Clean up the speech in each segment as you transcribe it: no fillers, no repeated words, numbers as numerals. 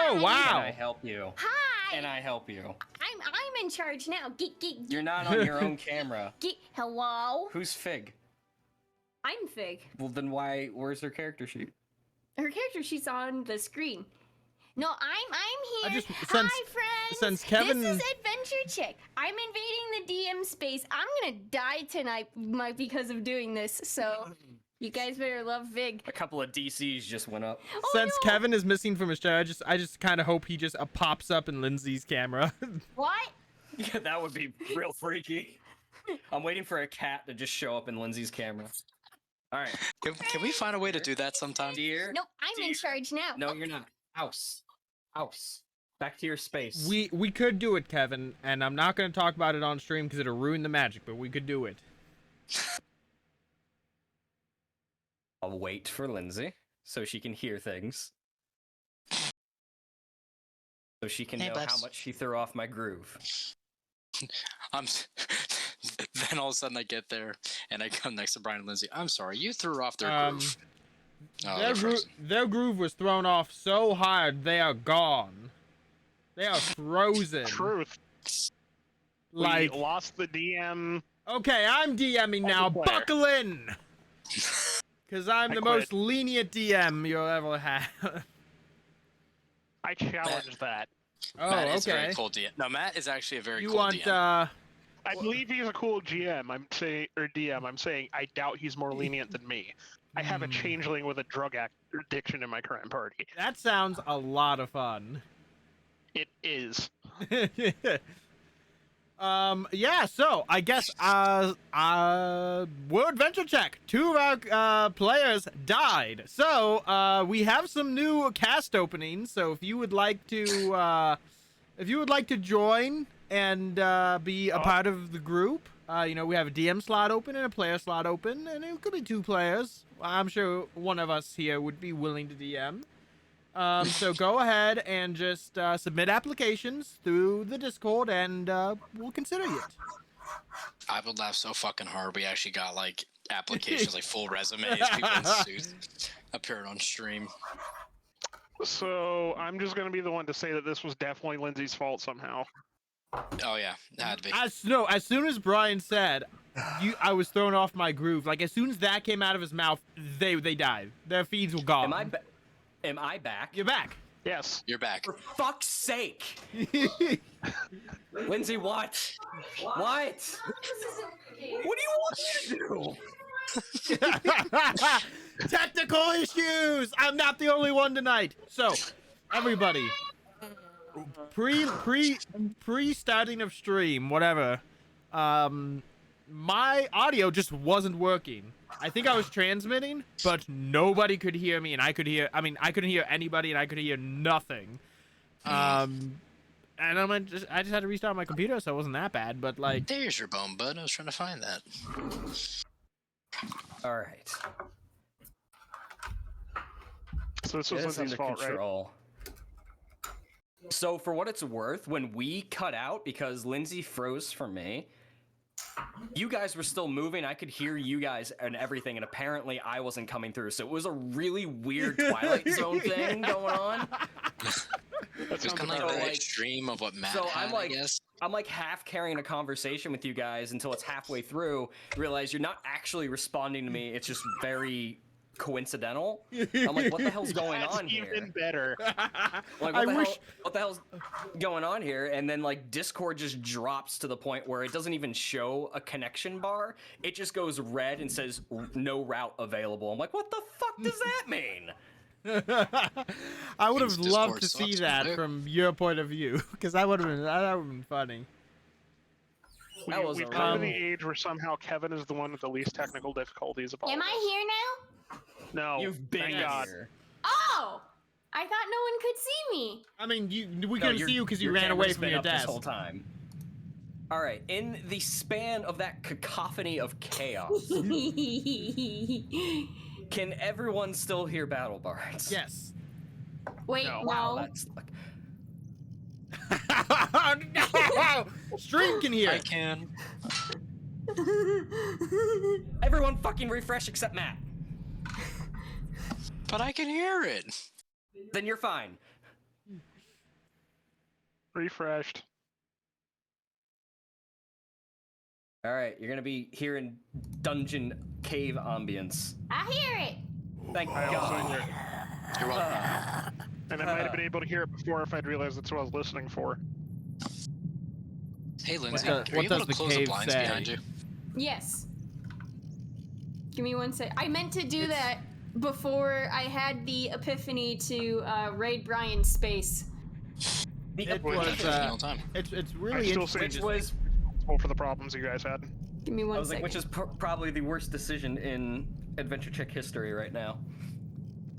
Oh, wow. And I help you. Hi. And I help you. I'm in charge now. You're not on your own camera. Hello. Who's Fig? I'm Fig. Well, then where's her character sheet? Her character sheet's on the screen. No, I'm here. Hi, friends. Since Kevin... This is AdventureCheck. I'm invading the DM space. I'm gonna die tonight because of doing this, so you guys better love Vig. A couple of DCs just went up. Oh, Since no. Kevin is missing from his chair, I just kind of hope he just pops up in Lindsay's camera. What? Yeah, that would be real freaky. I'm waiting for a cat to just show up in Lindsay's camera. All right. Can we find a way to do that sometime? Dear. No, I'm in charge now. No, you're not. House. Back to your space. We could do it, Kevin, and I'm not going to talk about it on stream because it'll ruin the magic, but we could do it. I'll wait for Lindsay so she can hear things. So she can know how much she threw off my groove. Then all of a sudden I get there and I come next to Brian and Lindsay. I'm sorry, you threw off their groove. Oh, their groove was thrown off so hard they are gone. They are frozen. Truth. Like, we lost the DM. Okay, I'm DMing now. Buckle in. Because I'm the most lenient DM you'll ever have. I challenge that. Oh, Matt is okay. very cool DM. No, Matt is actually a very You cool want, DM. I believe he's a cool GM. I'm saying, or DM. I'm saying I doubt he's more lenient than me. I have a changeling with a drug addiction in my current party. That sounds a lot of fun. It is. Yeah, so I guess World Adventure Check. 2 of our players died. So we have some new cast openings. So if you would like to join and be a part of the group, you know, we have a DM slot open and a player slot open, and it could be 2 players. I'm sure one of us here would be willing to DM. So go ahead and just submit applications through the Discord, and we'll consider it. I would laugh so fucking hard. We actually got like applications, like full resumes, people in suits appearing on stream. So I'm just gonna be the one to say that this was definitely Lindsay's fault somehow. Oh yeah, it had to be. As soon as Brian said, I was thrown off my groove. Like as soon as that came out of his mouth, they died. Their feeds were gone. Am I back? You're back. Yes. You're back. For fuck's sake! Lindsay, what? What? What do you want me to do? Technical issues. I'm not the only one tonight. So, everybody, pre starting of stream, whatever. My audio just wasn't working. I think I was transmitting, but nobody could hear me, and I couldn't hear anybody, and I could hear nothing. And I just had to restart my computer, so it wasn't that bad. But like, there's your bone, bud. I was trying to find that. All right. So this was Lindsay's fault, right? So for what it's worth, when we cut out because Lindsay froze for me, you guys were still moving. I could hear you guys and everything, and apparently I wasn't coming through. So it was a really weird Twilight Zone thing going on. It's kind of like the extreme of what Matt had, I guess. I'm like half carrying a conversation with you guys until it's halfway through. Realize you're not actually responding to me. It's just very coincidental. I'm like, what the hell's going on here? Even better. Like, what the hell's going on here? And then like Discord just drops to the point where it doesn't even show a connection bar. It just goes red and says no route available. I'm like, what the fuck does that mean? I would have loved to see that from your point of view, because that would have been funny. We've come to the age where somehow Kevin is the one with the least technical difficulties of all. Am I here now? No. You've been here. Oh! I thought no one could see me. I mean, we couldn't see you because you ran away from your desk this whole time. All right, in the span of that cacophony of chaos, can everyone still hear battle bards? Yes. Wait, no. Wow, that's like... No! Stream can hear. I can. Everyone fucking refresh except Matt. But I can hear it. Then you're fine. Refreshed. All right, you're gonna be hearing dungeon cave ambience. I hear it. Thank I also God. hear it. You're welcome. And I might have been able to hear it before if I'd realized that's what I was listening for. Hey, Lindsay, What are you able does to the close the cave blinds say? behind you? Yes. Give me one sec. I meant to do that before I had the epiphany to raid Brian's space. It We're was, just taking all the time. it's I really still say Which just was, responsible for the problems you guys had. Give me one I was like, second. which is probably the worst decision in AdventureCheck history right now,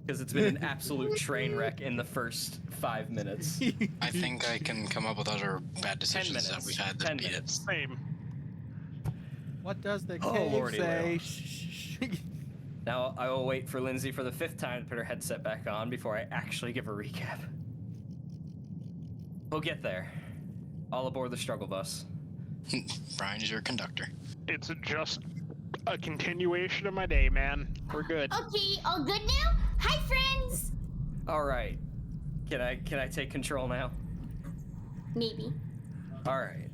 because it's been an absolute train wreck in the first 5 minutes. I think I can come up with other bad decisions that minutes. we've had that 10 beat it. minutes. Same. What does the Oh, cave lordy say? lord. Shh. Now I will wait for Lindsay for the 5th time to put her headset back on before I actually give a recap. We'll get there. All aboard the struggle bus. Brian's your conductor. It's just a continuation of my day, man. We're good. Okay, all good now? Hi, friends. All right. Can I take control now? Maybe. All right.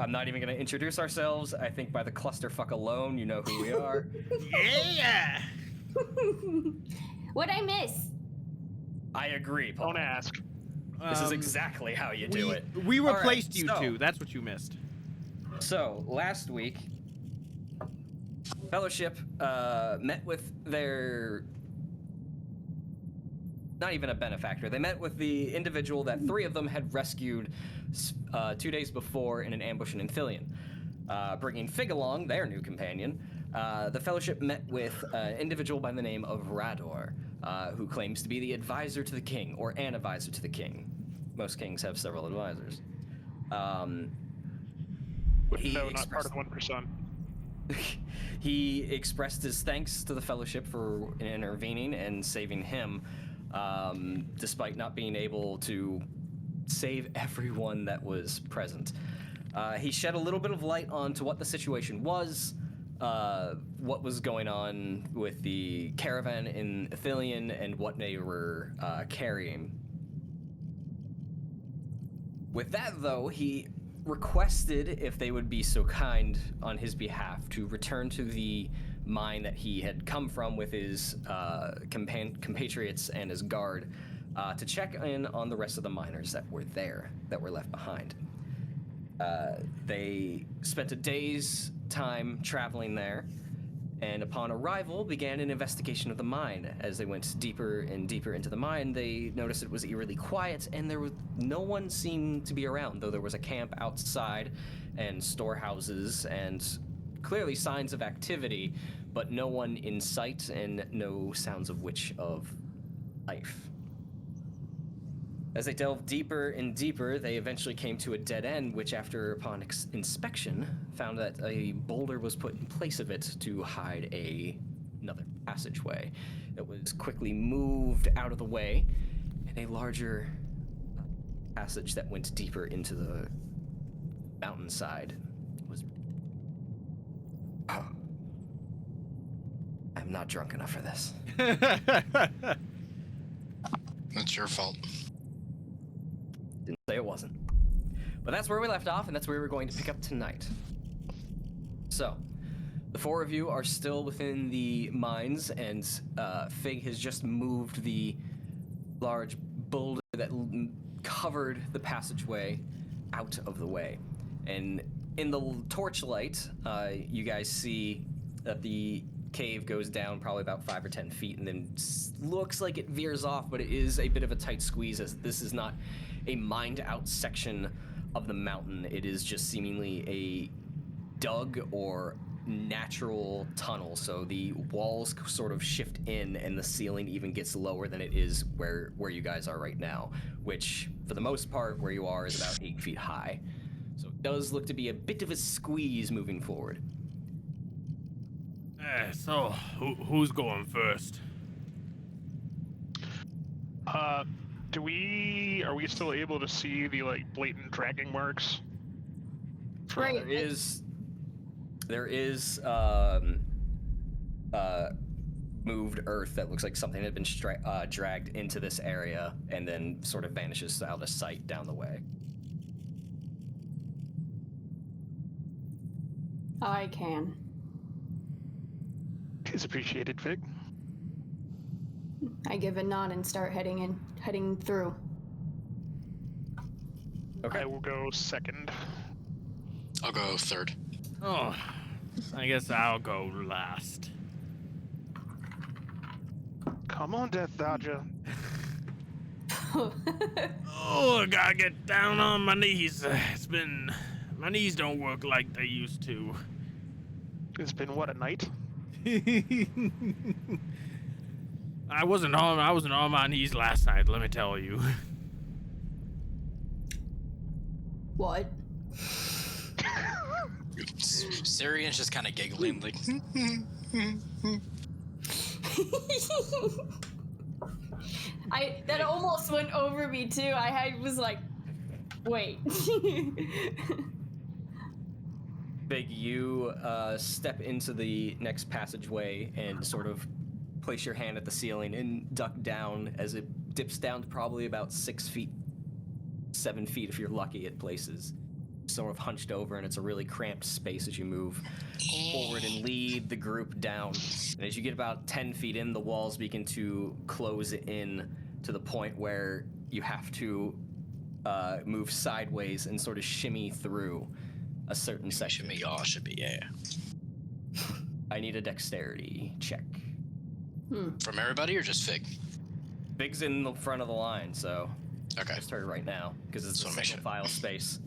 I'm not even gonna introduce ourselves. I think by the clusterfuck alone, you know who we are. Yeah. What'd I miss? I agree, Paul. Don't ask. This is exactly how you do it. We All right, replaced you so- two. That's what you missed. So, last week, Fellowship met with their... Not even a benefactor. They met with the individual that 3 of them had rescued 2 days before in an ambush in Amphilia. Bringing Fig along, their new companion, the Fellowship met with an individual by the name of Rador, who claims to be the advisor to the king, or an advisor to the king. Most kings have several advisors. He No, not part expressed- of 1%. He expressed his thanks to the Fellowship for intervening and saving him, despite not being able to save everyone that was present. He shed a little bit of light onto what the situation was, what was going on with the caravan in Athelion, and what they were carrying. With that, though, he requested if they would be so kind on his behalf to return to the mine that he had come from with his compatriots and his guard to check in on the rest of the miners that were there, that were left behind. They spent a day's time traveling there, and upon arrival began an investigation of the mine. As they went deeper and deeper into the mine, they noticed it was eerily quiet, and there was no one seemed to be around, though there was a camp outside and storehouses and clearly signs of activity, but no one in sight and no sounds of life. As they delved deeper and deeper, they eventually came to a dead end, which upon inspection, found that a boulder was put in place of it to hide another passageway. It was quickly moved out of the way, and a larger passage that went deeper into the mountainside was... I'm not drunk enough for this. That's your fault. Didn't say it wasn't. But that's where we left off, and that's where we're going to pick up tonight. So, the 4 of you are still within the mines, and Fig has just moved the large boulder that covered the passageway out of the way. And in the torchlight, you guys see that the cave goes down probably about 5 or 10 feet and then looks like it veers off, but it is a bit of a tight squeeze, as this is not a mined out section of the mountain. It is just seemingly a dug or natural tunnel, so the walls sort of shift in and the ceiling even gets lower than it is where you guys are right now, which for the most part where you are is about 8 feet high. So it does look to be a bit of a squeeze moving forward. So, who's going first? Are we still able to see the blatant dragging marks? Right. There is moved earth that looks like something had been dragged into this area and then sort of vanishes out of sight down the way. I can. Is appreciated, Vic. I give a nod and start heading through. Okay. I will go second. I'll go third. Oh, I guess I'll go last. Come on, Death Dodger. Oh, I gotta get down on my knees. My knees don't work like they used to. It's been what, a night? I wasn't on my knees last night, let me tell you. What? Cirion's just kind of giggling, like. That almost went over me too. I was like, wait. Big, you step into the next passageway and sort of place your hand at the ceiling and duck down as it dips down to probably about 6 feet, 7 feet if you're lucky at places. Sort of hunched over, and it's a really cramped space as you move forward and lead the group down. And as you get about 10 feet in, the walls begin to close in to the point where you have to move sideways and sort of shimmy through a certain section. Shimmy, y'all should be, yeah. I need a dexterity check. From everybody or just Fig? Big's in the front of the line, so Okay. I started right now because it's a single file space.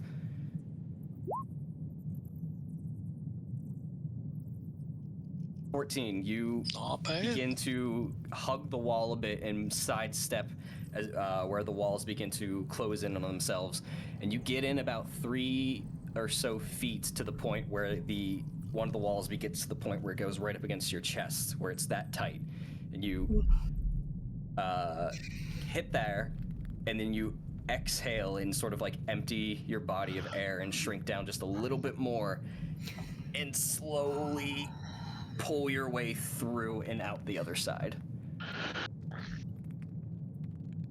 You begin to hug the wall a bit and sidestep as, where the walls begin to close in on themselves, and you get in about 3 or so feet to the point where one of the walls gets to the point where it goes right up against your chest, where it's that tight, and you hit there, and then you exhale and sort of like empty your body of air and shrink down just a little bit more, and slowly pull your way through and out the other side.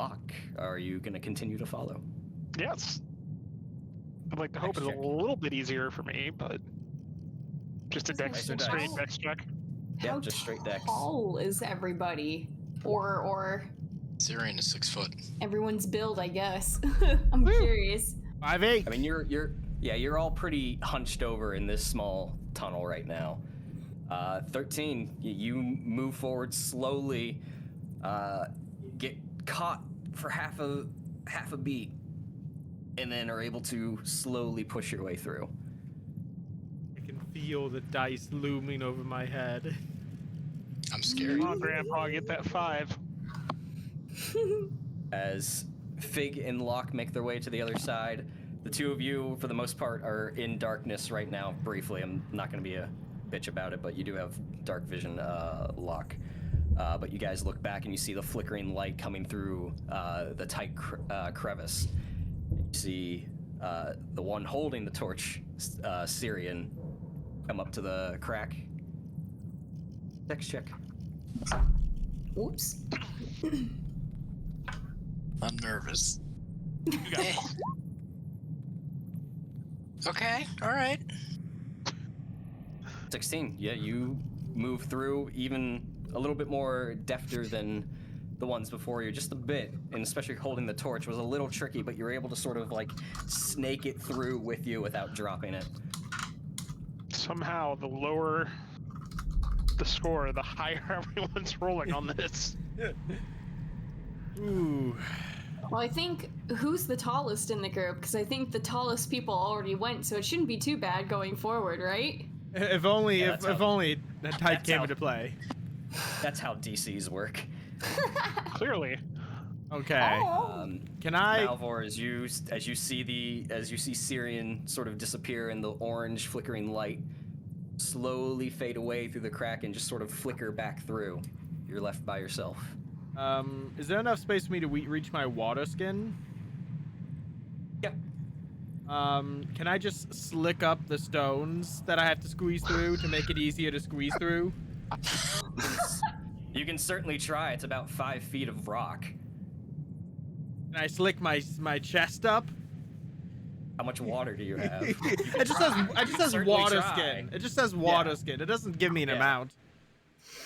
Locke, are you going to continue to follow? Yes. I'd like to hope it's a check. little bit easier for me, but just a Nicer dice. straight dex check. Yeah, just straight dex. How tall is everybody? Or Cirion is 6 foot. everyone's build, I guess. I'm curious. 5'8". I mean, you're all pretty hunched over in this small tunnel right now. 13, you move forward slowly, get caught for half a beat, and then are able to slowly push your way through. I can feel the dice looming over my head. I'm scared. Come on, Grandpa, get that 5. As Fig and Locke make their way to the other side, the two of you, for the most part, are in darkness right now. Briefly, I'm not going to be a bitch about it, but you do have dark vision, Locke. But you guys look back and you see the flickering light coming through the tight crevice. You see the one holding the torch, Cirion, come up to the crack. Dex check. Oops. I'm nervous. Okay, alright. 16. Yeah, you move through even a little bit more defter than the ones before you, just a bit, and especially holding the torch was a little tricky, but you were able to sort of like snake it through with you without dropping it. Somehow, the lower the score, the higher everyone's rolling on this. Ooh. Well, I think who's the tallest in the group? Because I think the tallest people already went, so it shouldn't be too bad going forward, right? If only, Yeah, if only that type that's came how- into play. That's how DCs work. Clearly. Okay. Can I? Malvhor, as you see Cirion sort of disappear in the orange flickering light, slowly fade away through the crack and just sort of flicker back through. You're left by yourself. Is there enough space for me to reach my water skin? Yeah. Can I just slick up the stones that I have to squeeze through to make it easier to squeeze through? You can certainly try. It's about 5 feet of rock. Can I slick my chest up? How much water do you have? It just says water try. skin. It just says water skin. It doesn't give me an amount.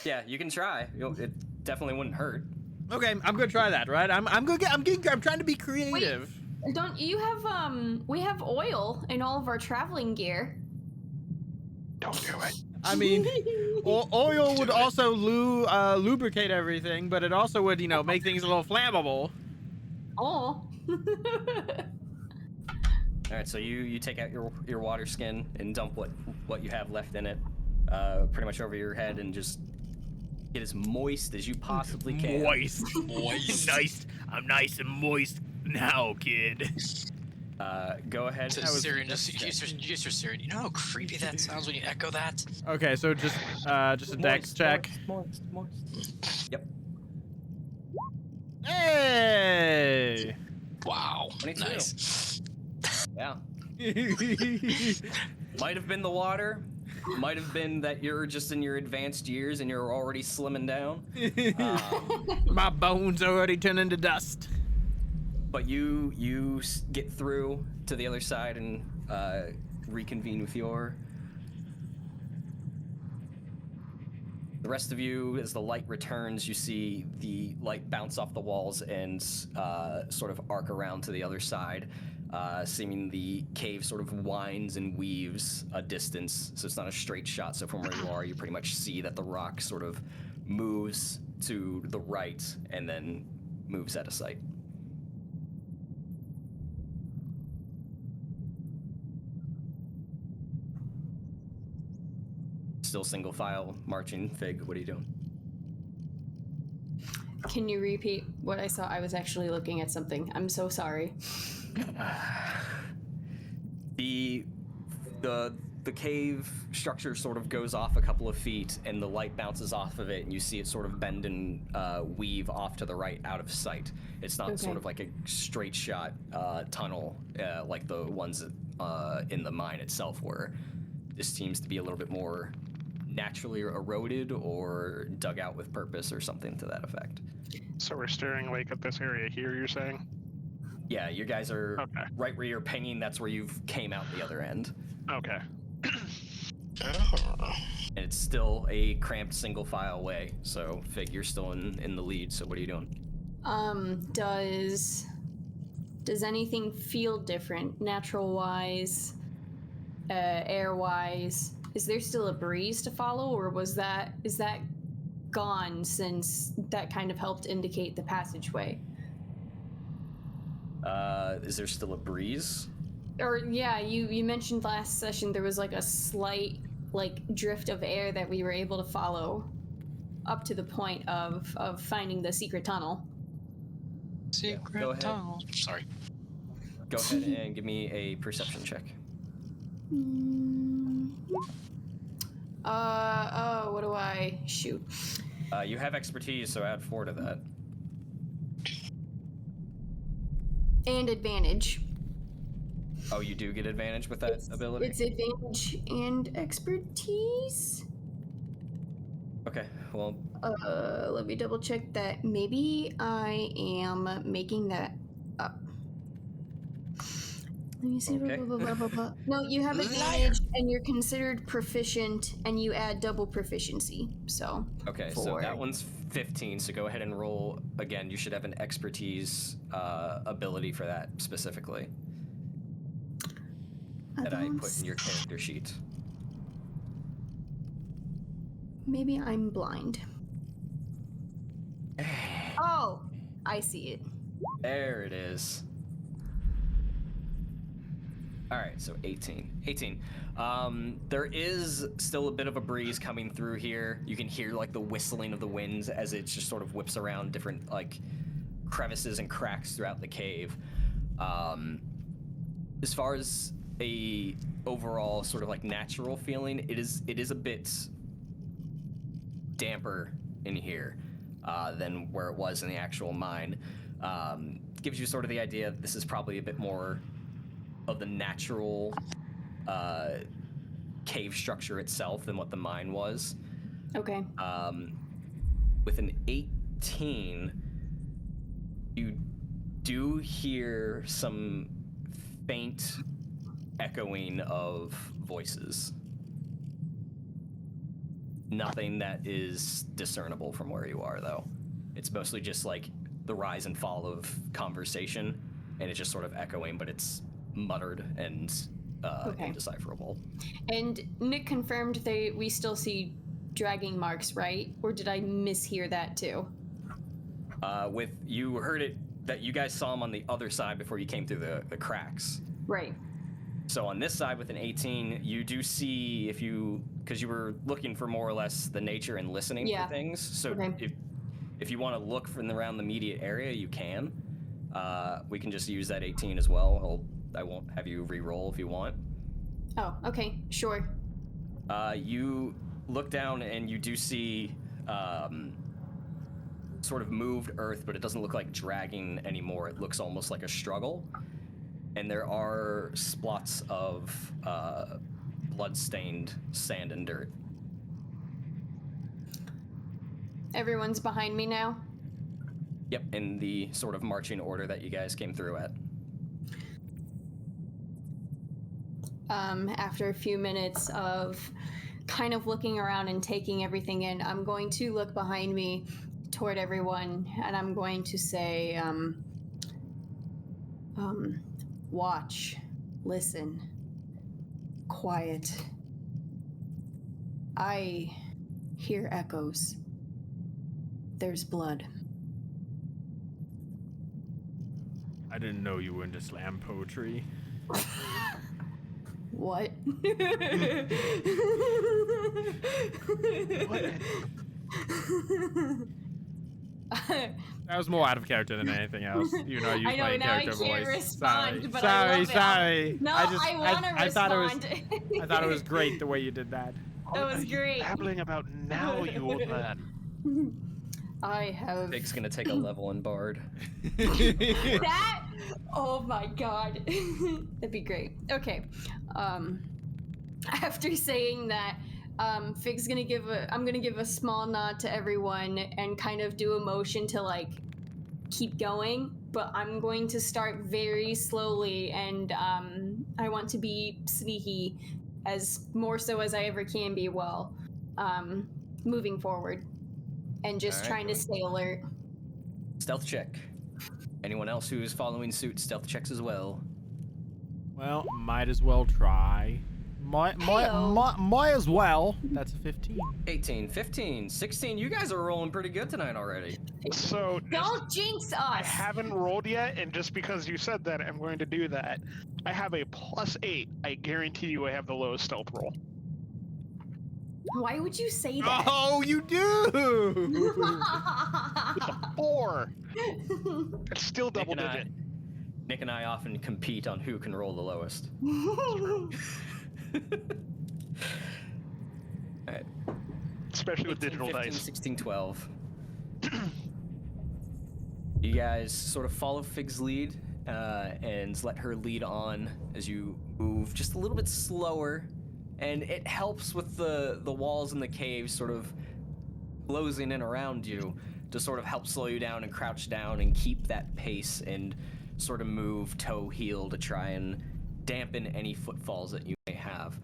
Yeah, you can try. It definitely wouldn't hurt. Okay, I'm gonna try that, right? I'm trying to be creative. Wait, don't you have we have oil in all of our traveling gear. Don't do it. I mean, oil would also lubricate everything, but it also would, make things a little flammable. Oh. All right, so you take out your water skin and dump what you have left in it, pretty much over your head, and just get as moist as you possibly can. Moist. Nice. I'm nice and moist now, kid. Go ahead. So Cirion, just use your Cirion. You know how creepy that sounds when you echo that? Okay, so just a dex check. Moist. Yep. Hey! Wow. 22. Nice. Yeah. Might have been the water. Might have been that you're just in your advanced years and you're already slimming down. My bones already turn into dust. But you get through to the other side and reconvene with your. The rest of you, as the light returns, you see the light bounce off the walls and sort of arc around to the other side, seeming the cave sort of winds and weaves a distance, so it's not a straight shot. So from where you are, you pretty much see that the rock sort of moves to the right and then moves out of sight. Still single file marching. Fig, what are you doing? Can you repeat what I saw? I was actually looking at something. I'm so sorry. The cave structure sort of goes off a couple of feet, and the light bounces off of it, and you see it sort of bend and weave off to the right out of sight. It's not sort of like a straight shot tunnel like the ones in the mine itself were. This seems to be a little bit more naturally eroded or dug out with purpose or something to that effect. So we're staring like at this area here, you're saying? Yeah, you guys are right where you're pinging. That's where you've came out the other end. Okay. And it's still a cramped single file way. So Fig, you're still in the lead. So what are you doing? Does anything feel different, natural wise, air wise? Is there still a breeze to follow, or is that gone since that kind of helped indicate the passageway? Is there still a breeze? Or yeah, you mentioned last session there was like a slight drift of air that we were able to follow up to the point of finding the secret tunnel. Secret tunnel. Sorry. Go ahead and give me a perception check. What do I shoot? You have expertise, so add 4 to that. And advantage. Oh, you do get advantage with that ability? It's advantage and expertise. Okay, well... let me double check that. Maybe I am making that up. Let me see. Okay. Blah, blah, blah, blah. No, you have advantage, and you're considered proficient, and you add double proficiency. So. Okay, so that one's 15. So go ahead and roll again. You should have an expertise ability for that specifically. That I put in your character sheet. Maybe I'm blind. Oh, I see it. There it is. All right, so 18. There is still a bit of a breeze coming through here. You can hear like the whistling of the winds as it just sort of whips around different like crevices and cracks throughout the cave. As far as a overall sort of like natural feeling, it is a bit damper in here than where it was in the actual mine. Gives you sort of the idea that this is probably a bit more of the natural cave structure itself than what the mine was. Okay. With an 18, you do hear some faint echoing of voices. Nothing that is discernible from where you are, though. It's mostly just like the rise and fall of conversation, and it's just sort of echoing, but it's muttered and indecipherable. And Nick confirmed we still see dragging marks, right? Or did I mishear that too? You heard it, that you guys saw him on the other side before you came through the cracks. Right. So on this side with an 18, you do see, because you were looking for more or less the nature and listening for things. So if you want to look from around the immediate area, you can. We can just use that 18 as well. I won't have you re-roll if you want. Oh, okay, sure. You look down and you do see sort of moved earth, but it doesn't look like dragging anymore. It looks almost like a struggle. And there are splots of blood-stained sand and dirt. Everyone's behind me now? Yep, in the sort of marching order that you guys came through at. After a few minutes of kind of looking around and taking everything in, I'm going to look behind me toward everyone, and I'm going to say, watch, listen, quiet. I hear echoes. There's blood. I didn't know you were into slam poetry. What? What? That was more out of character than anything else. You know, you I know, playing now I character can't voice. respond, but I love it. Sorry. No, I want to respond. I thought it was great the way you did that. That was great. Babbling about now, you old man. I have... Big's gonna take a level in Bard. That? Oh my god. That'd be great. Okay. After saying that, Fig's gonna I'm gonna give a small nod to everyone and kind of do a motion to like keep going, but I'm going to start very slowly, and I want to be sneaky more so as I ever can be while moving forward and just trying to stay alert. Stealth check. Anyone else who is following suit, stealth checks as well. Well, might as well try. Might as well. That's a 15. 18, 15, 16. You guys are rolling pretty good tonight already. So Don't jinx us! I haven't rolled yet, and just because you said that, I'm going to do that. I have a +8. I guarantee you I have the lowest stealth roll. Why would you say that? Oh, you do! With a 4! It's still double digit. Nick and I often compete on who can roll the lowest. Alright. Especially with 18, digital 15, dice. 16, 12. You guys sort of follow Fig's lead and let her lead on as you move just a little bit slower. And it helps with the walls and the caves sort of closing in around you to sort of help slow you down and crouch down and keep that pace and sort of move toe heel to try and dampen any footfalls that you may have.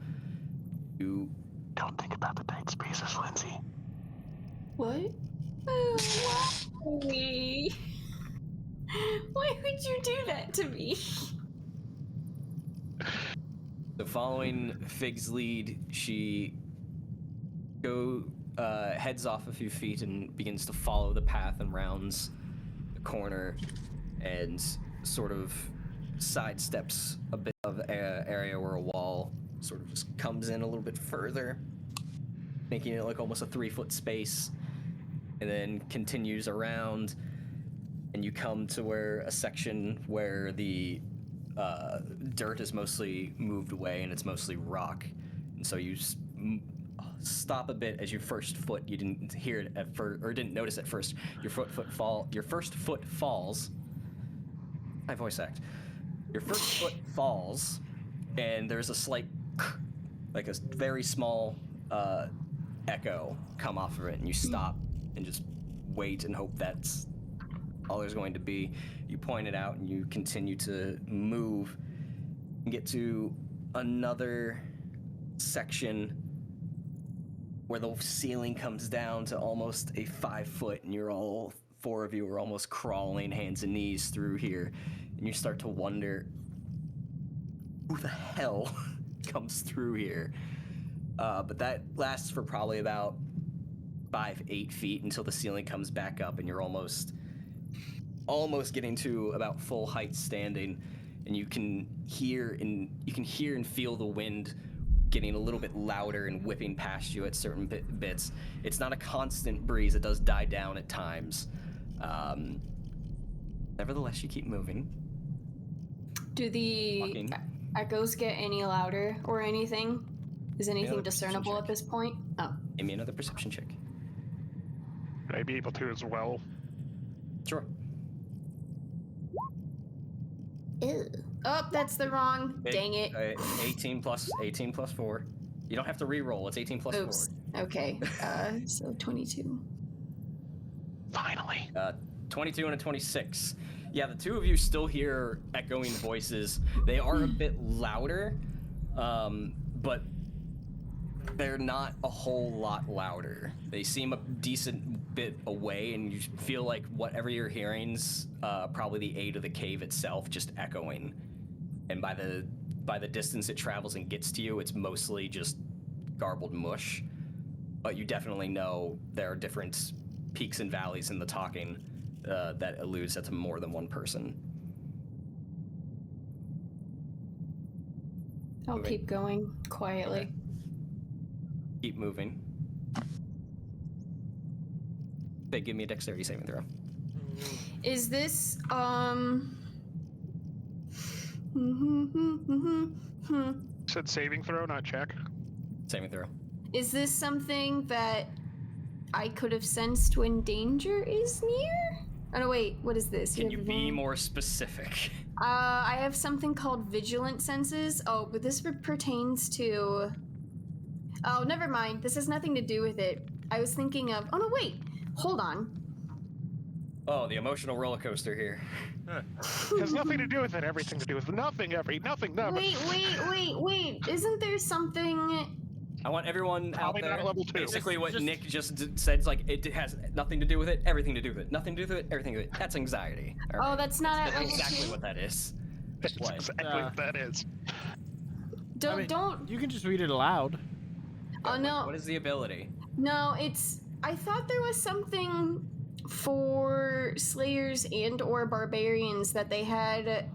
You don't think about the tight spaces, Lindsay. What? Why? Why would you do that to me? So following Fig's lead, she heads off a few feet and begins to follow the path and rounds the corner and sort of sidesteps a bit of area where a wall sort of just comes in a little bit further, making it like almost a 3-foot space, and then continues around, and you come to where a section where the dirt is mostly moved away and it's mostly rock, and so you stop a bit as your first foot. You didn't hear it at first, or didn't notice at first. Your first foot falls. My voice act. Your first foot falls, and there's a slight, like a very small echo come off of it, and you stop and just wait and hope that's all there's going to be. You point it out and you continue to move and get to another section where the ceiling comes down to almost a 5 foot, and you're all 4 of you are almost crawling hands and knees through here, and you start to wonder who the hell comes through here. But that lasts for probably about 5-8 feet until the ceiling comes back up, and you're almost getting to about full height standing, and you can hear and feel the wind getting a little bit louder and whipping past you at certain bits. It's not a constant breeze. It does die down at times. Nevertheless, you keep moving. Do the echoes get any louder or anything? Is anything discernible at this point? Oh. Give me another perception check. Would I be able to as well? Sure. Ew. Oh, that's the wrong. Dang it. 18 plus 4. You don't have to re-roll. It's 18 plus Oops. 4. Okay. So 22. Finally. 22 and a 26. Yeah, the two of you still hear echoing voices. They are a bit louder, but they're not a whole lot louder. They seem a decent bit away, and you feel like whatever you're hearing's probably the aid of the cave itself, just echoing. And by the distance it travels and gets to you, it's mostly just garbled mush. But you definitely know there are different peaks and valleys in the talking that alludes to more than one person. I'll keep going quietly. Okay. Keep moving. They give me a dexterity saving throw. Is this Said saving throw, not check. Saving throw. Is this something that I could have sensed when danger is near? Oh no, wait, what is this? Can you be more specific? I have something called vigilant senses. Oh, but this pertains to... Oh, never mind. This has nothing to do with it. I was thinking of... Oh no, wait. Hold on. Oh, the emotional roller coaster here. Has nothing to do with it, everything to do with nothing. Wait. Isn't there something... I want everyone Probably out there. not level 2. Basically, what Nick just said is like it has nothing to do with it, everything to do with it, nothing to do with it, everything to do with it. That's anxiety. All right? Oh, that's not at level exactly 2? what that is. That's exactly what that is. Don't. You can just read it aloud. Oh no. What is the ability? No, it's... I thought there was something for Slayers and or Barbarians that they had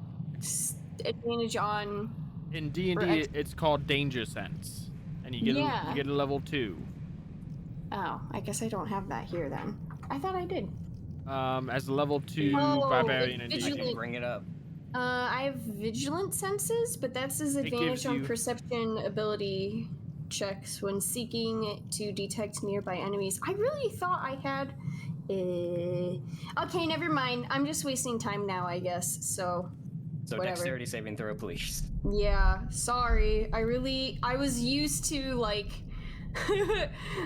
advantage on. In D&D, it's called Danger Sense. And you get a level 2. Oh, I guess I don't have that here then. I thought I did. As a level 2 Oh, barbarian and vigilant. I can bring it up. I have vigilant senses, but that's his advantage on you- perception ability checks when seeking to detect nearby enemies. I really thought I had... Okay, never mind. I'm just wasting time now, I guess, so... So whatever. dexterity saving throw, please. Yeah, sorry. I was used to, like...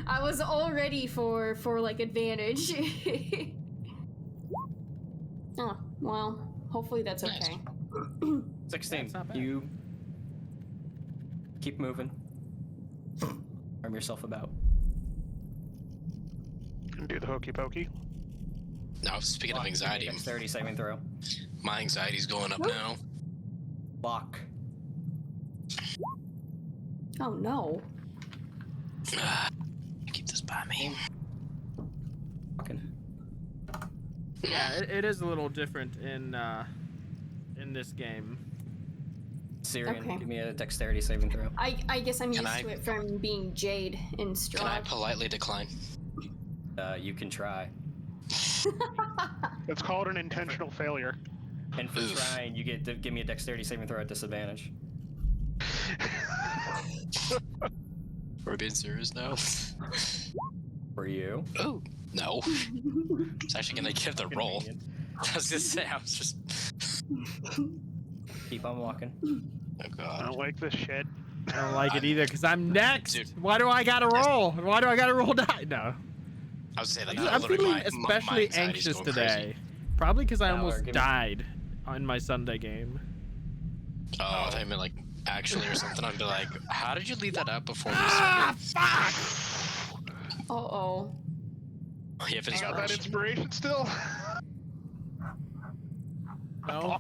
I was all ready for like, advantage. Oh, well, hopefully that's okay. 16. That's not bad. You keep moving. Arm yourself about. Can do the hokey pokey. Now, speaking of anxiety, Dexterity saving throw. my anxiety's going up now. Locke. Oh no. Keep this by me. Fucking. Yeah, it is a little different in this game. Cirion, Okay. give me a dexterity saving throw. I guess I'm Can used I- to it from being Jade in Can I Strahd. politely decline? You can try. It's called an intentional failure. And for Oof. trying, you get to give me a dexterity saving throw at disadvantage. We're being serious now. For you. Oh, no. I was actually gonna give the roll. Convenient. I was gonna say, I was just... Keep on walking. Oh, I God. don't like this shit. I don't like it either because I'm next. Dude. Why do I gotta roll? Why do I gotta roll die? No. I was saying, like, I'm literally feeling my especially anxiety's anxious going today. crazy. Probably because I Malvhor, almost give me- died in my Sunday game. Oh, I thought you meant, like, actually, or something, I'd be like, how did you leave that out before we Ah, started? fuck! Uh-oh. Yeah, if You it's got that inspiration still? No.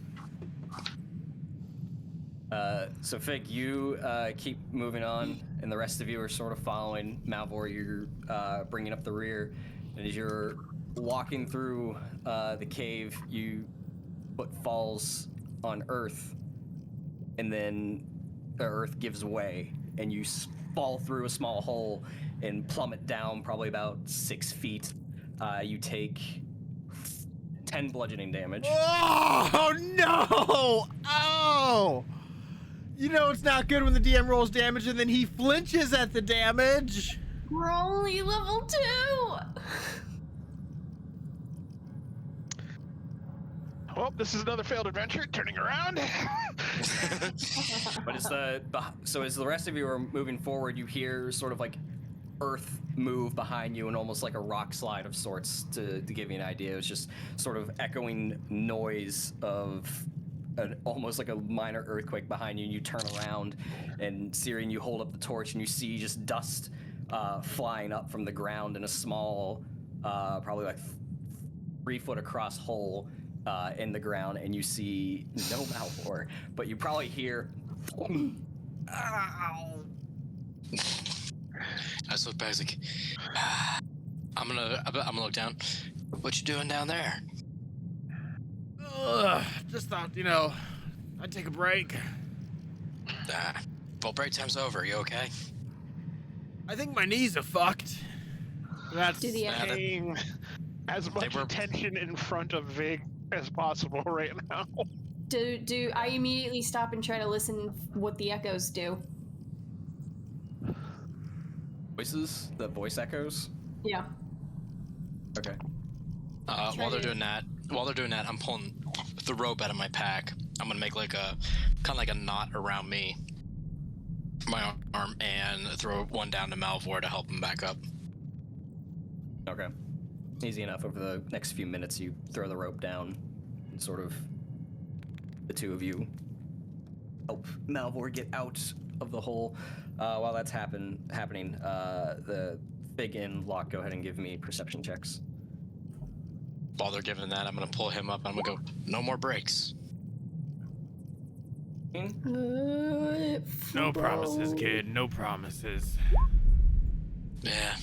So Fig, you keep moving on, and the rest of you are sort of following Malvhor. You're bringing up the rear, and as you're walking through the cave, you foot falls on Earth, and then the Earth gives way, and you fall through a small hole and plummet down probably about 6 feet. You take 10 bludgeoning damage. Oh no! Oh! You know it's not good when the DM rolls damage and then he flinches at the damage. We're only level 2! Well, this is another failed adventure. Turning around. But as the rest of you are moving forward, you hear sort of like earth move behind you and almost like a rock slide of sorts. To give you an idea, it's just sort of echoing noise of almost like a minor earthquake behind you. And you turn around, and Cirion, you hold up the torch and you see just dust flying up from the ground in a small, probably like 3 foot across hole in the ground, and you see no Malvhor, but you probably hear. Ow. I just look back, like, I'm gonna look down. What you doing down there? Just thought, you know, I'd take a break. Well, break time's over. You okay? I think my knees are fucked. That's Do the Paying as much were- attention in front of Vig as possible right now. Do I immediately stop and try to listen what the echoes do? Voices, the voice echoes. Yeah. Okay. While they're doing that, I'm pulling the rope out of my pack. I'm gonna make like a kind of like a knot around me, my arm, and throw one down to Malvhor to help him back up. Okay. Easy enough. Over the next few minutes, you throw the rope down, and sort of the two of you help Malvhor get out of the hole. While that's happening, the Fig and Locke, go ahead and give me perception checks. While they're giving that, I'm gonna pull him up. I'm gonna go, no more breaks. no promises, kid. No promises. Yeah.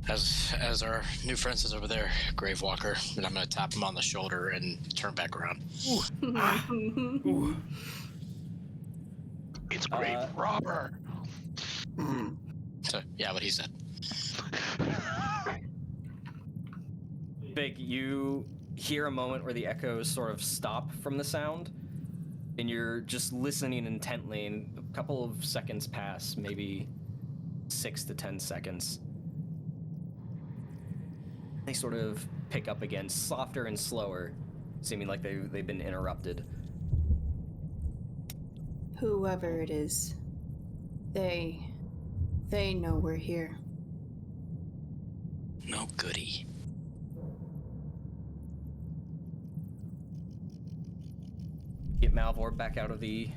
As our new friend says over there, Gravewalker, and I'm gonna tap him on the shoulder and turn back around. Ooh. It's Grave Robber. So, yeah, what he said. Fig, you hear a moment where the echoes sort of stop from the sound, and you're just listening intently, and a couple of seconds pass, maybe 6 to 10 seconds. They sort of pick up again, softer and slower, seeming like they've been interrupted. Whoever it is, they know we're here. No goody. Get Malvhor back out of the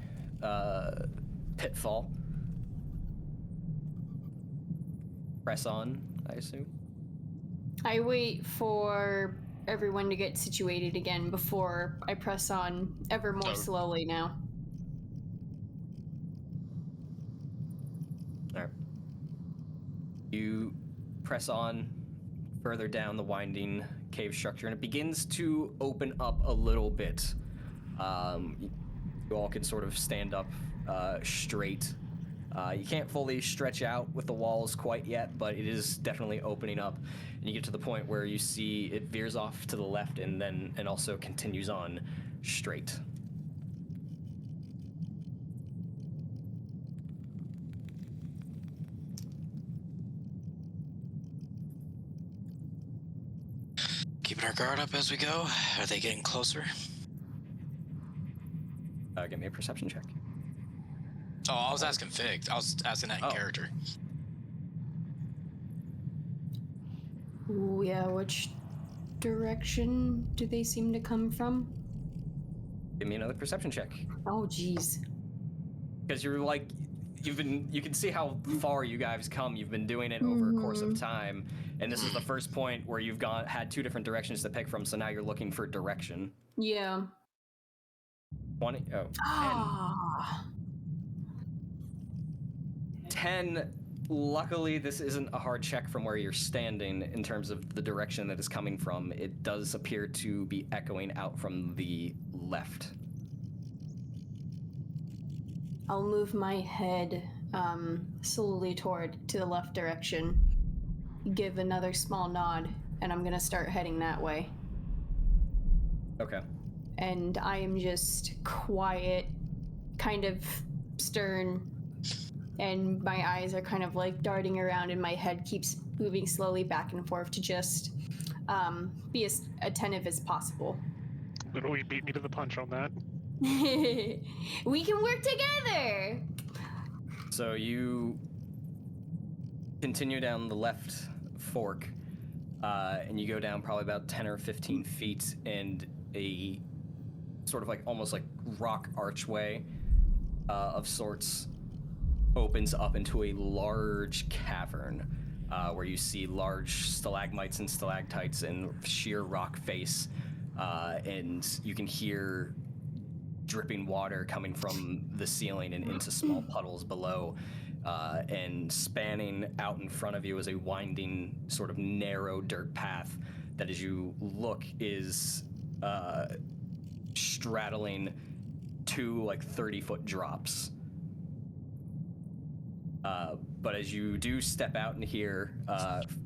pitfall. Press on, I assume. I wait for everyone to get situated again before I press on ever more slowly now. Alright. You press on further down the winding cave structure, and it begins to open up a little bit. You all can sort of stand up straight. You can't fully stretch out with the walls quite yet, but it is definitely opening up. And you get to the point where you see it veers off to the left and also continues on straight. Keeping our guard up as we go. Are they getting closer? Give me a perception check. Oh, I was asking Fig. I was asking that in character. Ooh, yeah, which direction do they seem to come from? Give me another perception check. Oh, jeez. because you're like, you can see how far you guys come. You've been doing it over a course of time, and this is the first point where you've had 2 different directions to pick from. So now you're looking for direction. Yeah. 20. Oh, 10. Luckily, this isn't a hard check from where you're standing in terms of the direction that it's coming from. It does appear to be echoing out from the left. I'll move my head slowly to the left direction, give another small nod, and I'm gonna start heading that way. Okay. And I am just quiet, kind of stern, and my eyes are kind of like darting around, and my head keeps moving slowly back and forth to just be as attentive as possible. Literally beat me to the punch on that. We can work together! So you continue down the left fork, and you go down probably about 10 or 15 feet, and a sort of like almost like rock archway of sorts opens up into a large cavern where you see large stalagmites and stalactites and sheer rock face, and you can hear dripping water coming from the ceiling and into small puddles below, and spanning out in front of you is a winding sort of narrow dirt path that as you look is straddling 2 like 30-foot drops. But as you do step out in here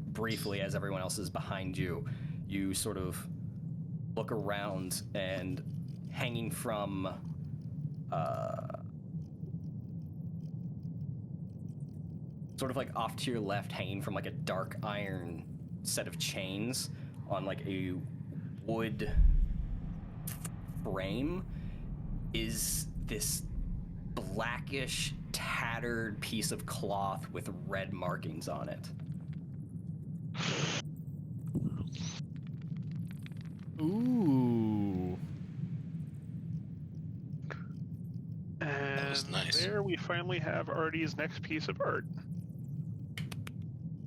briefly as everyone else is behind you, you sort of look around, and hanging from sort of like off to your left, hanging from like a dark iron set of chains on like a wood frame is this blackish, tattered piece of cloth with red markings on it. Ooh. And That was nice. there we finally have Artie's next piece of art.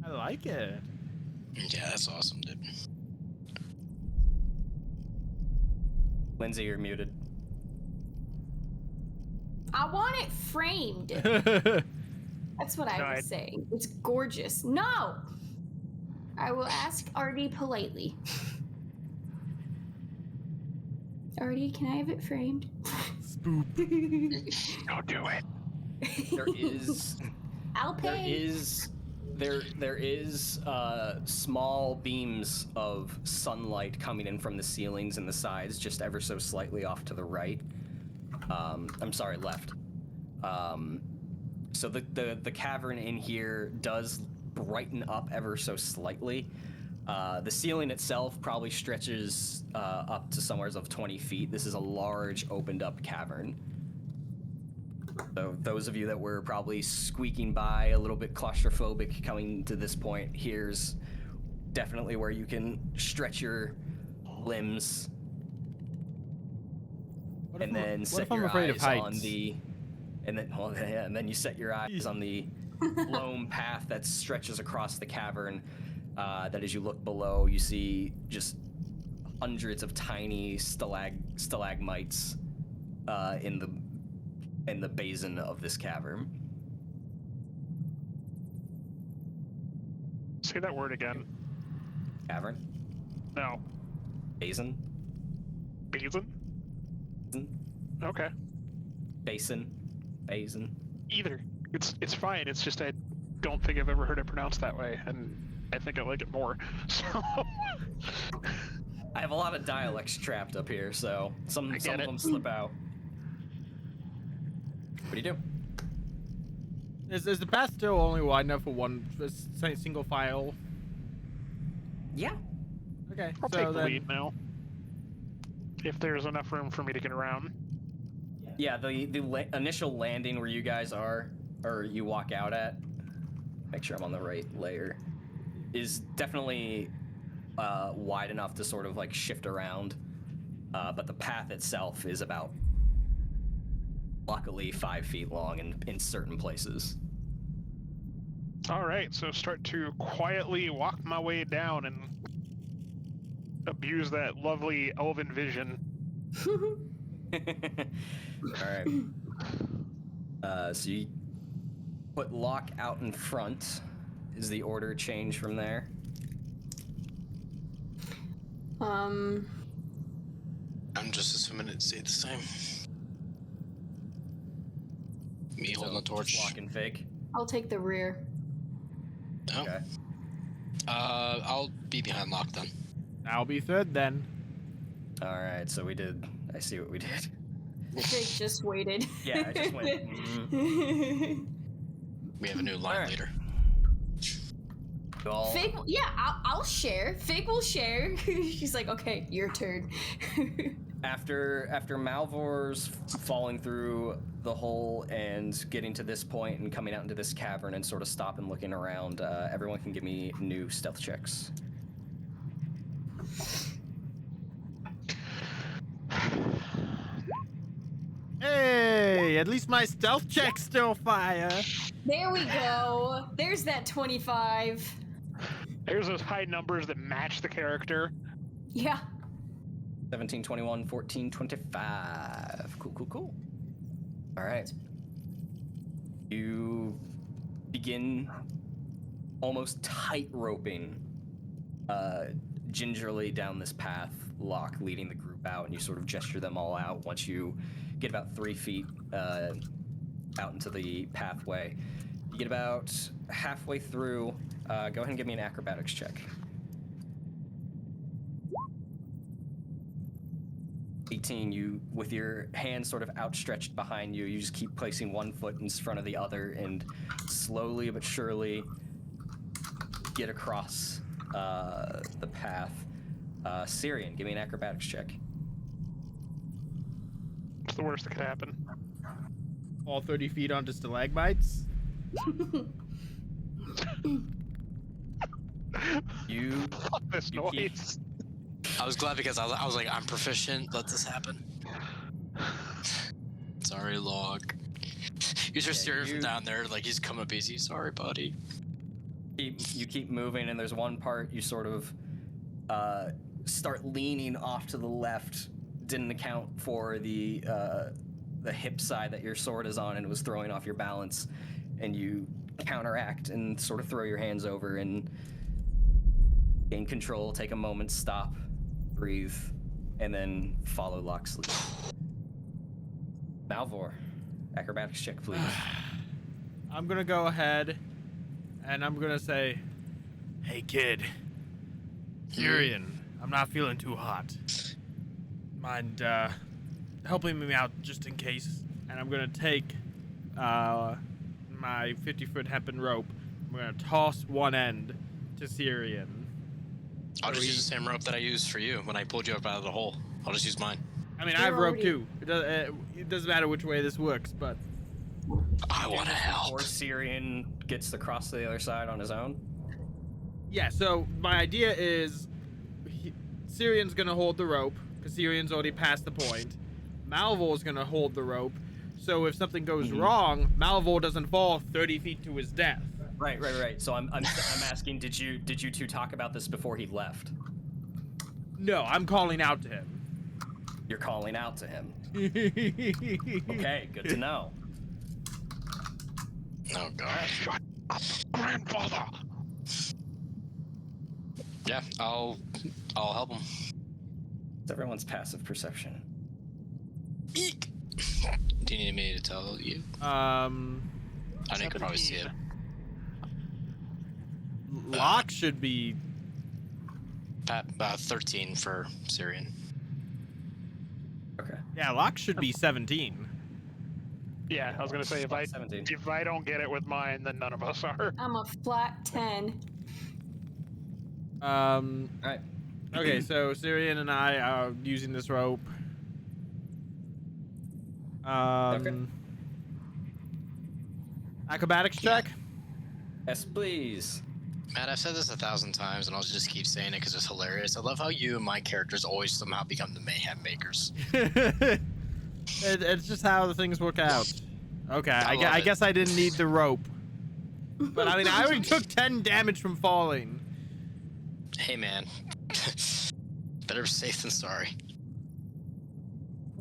I like it. Yeah, that's awesome, dude. Lindsay, you're muted. I want it framed. That's what I was saying. It's gorgeous. No! I will ask Artie politely. Artie, can I have it framed? Spoop. Don't do it. There is I'll pay. there is small beams of sunlight coming in from the ceilings and the sides, just ever so slightly off to the right. I'm sorry, left. So the cavern in here does brighten up ever so slightly. The ceiling itself probably stretches up to somewhere of 20 feet. This is a large opened up cavern. So those of you that were probably squeaking by a little bit claustrophobic coming to this point, here's definitely where you can stretch your limbs. And then set your eyes on the, and then you set your eyes on the lone path that stretches across the cavern. That as you look below, you see just hundreds of tiny stalagmites in the basin of this cavern. Say that word again. Cavern? No. Basin? Basin? Okay. Basin? Either. It's fine. It's just I don't think I've ever heard it pronounced that way, and I think I like it more. So I have a lot of dialects trapped up here, so some of them slip out. What do you do? Is the path still only wide enough for one single file? Yeah. Okay. I'll take the lead now. If there's enough room for me to get around. Yeah, the initial landing where you guys are, or you walk out at, make sure I'm on the right layer, is definitely wide enough to sort of like shift around, but the path itself is about luckily 5 feet long in certain places. All right, so start to quietly walk my way down and abuse that lovely elven vision. All right. So you put Locke out in front. Is the order change from there? I'm just assuming it stayed the same. Me holding the torch. Locke and Fig. I'll take the rear. Oh. Okay. I'll be behind Locke then. I'll be third then. All right. So we did. I see what we did. Jake just waited. Yeah, I just went. We have a new line leader. Fig, yeah, I'll share. Fig will share. She's like, okay, your turn. After Malvhor's falling through the hole and getting to this point and coming out into this cavern and sort of stopping looking around, everyone can give me new stealth checks. Hey, at least my stealth check's still fire. There we go. There's that 25. There's those high numbers that match the character. Yeah. 17, 21, 14, 25. Cool. All right. You begin almost tight roping gingerly down this path, Locke leading the group out, and you sort of gesture them all out once you get about 3 feet out into the pathway. You get about halfway through. Go ahead and give me an acrobatics check. 18, you, with your hand sort of outstretched behind you, you just keep placing one foot in front of the other and slowly but surely get across the path. Cirion, give me an acrobatics check. What's the worst that could happen? All 30 feet onto stalagmites. You Fuck this you noise. I was glad because I was like, I'm proficient. Let this happen. Sorry, Locke. You're just staring from down there like he's coming up easy. Sorry, buddy. You keep moving, and there's one part you sort of start leaning off to the left. Didn't account for the hip side that your sword is on, and it was throwing off your balance. And you counteract and sort of throw your hands over and gain control. Take a moment, stop, breathe, and then follow Locke's lead. Malvhor, acrobatics check, please. I'm gonna go ahead and I'm gonna say, hey kid, Cirion, I'm not feeling too hot. Mind helping me out just in case? And I'm gonna take my 50-foot hempen rope. I'm gonna toss one end to Cirion. I'll just use the same rope that I used for you when I pulled you up out of the hole. I'll just use mine. I mean, I have rope too. It doesn't matter which way this works, but I want to help. Or Cirion gets across to the other side on his own. yeah. So my idea is, Cirion's gonna hold the rope because Cirion's already past the point. Malvhor's gonna hold the rope, so if something goes wrong, Malvhor doesn't fall 30 feet to his death. Right. So I'm asking, did you two talk about this before he left? No, I'm calling out to him. You're calling out to him. Okay, good to know. Oh god. Shut up, grandfather. Yeah, I'll help him. It's everyone's passive perception. Eek. Do you need me to tell you? I think you can probably see it. Locke should be 13 for Cirion. Okay. Yeah, Locke should be 17. Yeah, I was gonna say if I 17. don't get it with mine, then none of us are. I'm a flat 10. All right. Okay, so Cirion and I are using this rope. Okay. Acrobatics check? Yes, please. Matt, I've said this 1,000 times, and I'll just keep saying it because it's hilarious. I love how you and my characters always somehow become the mayhem makers. It's just how the things work out. Okay, I guess I didn't need the rope. But I mean, I already took 10 damage from falling. Hey, man. Better safe than sorry.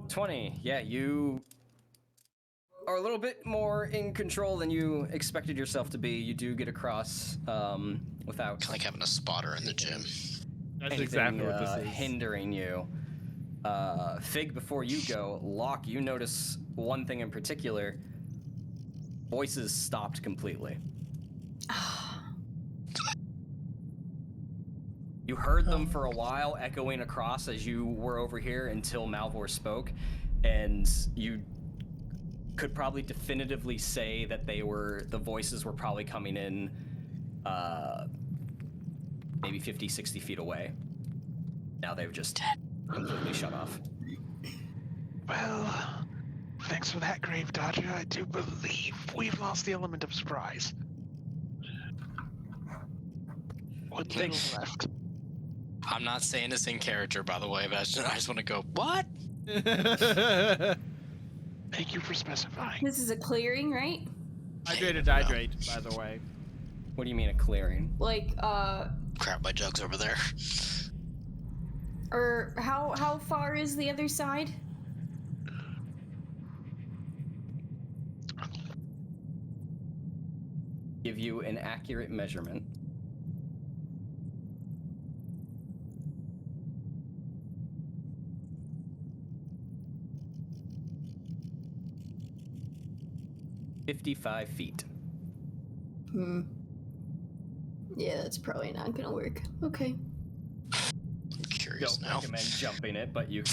20. Yeah, you are a little bit more in control than you expected yourself to be. You do get across without Kind of like having a spotter in the gym. That's anything, exactly what this is. hindering you. Fig, before you go, Locke, you notice one thing in particular. Voices stopped completely. You heard them for a while echoing across as you were over here until Malvhor spoke, and you could probably definitively say that the voices were probably coming in maybe 50, 60 feet away. Now they've just completely shut off. Well, thanks for that, Grave Dodger. I do believe we've lost the element of surprise. What little left? I'm not saying this in character, by the way, but I just want to go, what? Thank you for specifying. This is a clearing, right? Hydrate, by the way. What do you mean a clearing? Like, Crap, my jug's over there. or how far is the other side? Give you an accurate measurement. "55 feet. Yeah, that's probably not gonna work. Okay. I'm curious Don't now. recommend jumping it, but you.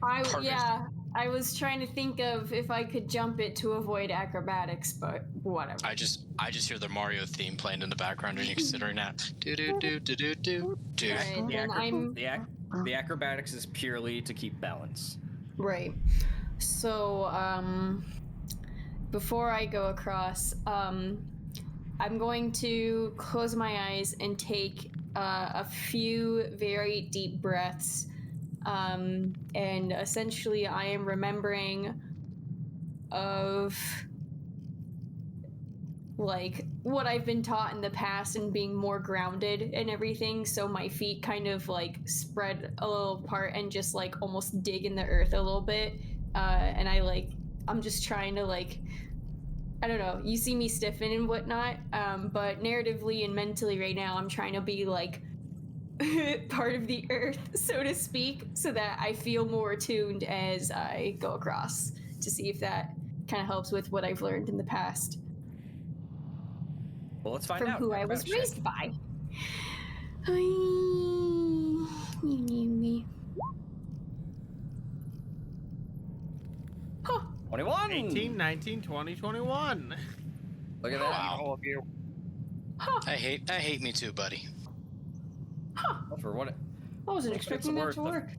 I was trying to think of if I could jump it to avoid acrobatics, but whatever. I just hear the Mario theme playing in the background. Are you considering that? Do do do do do do do. Right, The, then the acrobatics is purely to keep balance. Right. So, before I go across, I'm going to close my eyes and take a few very deep breaths. And essentially I am remembering of like what I've been taught in the past and being more grounded and everything, so my feet kind of like spread a little apart and just like almost dig in the earth a little bit, and I'm just trying to like, I don't know, you see me stiffen and whatnot, but narratively and mentally right now I'm trying to be like part of the earth, so to speak, so that I feel more attuned as I go across, to see if that kind of helps with what I've learned in the past. Well, let's find From out. who I was Acrobatics raised check. by. 21. 18, 19, 20, 21. Look at that. All of you. I hate me too, buddy. For what? I wasn't What's expecting the that worth to of- work.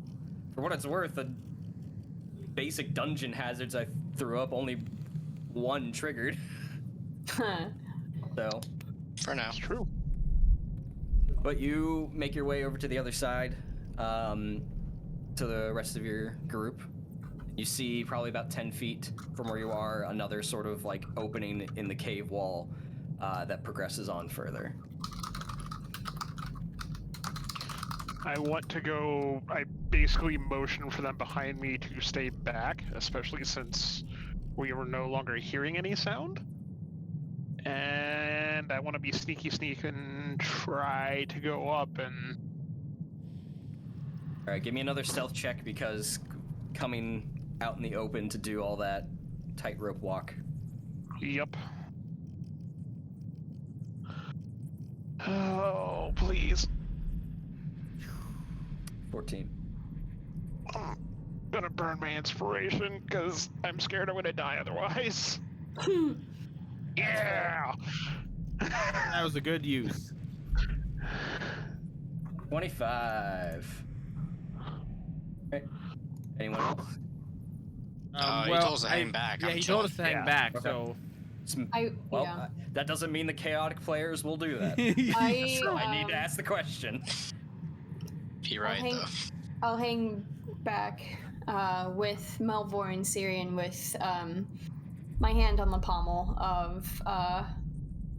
For what it's worth, the basic dungeon hazards I threw up, only one triggered. So, For now. It's true. but you make your way over to the other side, to the rest of your group. You see probably about 10 feet from where you are another sort of like opening in the cave wall that progresses on further. I want to go. I basically motion for them behind me to stay back, especially since we were no longer hearing any sound. And I want to be sneaky and try to go up and. All right, give me another stealth check, because coming out in the open to do all that tightrope walk. Yup. Oh, please. 14. I'm gonna burn my inspiration because I'm scared I'm gonna die otherwise. Yeah! That was a good use. 25. Okay. Anyone else? He told us to hang back. Yeah, I'm he chilling. told us to hang Yeah. back, Okay. so... Well, Yeah. that doesn't mean the chaotic players will do that. I need to ask the question. You're right, hang- though. I'll hang back with Malvhor and Cirion, with my hand on the pommel of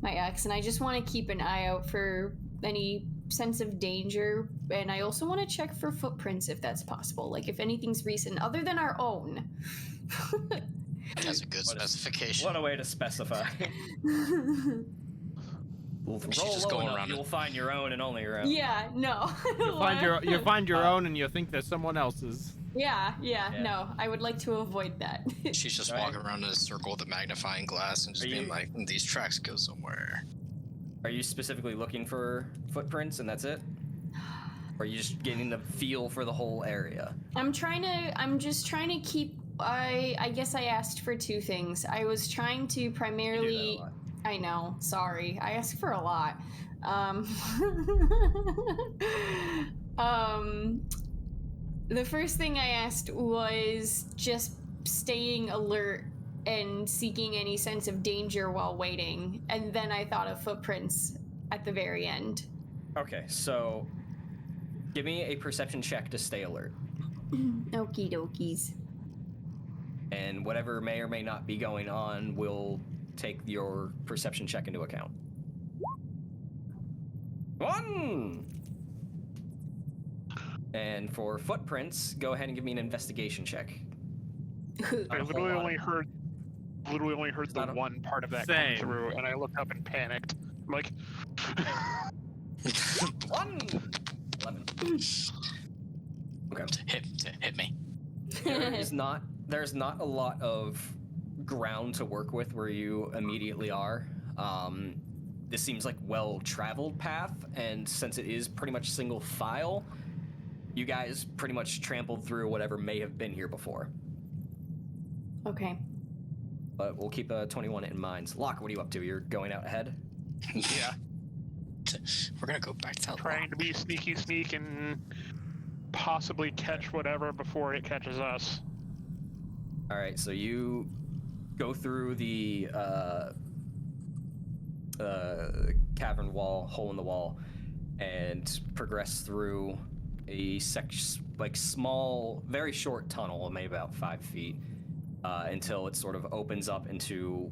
my ex, and I just want to keep an eye out for any sense of danger, and I also want to check for footprints if that's possible, like if anything's recent other than our own. That's a good specification. What a way to specify. She's Roll just low going enough, around you'll find your own and only your own. Yeah, no. You find your own, and you think they're someone else's. Yeah, no. I would like to avoid that. She's just walking around in a circle with a magnifying glass and just being like, these tracks go somewhere. Are you specifically looking for footprints and that's it? Or are you just getting the feel for the whole area? I'm just trying to keep. I guess I asked for two things. I was trying to primarily. I know. Sorry, I asked for a lot. The first thing I asked was just staying alert and seeking any sense of danger while waiting, and then I thought of footprints at the very end. Okay, so give me a perception check to stay alert. Okie dokies. And whatever may or may not be going on will take your perception check into account. 1! And for footprints, go ahead and give me an investigation check. I literally only heard the one part of that come through, and I looked up and panicked. I'm like... 1! 11. Okay. Hit me. There's not a lot of ground to work with where you immediately are. This seems like well-traveled path, and since it is pretty much single file, you guys pretty much trampled through whatever may have been here before. Okay. But we'll keep 21 in mind. Locke, what are you up to? You're going out ahead? Yeah. We're gonna go back to trying to be sneak and possibly catch whatever before it catches us. All right, so you go through the cavern wall, hole in the wall, and progress through a small, very short tunnel, maybe about 5 feet, until it sort of opens up into,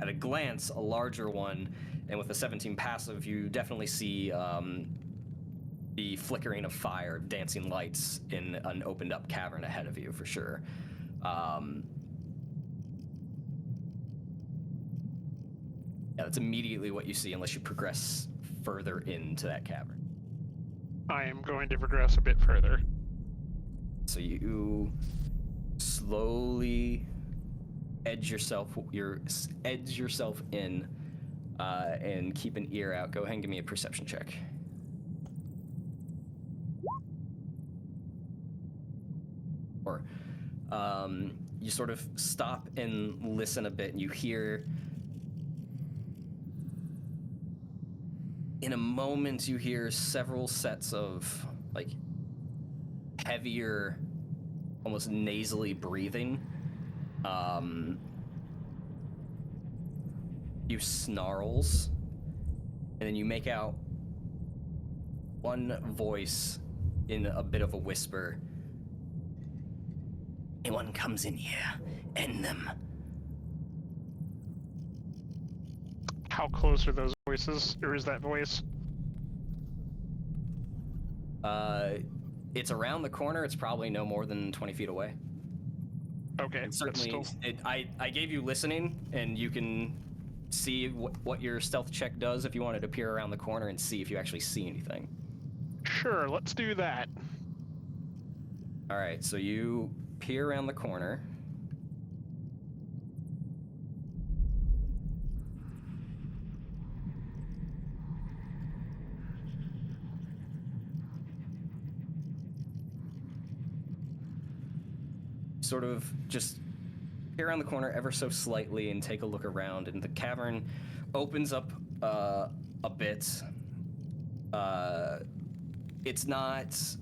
at a glance, a larger one. And with the 17 passive, you definitely see the flickering of fire, dancing lights in an opened up cavern ahead of you, for sure. Yeah, that's immediately what you see unless you progress further into that cavern. I am going to progress a bit further. So you slowly edge yourself in and keep an ear out. Go ahead and give me a perception check. Or you sort of stop and listen a bit, and you hear, in a moment, you hear several sets of heavier, almost nasally breathing. You snarls, and then you make out one voice in a bit of a whisper. Anyone comes in here, end them. How close are those voices, or is that voice? It's around the corner. It's probably no more than 20 feet away. Okay, and certainly, still... I gave you listening, and you can see what your stealth check does if you wanted to peer around the corner and see if you actually see anything. Sure, let's do that. All right, so you peer around the corner. Sort of just peer around the corner ever so slightly and take a look around, and the cavern opens up a bit. It's not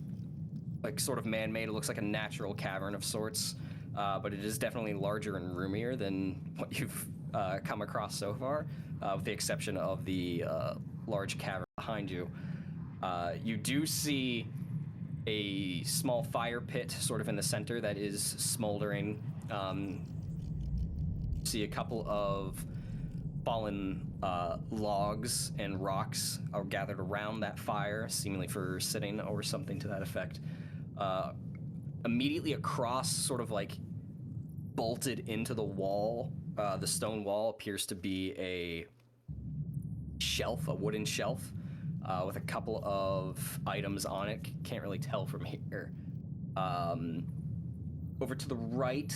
sort of man-made. It looks like a natural cavern of sorts, but it is definitely larger and roomier than what you've come across so far, with the exception of the large cavern behind you. You do see a small fire pit sort of in the center that is smoldering. See a couple of fallen logs and rocks are gathered around that fire, seemingly for sitting or something to that effect. Immediately across, sort of like bolted into the wall, the stone wall appears to be a shelf, a wooden shelf, with a couple of items on it. Can't really tell from here. Over to the right,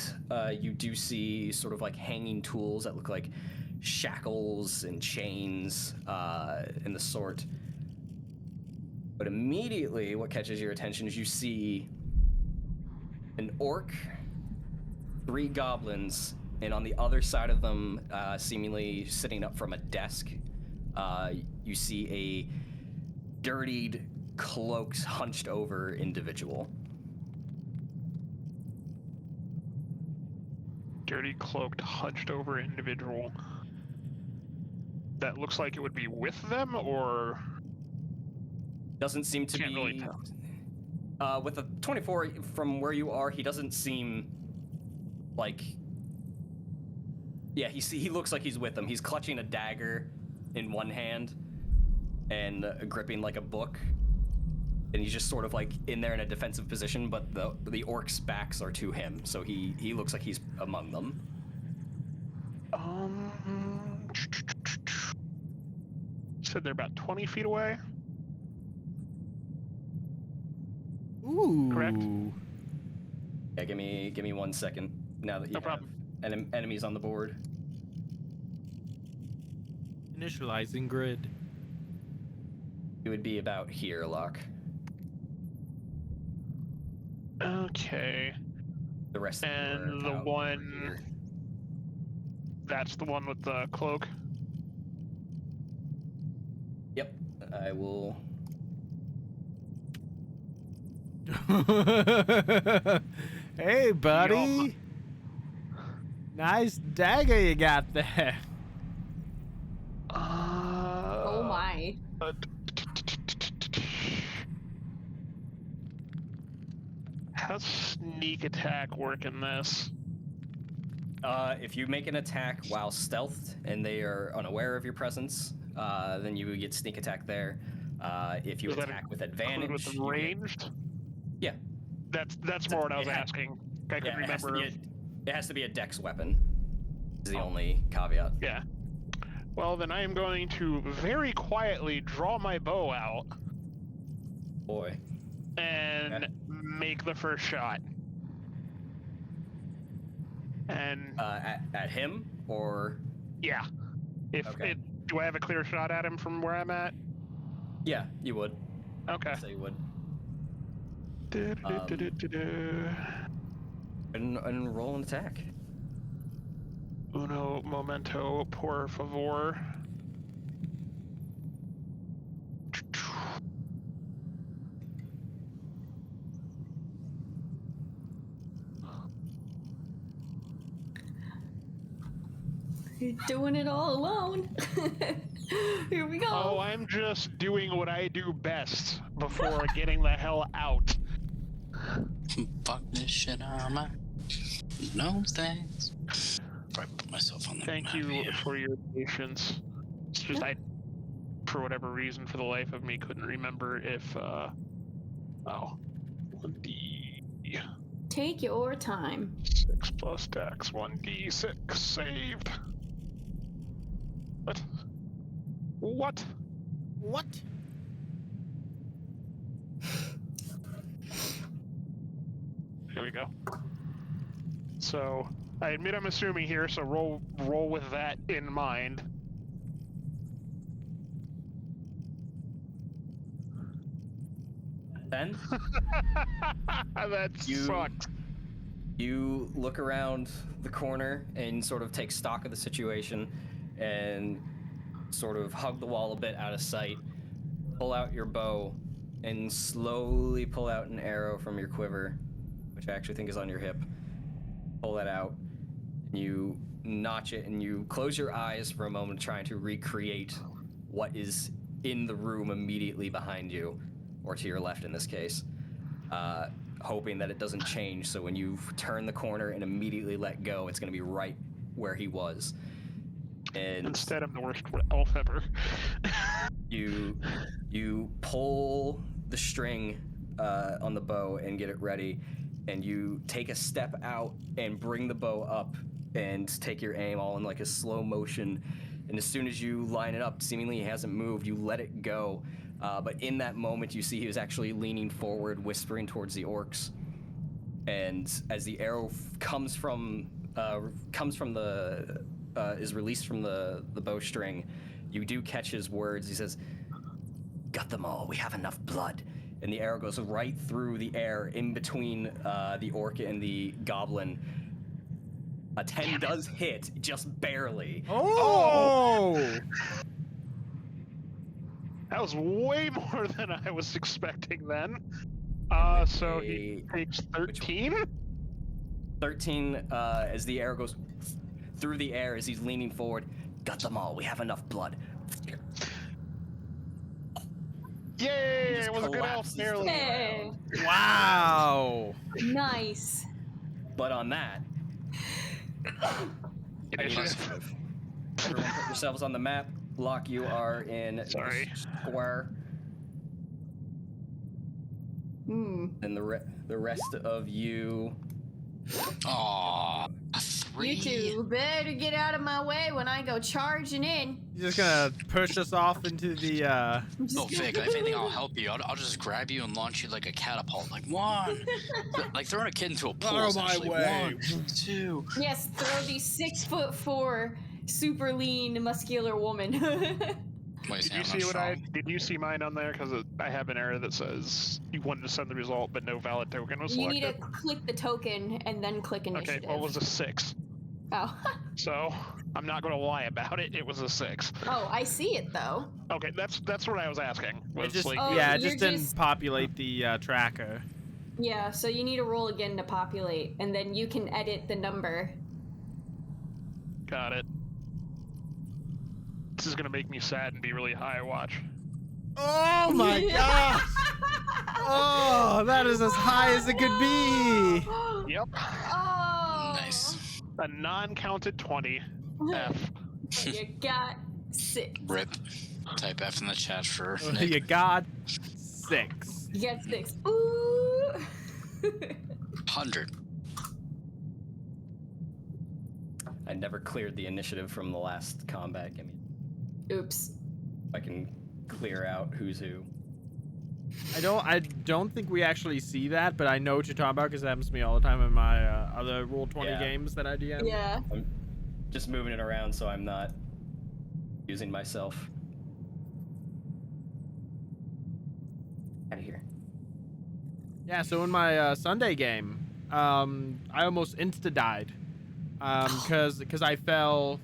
you do see sort of like hanging tools that look like shackles and chains and the sort. But immediately, what catches your attention is you see an orc, 3 goblins, and on the other side of them, seemingly sitting up from a desk, you see a dirtied, cloaked, hunched over individual. Dirty, cloaked, hunched over individual. That looks like it would be with them, or Doesn't seem to can't be. really tell. With a 24 from where you are, he doesn't seem like. Yeah, he looks like he's with them. He's clutching a dagger in one hand and gripping like a book, and he's just sort of like in there in a defensive position. But the orcs' backs are to him, so he looks like he's among them. Said they're about 20 feet away. Ooh. Correct. Yeah, give me 1 second. Now that you No have problem. enemies on the board. Initializing grid. It would be about here, Locke. Okay. The rest of And you are the out over one- here. That's the one with the cloak. Yep, I will. Hey, buddy. Nice dagger you got there. Oh my. How's sneak attack work in this? If you make an attack while stealthed and they are unaware of your presence, then you would get sneak attack there. If you Does that attack with include advantage, with you get- ranged? yeah, That's more what I was It ha- asking. I couldn't it has to remember. be it has to be a dex weapon. Is the only caveat. Yeah. Well, then I am going to very quietly draw my bow out Boy. and Okay. make the first shot. And At him or yeah, Okay. do I have a clear shot at him from where I'm at? yeah, you would. Okay. So you would. Du-du-du-du-du-du. And roll an attack. Uno momento, por favor. You're doing it all alone. Here we go. Oh, I'm just doing what I do best before getting the hell out. Fuck this shit on my. No thanks. I put myself on the Thank map you here. for your patience. It's just I, for whatever reason, for the life of me, couldn't remember if, oh, 1d6 Take your time. plus dex, 1d6 saved. What? What? What? Here we go. So, I admit I'm assuming here, so roll with that in mind. Then That You- sucked. you look around the corner and sort of take stock of the situation and sort of hug the wall a bit out of sight, pull out your bow, and slowly pull out an arrow from your quiver, which I actually think is on your hip. Pull that out, and you notch it, and you close your eyes for a moment trying to recreate what is in the room immediately behind you, or to your left in this case. hoping that it doesn't change. So when you turn the corner and immediately let go, it's going to be right where he was. And instead, I'm the worst elf ever. you pull the string on the bow and get it ready, and you take a step out and bring the bow up and take your aim all in like a slow motion. And as soon as you line it up, seemingly he hasn't moved, you let it go. But in that moment, you see he was actually leaning forward, whispering towards the orcs. And as the arrow is released from the bowstring, you do catch his words. He says, "Got them all. We have enough blood." And the arrow goes right through the air in between the orc and the goblin. A 10 does hit, just barely. Oh! That was way more than I was expecting then. So he takes 13? 13 as the arrow goes through the air as he's leaning forward. "Got them all. We have enough blood." Yay! It was a good elf, nearly. Hey, Wow! nice. But on that, I need Initiative. everyone put yourselves on the map. Locke, you are in Sorry. square. And the rest of you. Aww, a 3. You two better get out of my way when I go charging in. You're just gonna push us off into the, I'm just Oh, Vic, if anything, I'll help you. I'll just grab you and launch you like a catapult. Like, 1. Like throwing a kid into a pool. Out of my essentially. way. 1, 2. Yes, throw the 6'4", super lean, muscular woman. Wait, Did you see Did you see mine on there? Because I have an error that says you wanted to send the result, but no valid token was You selected. need to click the token and then click initiative. Okay, well, it was a 6. Oh. So I'm not going to lie about it. It was a 6. Oh, I see it though. Okay, that's what I was asking. it Was just, like, Oh, yeah, it you're just didn't just- populate the tracker. Yeah, so you need to roll again to populate, and then you can edit the number. got it. This is going to make me sad and be really high. Watch. Oh my gosh! Oh, that is as high as it could be! Yep. Oh. Nice. A non-counted 20. F. You got 6. Rip. Type F in the chat for You Nick. got 6. You got 6. Ooh. 100. I never cleared the initiative from the last combat. Give me. Oops. I can clear out who's who. I don't think we actually see that, but I know what you're talking about because it happens to me all the time in my other Roll20 Yeah. games that I DM. Yeah. I'm just moving it around so I'm not using myself. Out of here. Yeah, so in my Sunday game, I almost insta-died because I fell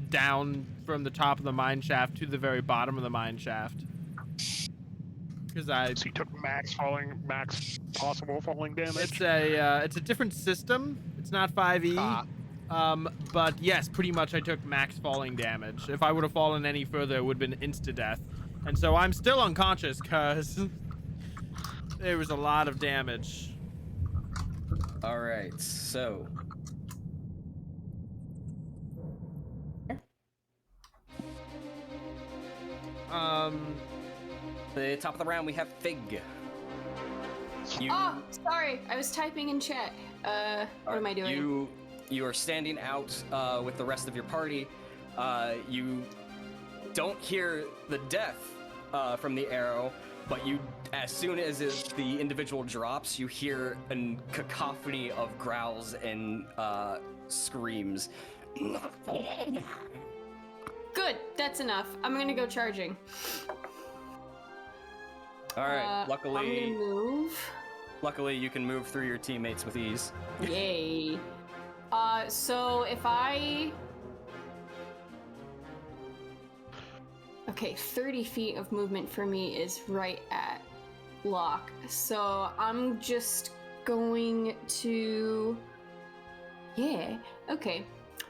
down from the top of the mine shaft to the very bottom of the mine shaft. Because So you took max possible falling damage. it's a different system. It's not 5e. But yes, pretty much I took max falling damage. If I would have fallen any further, it would have been insta-death. And so I'm still unconscious because there was a lot of damage. All right, so. The top of the round, we have Fig. You, Oh, sorry. I was typing in chat. What am I doing? You are standing out with the rest of your party. You don't hear the death from the arrow, but you, as soon as the individual drops, you hear a cacophony of growls and screams. Good. That's enough. I'm gonna go charging. All right. I'm Luckily, gonna move. luckily you can move through your teammates with ease. Yay. So if I... Okay, 30 feet of movement for me is right at Locke. So I'm just going to... Yeah, okay.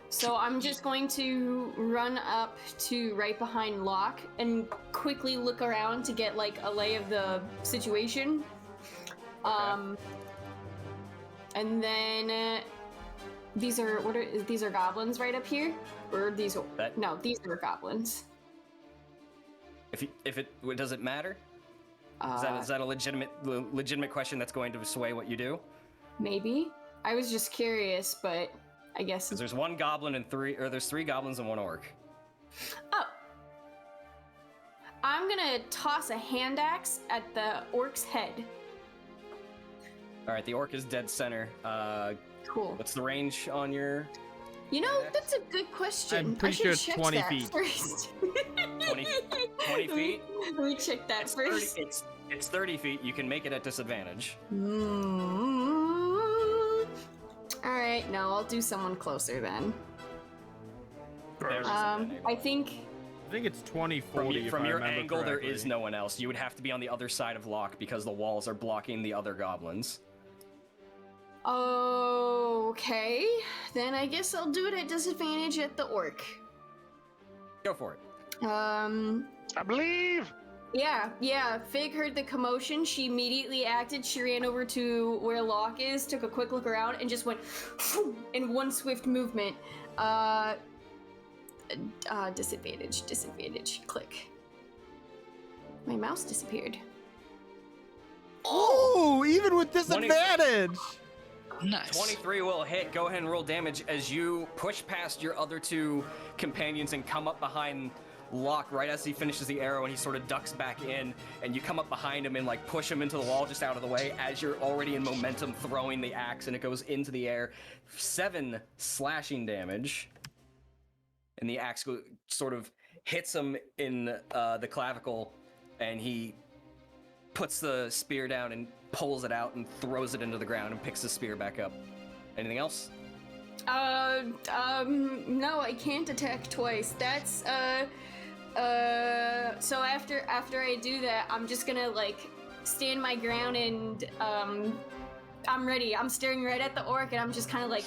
So I'm just going to run up to right behind Locke and quickly look around to get like a lay of the situation. And then these are goblins right up here, or these? No, these are goblins. If it does it matter? Is that a legitimate question that's going to sway what you do? Maybe. I was just curious, but I guess. Because there's one goblin and there's 3 goblins and 1 orc. Oh. I'm gonna toss a hand axe at the orc's head. All right, the orc is dead center. Cool. What's the range on your? You know, that's a good question. I'm pretty sure it's 20 feet. First. 20 feet? Let me check that first. It's 30 feet. You can make it at disadvantage. Alright, no, I'll do someone closer then. There's I think it's 20-40. From your angle, there is no one else. You would have to be on the other side of Locke because the walls are blocking the other goblins. Okay, then I guess I'll do it at disadvantage at the orc. Go for it. I believe. Yeah. Fig heard the commotion. She immediately acted. She ran over to where Locke is, took a quick look around, and just went in one swift movement. Disadvantage. Click. My mouse disappeared. Oh, even with disadvantage. Nice. 23 will hit. Go ahead and roll damage as you push past your other 2 companions and come up behind Locke right as he finishes the arrow, and he sort of ducks back in, and you come up behind him and like push him into the wall just out of the way as you're already in momentum throwing the axe, and it goes into the air. 7 slashing damage, and the axe sort of hits him in the clavicle, and he puts the spear down and pulls it out and throws it into the ground and picks the spear back up. Anything else? No, I can't attack twice. That's, so after I do that, I'm just gonna, like, stand my ground and, I'm ready. I'm staring right at the orc, and I'm just kind of, like,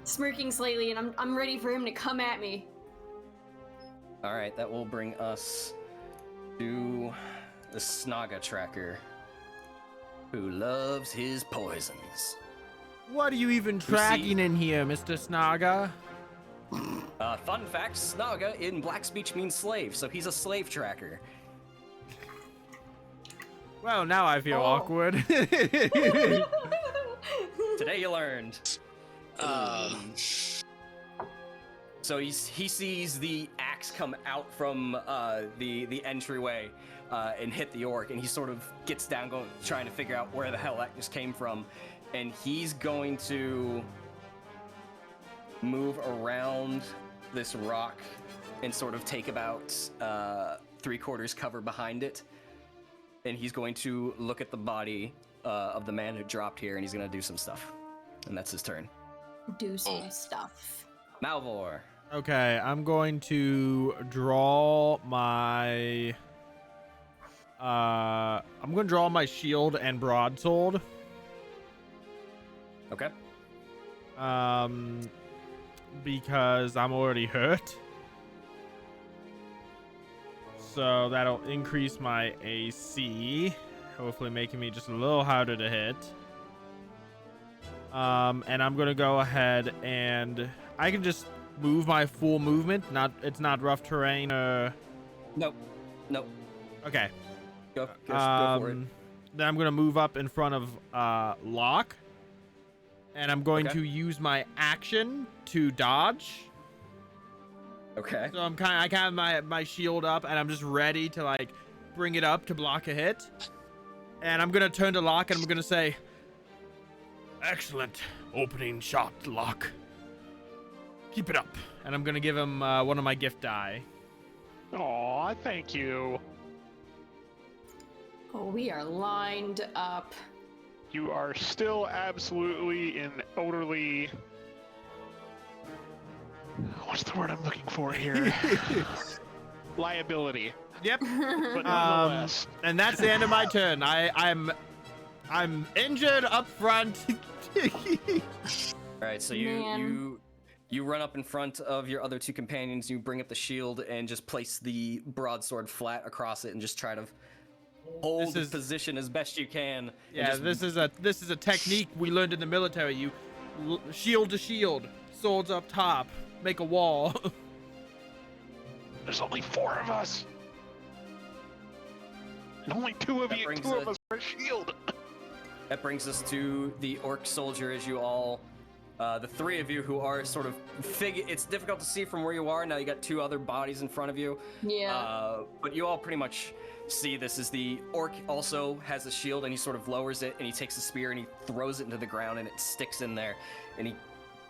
smirking slightly, and I'm ready for him to come at me. Alright, that will bring us to the Snaga tracker, who loves his poisons. What are you even tracking in here, Mr. Snaga? Fun fact, Snaga in Black speech means slave, so he's a slave tracker. Well, now I feel awkward. Today you learned. So he sees the axe come out from the entryway and hit the orc, and he sort of gets down, trying to figure out where the hell that just came from. And he's going to move around this rock and sort of take about 3/4 cover behind it. And he's going to look at the body of the man who dropped here, and he's going to do some stuff. And that's his turn. Do some stuff. Malvhor. Okay, I'm going to draw my... I'm going to draw my shield and broadsword. Okay. Because I'm already hurt. So that'll increase my AC, hopefully making me just a little harder to hit. And I'm gonna go ahead and I can just move my full movement. It's not rough terrain or. Nope. Okay. Go for it. Then I'm gonna move up in front of Locke. And I'm going to use my action to dodge. Okay. So I have my shield up, and I'm just ready to like bring it up to block a hit. And I'm gonna turn to Locke, and I'm gonna say, "Excellent opening shot, Locke. Keep it up." And I'm gonna give him one of my gift die. Aw, thank you. Oh, we are lined up. You are still absolutely and utterly... What's the word I'm looking for here? Liability. Yep. But nonetheless. And that's the end of my turn. I'm injured up front. All right, so you run up in front of your other 2 companions. You bring up the shield and just place the broadsword flat across it and just try to hold the position as best you can. Yeah, this is a technique we learned in the military. You shield to shield, swords up top, make a wall. There's only 4 of us. And only 2 of us are a shield. That brings us to the orc soldier as you all, the 3 of you who are sort of it's difficult to see from where you are. Now you got 2 other bodies in front of you. Yeah. But you all pretty much see this as the orc also has a shield, and he sort of lowers it and he takes a spear and he throws it into the ground and it sticks in there, and he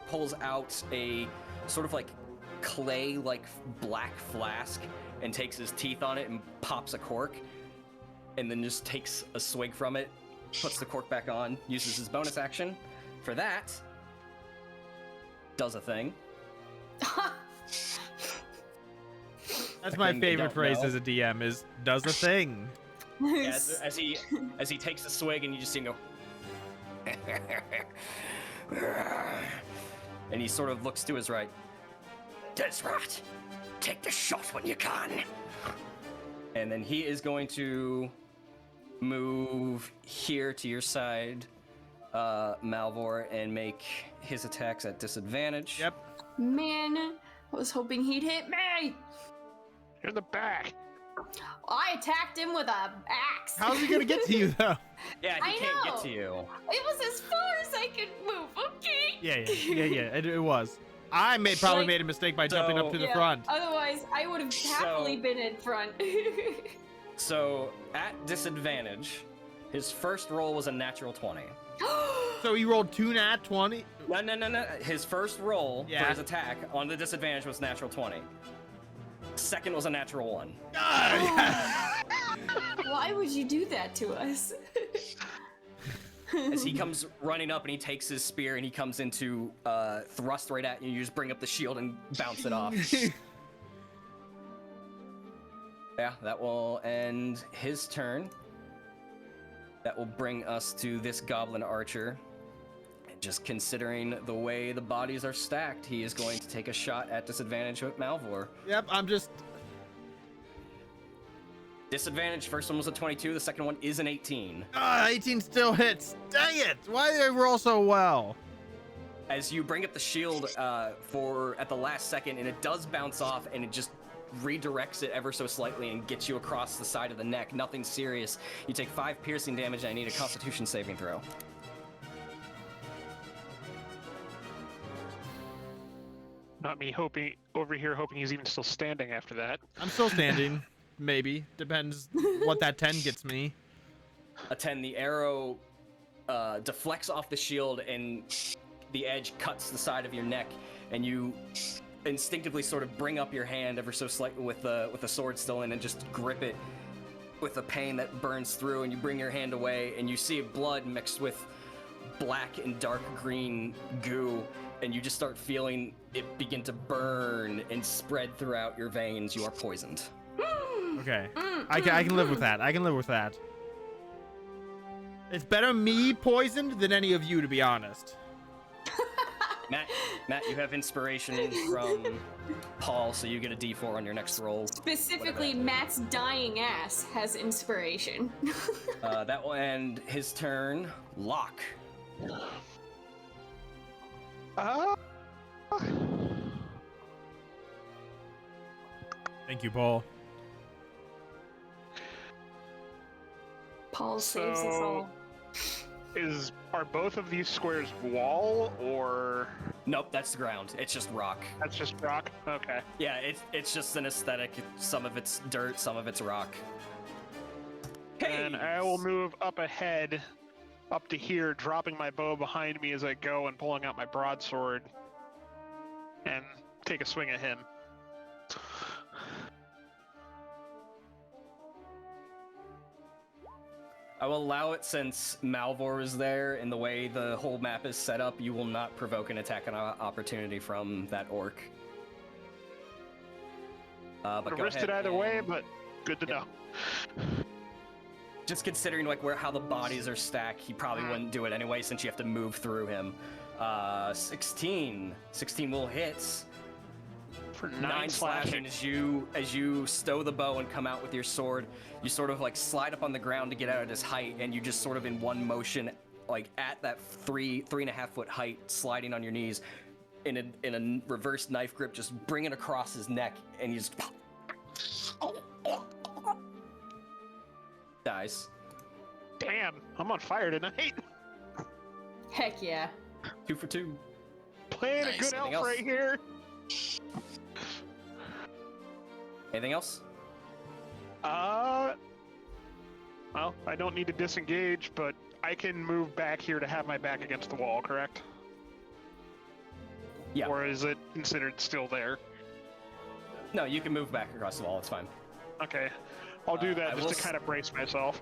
pulls out a sort of like clay like black flask and takes his teeth on it and pops a cork and then just takes a swig from it, puts the cork back on, uses his bonus action for that, does a thing. That's my favorite phrase as a DM is does a thing. Yeah, as he takes a swig and you just see him go and he sort of looks to his right. That's right. Take the shot when you can. And then he is going to move here to your side, Malvhor, and make his attacks at disadvantage. Yep. Man, I was hoping he'd hit me. You're in the back. I attacked him with a axe. How's he gonna get to you though? Yeah, he can't get to you. It was as far as I could move. Okay. Yeah. It was. I probably made a mistake by jumping up to the front. Otherwise, I would have happily been in front. So, at disadvantage, his first roll was a natural 20. So he rolled 2 nat 20? No. His first roll for Yeah. his attack on the disadvantage was natural 20. Second was a natural 1. Why would you do that to us? As he comes running up and he takes his spear and he comes into thrust right at you, you just bring up the shield and bounce it off. Yeah, that will end his turn. That will bring us to this goblin archer. Just considering the way the bodies are stacked, he is going to take a shot at disadvantage with Malvhor. Yep, I'm just... Disadvantage, first one was a 22, the second one is an 18. 18 still hits. Dang it! Why did they roll so well? As you bring up the shield at the last second, and it does bounce off, and it just redirects it ever so slightly and gets you across the side of the neck. Nothing serious. You take 5 piercing damage, and I need a Constitution saving throw. Not me over here hoping he's even still standing after that. I'm still standing. Maybe. Depends what that 10 gets me. A 10, the arrow deflects off the shield and the edge cuts the side of your neck, and you instinctively sort of bring up your hand ever so slightly with the sword still in and just grip it with the pain that burns through, and you bring your hand away and you see blood mixed with black and dark green goo, and you just start feeling it begin to burn and spread throughout your veins. You are poisoned. Okay. I can live with that. I can live with that. It's better me poisoned than any of you, to be honest. Matt, you have inspiration from Paul, so you get a D4 on your next roll. Specifically, Matt's dying ass has inspiration. That will end his turn. Locke. Thank you, Paul. Paul saves us all. Are both of these squares wall or? Nope, that's the ground. It's just rock. That's just rock? Okay. Yeah, it's just an aesthetic. Some of it's dirt, some of it's rock. And I will move up ahead, up to here, dropping my bow behind me as I go and pulling out my broadsword and take a swing at him. I will allow it since Malvhor is there, and the way the whole map is set up, you will not provoke an attack and opportunity from that orc. But I risked it either way, but good to know. Just considering like how the bodies are stacked, he probably wouldn't do it anyway since you have to move through him. 16 will hit. For 9 slashing. As you stow the bow and come out with your sword, you sort of like slide up on the ground to get out at his height, and you just sort of in one motion, like at that 3.5 foot height, sliding on your knees, in a reverse knife grip, just bring it across his neck, and he just dies. Damn, I'm on fire tonight. Heck yeah. 2 for 2. Playing Nice. a good elf Anything else? right here. Anything else? Well, I don't need to disengage, but I can move back here to have my back against the wall, correct? Yeah. Or is it considered still there? No, you can move back across the wall. It's fine. Okay. I'll do I that just will to kind of brace myself.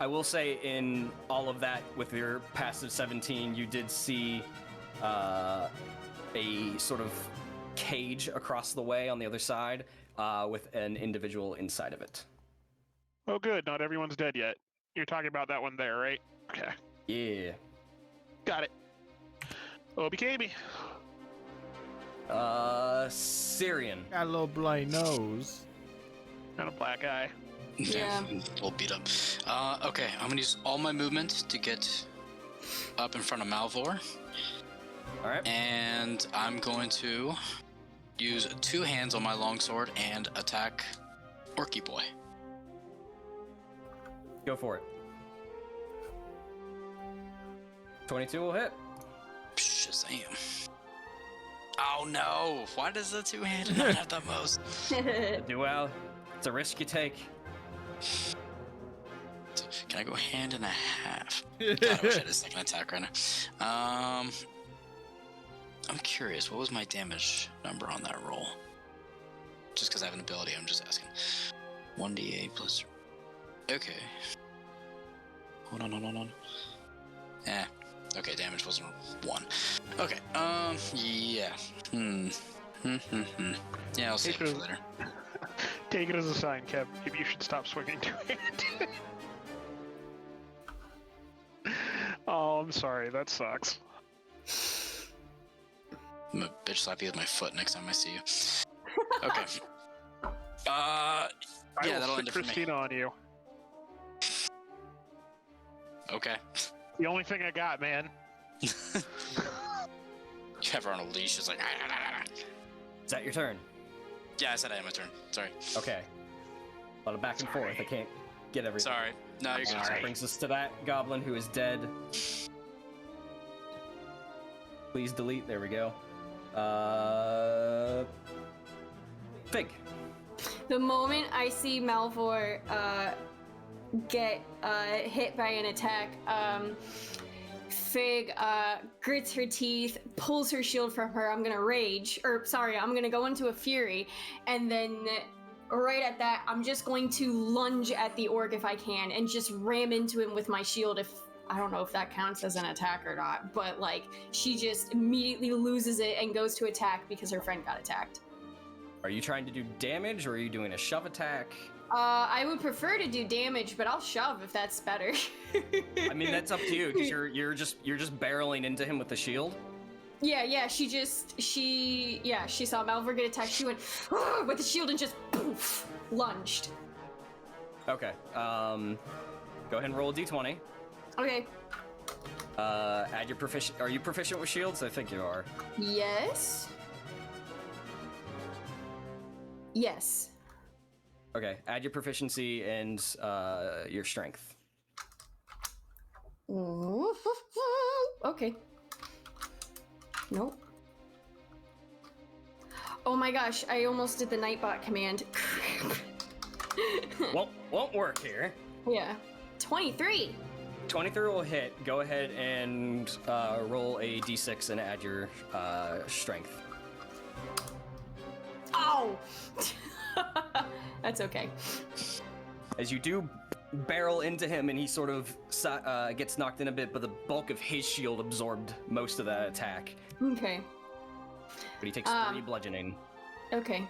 I will say, in all of that, with your passive 17, you did see a sort of cage across the way on the other side with an individual inside of it. Oh, good. Not everyone's dead yet. You're talking about that one there, right? Okay. Yeah. Got it. OBKB. Cirion. Got a little blind nose. And a black eye. Yeah. A little beat up. Okay, I'm gonna use all my movement to get up in front of Malvhor. All right. And I'm going to use 2 hands on my longsword and attack Orky Boy. Go for it. 22 will hit. Shazam. Oh no! Why does the 2-handed not have the most? Do well. It's a risk you take. Can I go hand and a half? God, I wish I had a second attack right now. I'm curious, what was my damage number on that roll? Just because I have an ability, I'm just asking. 1d8 plus... Okay. Hold on. Eh. Okay, damage wasn't 1. Okay, yeah. Yeah, I'll save it for later. Take it as a sign, Kev. Maybe you should stop swinging 2-handed. Oh, I'm sorry. That sucks. I'm gonna bitch slap you with my foot next time I see you. Okay. I Yeah, will that'll stick end it for me. Christina on you. Okay. The only thing I got, man. You have her on a leash, it's like... Is that your turn? Yeah, I said I had my turn. Sorry. Okay. A lot of back and forth. I can't get everything. Sorry. No, you're good. That brings us to that goblin who is dead. Please delete. There we go. Fig. The moment I see Malvhor get hit by an attack, Fig grits her teeth, pulls her shield from her. I'm gonna go into a fury, and then right at that, I'm just going to lunge at the orc if I can, and just ram into him with my shield. If I don't know if that counts as an attack or not, but like she just immediately loses it and goes to attack because her friend got attacked. Are you trying to do damage, or are you doing a shove attack? I would prefer to do damage, but I'll shove if that's better. I mean, that's up to you, because you're just barreling into him with the shield. Yeah, she saw Malvhor get attacked. She went with the shield and just poof, lunged. Okay. Go ahead and roll a d20. Okay. Add your proficient. Are you proficient with shields? I think you are. Yes. Yes. Okay. Add your proficiency and your strength. Okay. Nope. Oh my gosh, I almost did the Nightbot command. Won't work here. Yeah. 23. 23 will hit. Go ahead and roll a d6 and add your strength. Ow! That's okay. As you do barrel into him, and he sort of gets knocked in a bit, but the bulk of his shield absorbed most of that attack. Okay. But he takes 3 bludgeoning. Okay.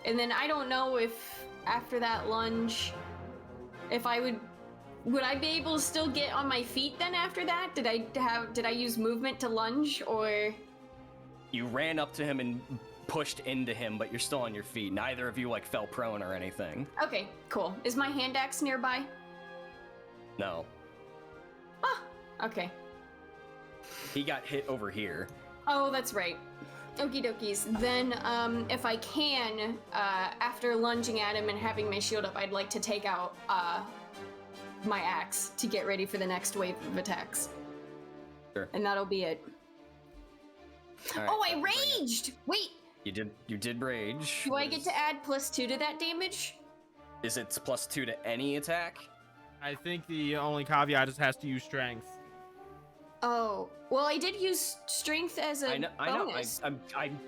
And then I don't know if after that lunge, if I would I be able to still get on my feet then after that? Did I use movement to lunge, or? You ran up to him and pushed into him, but you're still on your feet. Neither of you like fell prone or anything. Okay, cool. Is my hand axe nearby? No. Ah, okay. He got hit over here. Oh, that's right. Okie dokies. Then, if I can, after lunging at him and having my shield up, I'd like to take out, my axe to get ready for the next wave of attacks. Sure. And that'll be it. All right, Oh, I raged! Wait, You did rage. do I get to add +2 to that damage? Is it +2 to any attack? I think the only caveat is has to use strength. Oh, well, I did use strength as a I know. bonus.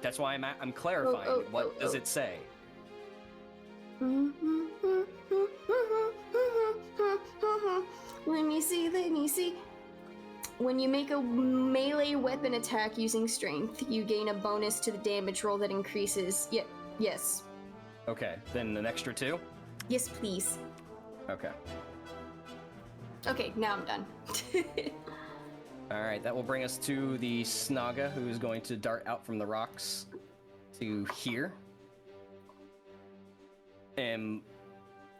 That's why I'm clarifying. What does it say? Let me see. When you make a melee weapon attack using strength, you gain a bonus to the damage roll that increases. Yes. Okay, then an extra 2? Yes, please. Okay. Okay, now I'm done. Alright, that will bring us to the Snaga, who is going to dart out from the rocks to here. And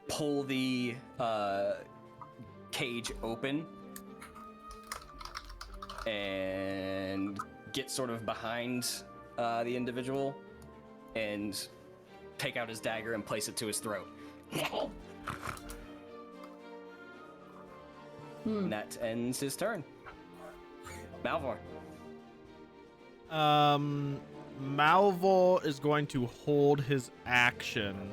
pull the cage open. And get sort of behind the individual. And take out his dagger and place it to his throat. And that ends his turn. Malvhor. Malvhor is going to hold his action.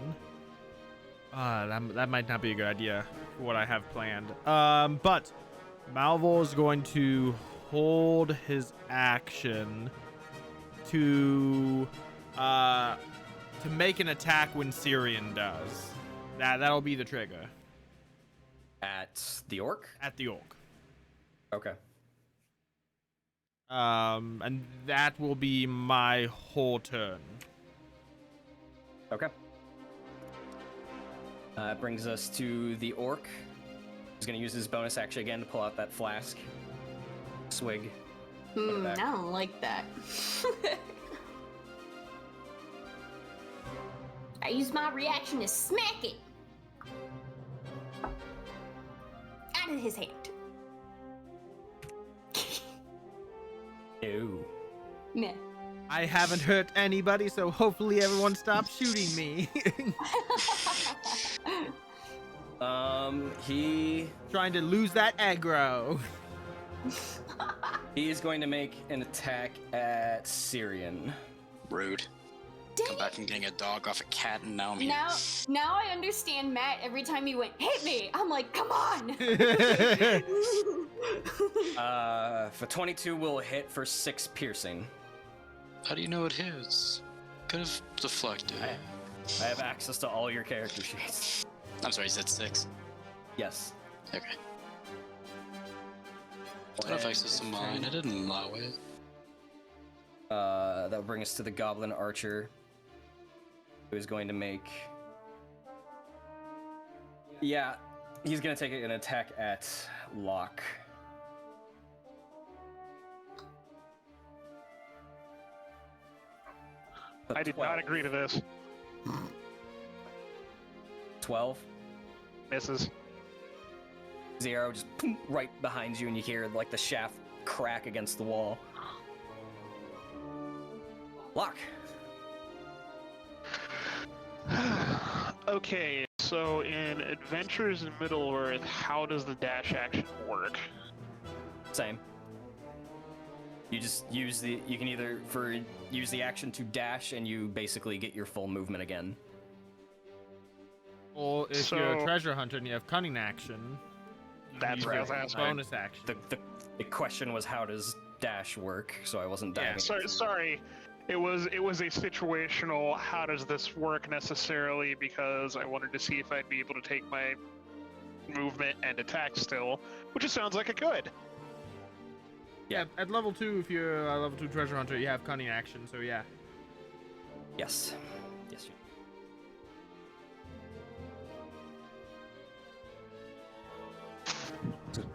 That might not be a good idea for what I have planned. But Malvhor is going to hold his action to make an attack when Cirion does. That'll be the trigger. At the orc? At the orc. Okay. And that will be my whole turn. Okay. That brings us to the orc. He's going to use his bonus action again to pull out that flask. Swig. I don't like that. I use my reaction to smack it out of his hand. Ew. Meh. I haven't hurt anybody, so hopefully everyone stops shooting me. He Trying to lose that aggro. is going to make an attack at Cirion. Rude. Dang Come back from getting a dog off a cat, and now I'm here. Now I understand Matt. Every time he went, hit me, I'm like, come on. For 22 will hit for 6 piercing. How do you know it hits? Could have deflected. I have access to all your character sheets. I'm sorry, you said 6. Yes. Okay. I don't have access to mine. I didn't allow it. That will bring us to the Goblin Archer, who is going to make... Yeah, he's going to take an attack at Locke. I did not agree to this. 12. Misses. 0, just right behind you, and you hear like the shaft crack against the wall. Locke. Okay, so in Adventures in Middle-earth, how does the dash action work? Same. You just use the... You can either use the action to dash, and you basically get your full movement again. Or if you're a treasure hunter and you have cunning action, That's what I was asking. bonus action. The question was, how does dash work? So I wasn't diving. Yeah, sorry. It was a situational, how does this work necessarily, because I wanted to see if I'd be able to take my movement and attack still, which it sounds like I could. Yeah, at level 2, if you're a level 2 treasure hunter, you have cunning action, so yeah. Yes. Yes.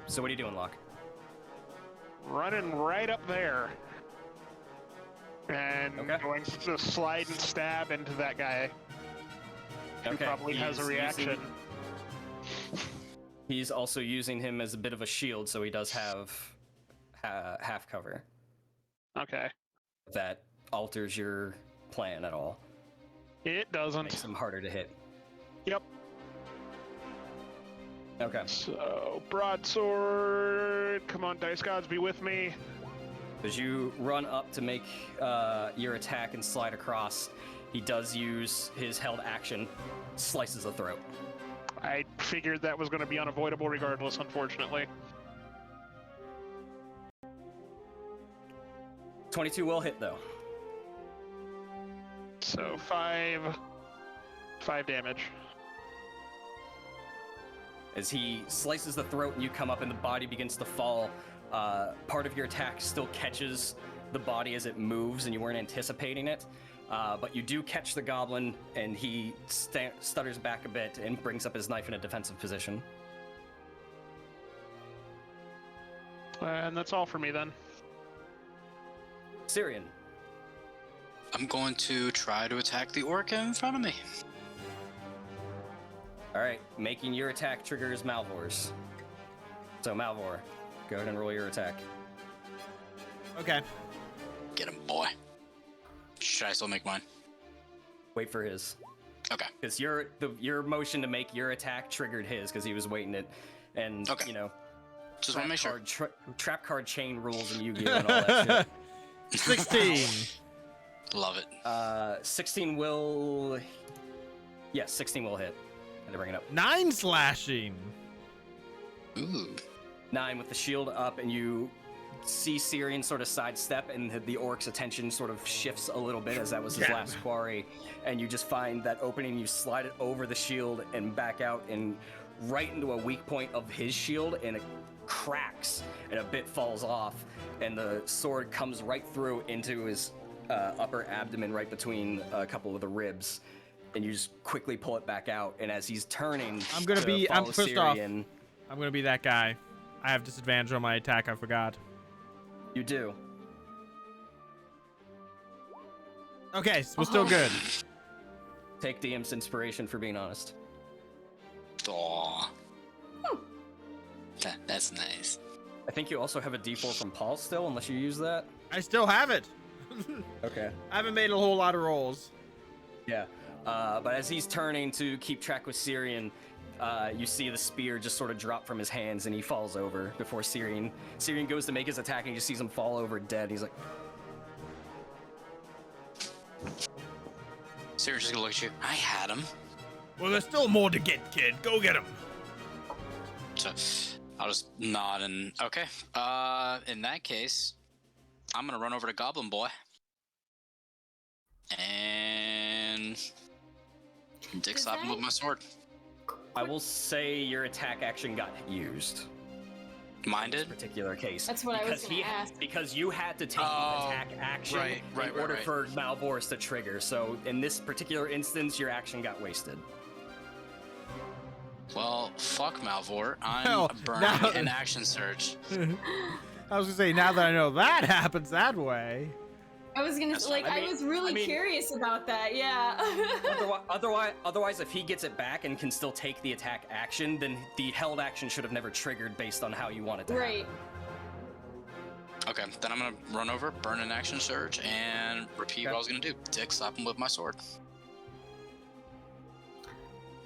So what are you doing, Locke? Running right up there. And going to slide and stab into that guy. Who probably has a reaction. He's also using him as a bit of a shield, so he does have half cover. Okay. If that alters your plan at all. It doesn't. Makes him harder to hit. Yep. Okay. So, broadsword. Come on, dice gods, be with me. As you run up to make your attack and slide across, he does use his held action, slices the throat. I figured that was going to be unavoidable regardless, unfortunately. 22 will hit, though. So, 5 damage. As he slices the throat and you come up and the body begins to fall, part of your attack still catches the body as it moves and you weren't anticipating it. But you do catch the goblin and he stutters back a bit and brings up his knife in a defensive position. And that's all for me then. Cirion. I'm going to try to attack the orc in front of me. Alright, making your attack triggers Malvhor's. So Malvhor, go ahead and roll your attack. Okay. Get him, boy. Should I still make mine? Wait for his. Okay. Because your motion to make your attack triggered his because he was waiting it, and you know, just want to make sure. Trap card chain rules and Yu-Gi-Oh and all that shit. 16. Love it. 16 will. Yes, 16 will hit. Had to bring it up. 9 slashing. Ooh. 9 with the shield up, and you see Cirion sort of sidestep, and the orc's attention sort of shifts a little bit as that was his last quarry, and you just find that opening, you slide it over the shield and back out and right into a weak point of his shield, and it cracks and a bit falls off, and the sword comes right through into his upper abdomen, right between a couple of the ribs, and you just quickly pull it back out, and as he's turning I'm first off, Cirion, I'm gonna be that guy. I have disadvantage on my attack, I forgot. You do. Okay, so we're still good. Take DM's inspiration for being honest. Aw. That's nice. I think you also have a D4 from Paul still, unless you use that. I still have it. Okay. I haven't made a whole lot of rolls. Yeah. But as he's turning to keep track with Cirion, you see the spear just sort of drop from his hands and he falls over before Cirion. Cirion goes to make his attack and he just sees him fall over dead. He's like... Cirion's just gonna look at you. I had him. Well, there's still more to get, kid. Go get him. So, I'll just nod and... Okay. In that case, I'm gonna run over to Goblin Boy. And... dick slap him with my sword. I will say your attack action got used. Mine In this did? particular case. That's what I was going to ask. Because you had to take the attack action in order for Malvhor's to trigger. So in this particular instance, your action got wasted. Well, fuck Malvhor. I'm burning an action surge. I was gonna say, now that I know that happens that way. I was gonna say, I was really curious about that. Yeah. otherwise, if he gets it back and can still take the attack action, then the held action should have never triggered based on how you want it to happen. Okay, then I'm gonna run over, burn an action surge, and repeat what I was gonna do. Dick slap him with my sword.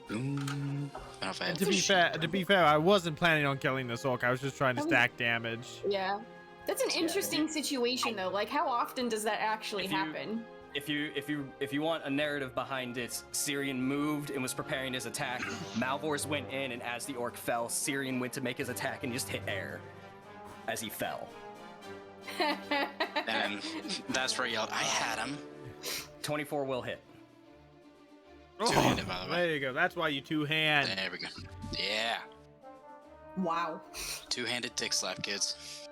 Boom. To be fair, I wasn't planning on killing this orc. I was just trying to stack damage. Yeah. That's an interesting situation, though. Like, how often does that actually happen? If you want a narrative behind it, Cirion moved and was preparing his attack. Malvhor's went in, and as the orc fell, Cirion went to make his attack and just hit air as he fell. And that's where I yelled, I had him. 24 will hit. Two-handed, by the way. There you go. That's why you two-hand. There we go. Yeah. Wow. Two-handed dick slap, kids.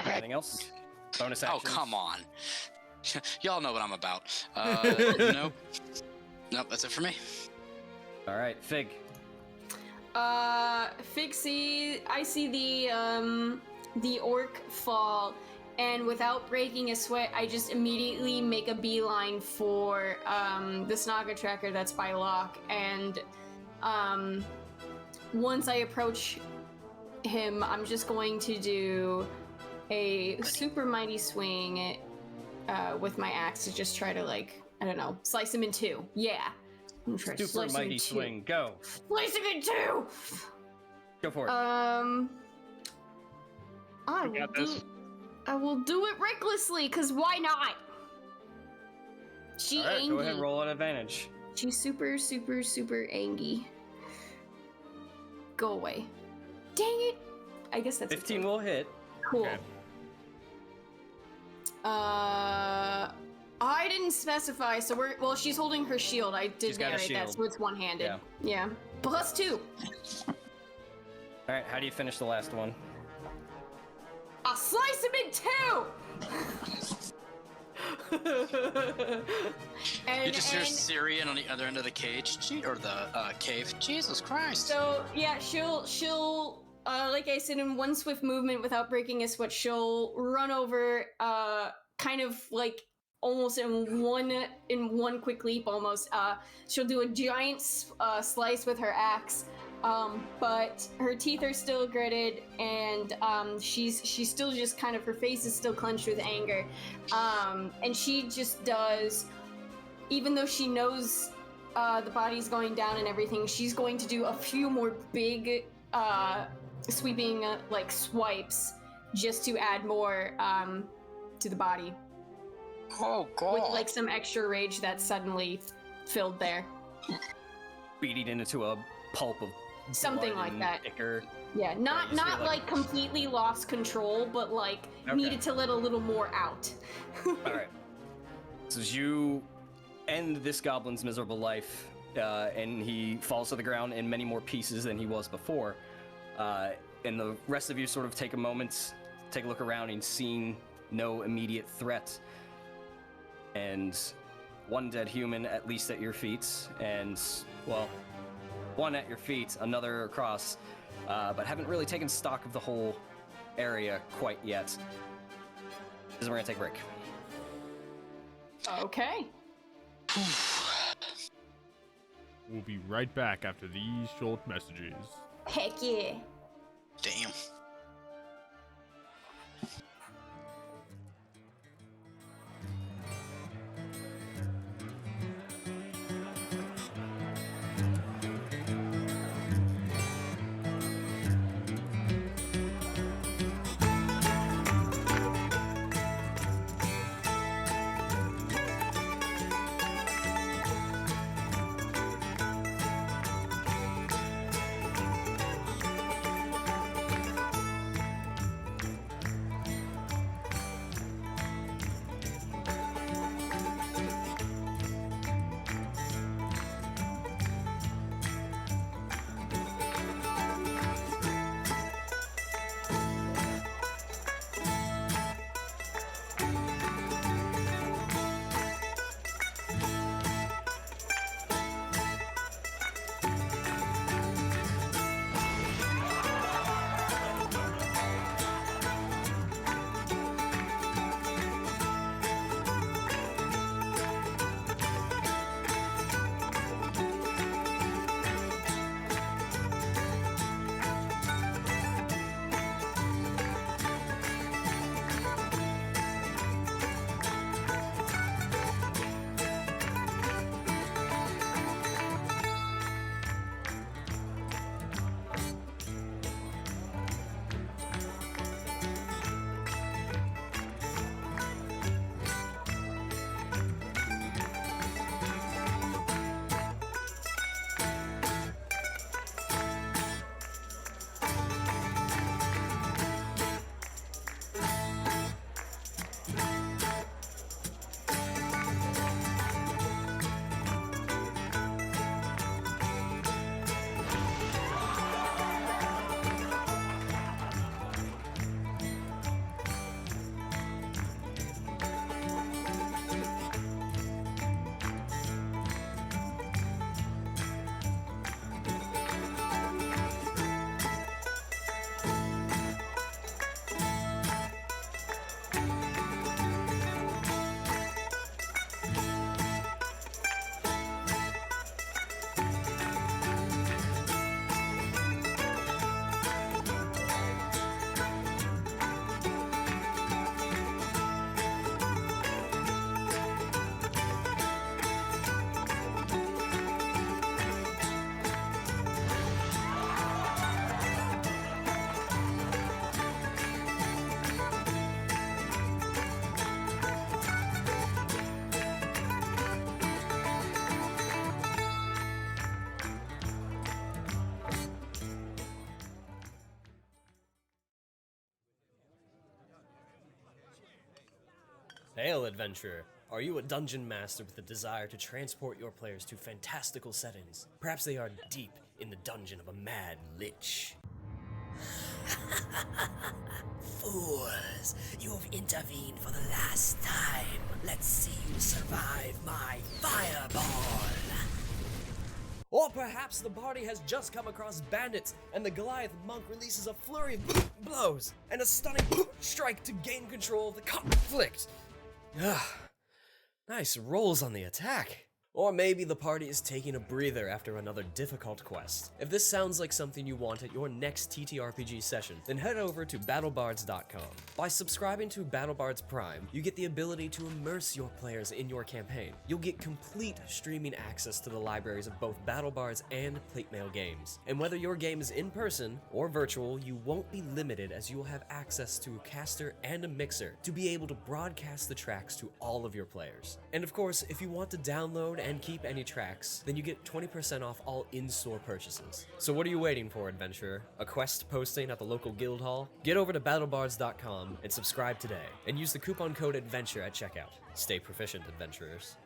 Anything else? Bonus actions? Oh, come on. Y'all know what I'm about. Nope. Nope, that's it for me. All right, Fig. I see the orc fall, and without breaking a sweat, I just immediately make a beeline for the Snaga tracker that's by Locke, and once I approach him, I'm just going to do a super mighty swing with my axe to just try to, like, I don't know, slice him in two. Yeah. I'm trying to Super slice him in mighty two. swing, go. Slice him in two! Go for it. I will do it recklessly, because why not? She All right, angry. go ahead and roll an advantage. She's super, super, super angry. Go away. Dang it! I guess that's 15 will hit. cool. Okay. I didn't specify, so well, she's holding her shield. I did She's got a narrate that, shield. so it's one-handed. Yeah. +2. All right, how do you finish the last one? I'll slice him in two! You just hear Cirion on the other end of the cage, or the cave. Jesus Christ! So yeah, she'll like I said, in one swift movement without breaking a sweat, she'll run over, kind of like almost in one quick leap almost. She'll do a giant slice with her axe. But her teeth are still gritted, and she's still just kind of, her face is still clenched with anger, and she just does, even though she knows the body's going down and everything, she's going to do a few more big sweeping like swipes just to add more to the body. Oh God! With like some extra rage that's suddenly filled there. Beating into a pulp of Something blood like and that. ichor. Yeah, not you just feel like completely lost control, but like Okay. needed to let a little more out. All right. So as you end this goblin's miserable life, and he falls to the ground in many more pieces than he was before, and the rest of you sort of take a moment, take a look around, and seeing no immediate threat, and one dead human at least at your feet, and well, one at your feet, another across, but haven't really taken stock of the whole area quite yet. This is where we're gonna take a break. Okay. We'll be right back after these short messages. Heck yeah. Damn. Hail, adventurer! Are you a dungeon master with a desire to transport your players to fantastical settings? Perhaps they are deep in the dungeon of a mad lich. Fools, you have intervened for the last time. Let's see you survive my fireball. Or perhaps the party has just come across bandits, and the Goliath monk releases a flurry of blows and a stunning strike to gain control of the conflict. Nice rolls on the attack. Or maybe the party is taking a breather after another difficult quest. If this sounds like something you want at your next ttrpg session, then head over to battlebards.com. By subscribing to BattleBards Prime, you get the ability to immerse your players in your campaign. You'll get complete streaming access to the libraries of both BattleBards and PlateMail games. And whether your game is in person or virtual, you won't be limited, as you will have access to a caster and a mixer to be able to broadcast the tracks to all of your players. And of course, if you want to download and keep any tracks, then you get 20% off all in-store purchases. So what are you waiting for, adventurer? A quest posting at the local guild hall? Get over to battlebards.com and subscribe today, and use the coupon code ADVENTURE at checkout. Stay proficient, adventurers.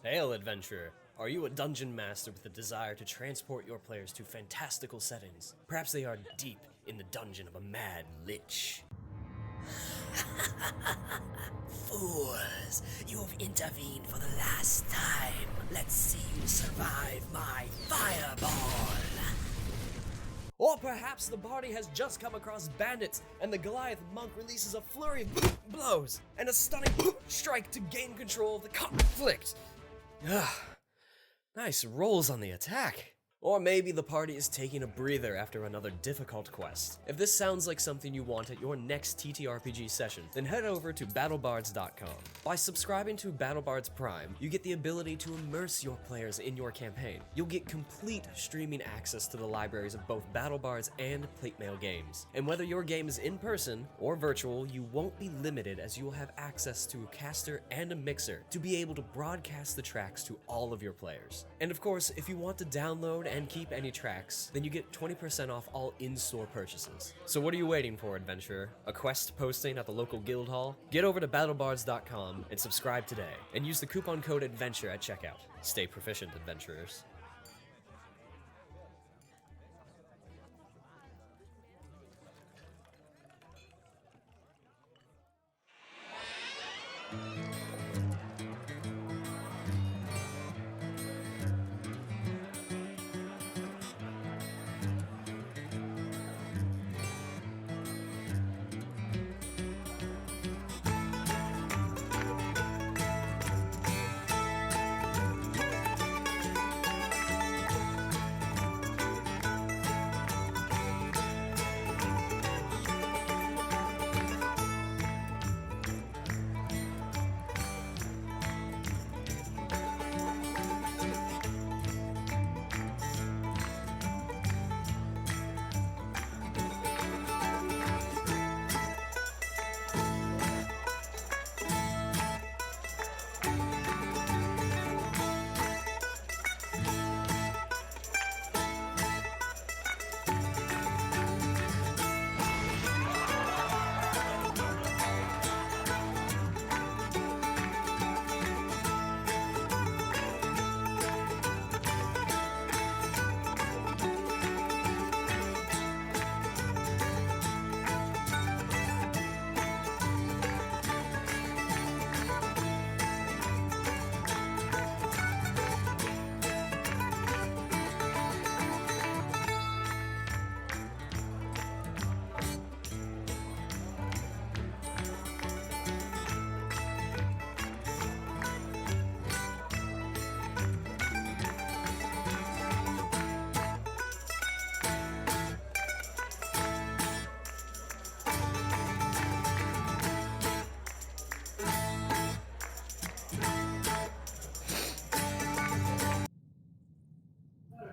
Hail, adventurer. Are you a dungeon master with a desire to transport your players to fantastical settings? Perhaps they are deep in the dungeon of a mad lich. Fools, you have intervened for the last time. Let's see you survive my fireball. Or perhaps the party has just come across bandits, and the Goliath monk releases a flurry of blows and a stunning strike to gain control of the conflict. Nice rolls on the attack. Or maybe the party is taking a breather after another difficult quest. If this sounds like something you want at your next TTRPG session, then head over to battlebards.com. By subscribing to BattleBards Prime, you get the ability to immerse your players in your campaign. You'll get complete streaming access to the libraries of both BattleBards and Platemail games. And whether your game is in person or virtual, you won't be limited as you will have access to a caster and a mixer to be able to broadcast the tracks to all of your players. And of course, if you want to download and keep any tracks, then you get 20% off all in-store purchases. So what are you waiting for, adventurer? A quest posting at the local guild hall? Get over to battlebards.com and subscribe today, and use the coupon code ADVENTURE at checkout. Stay proficient, adventurers.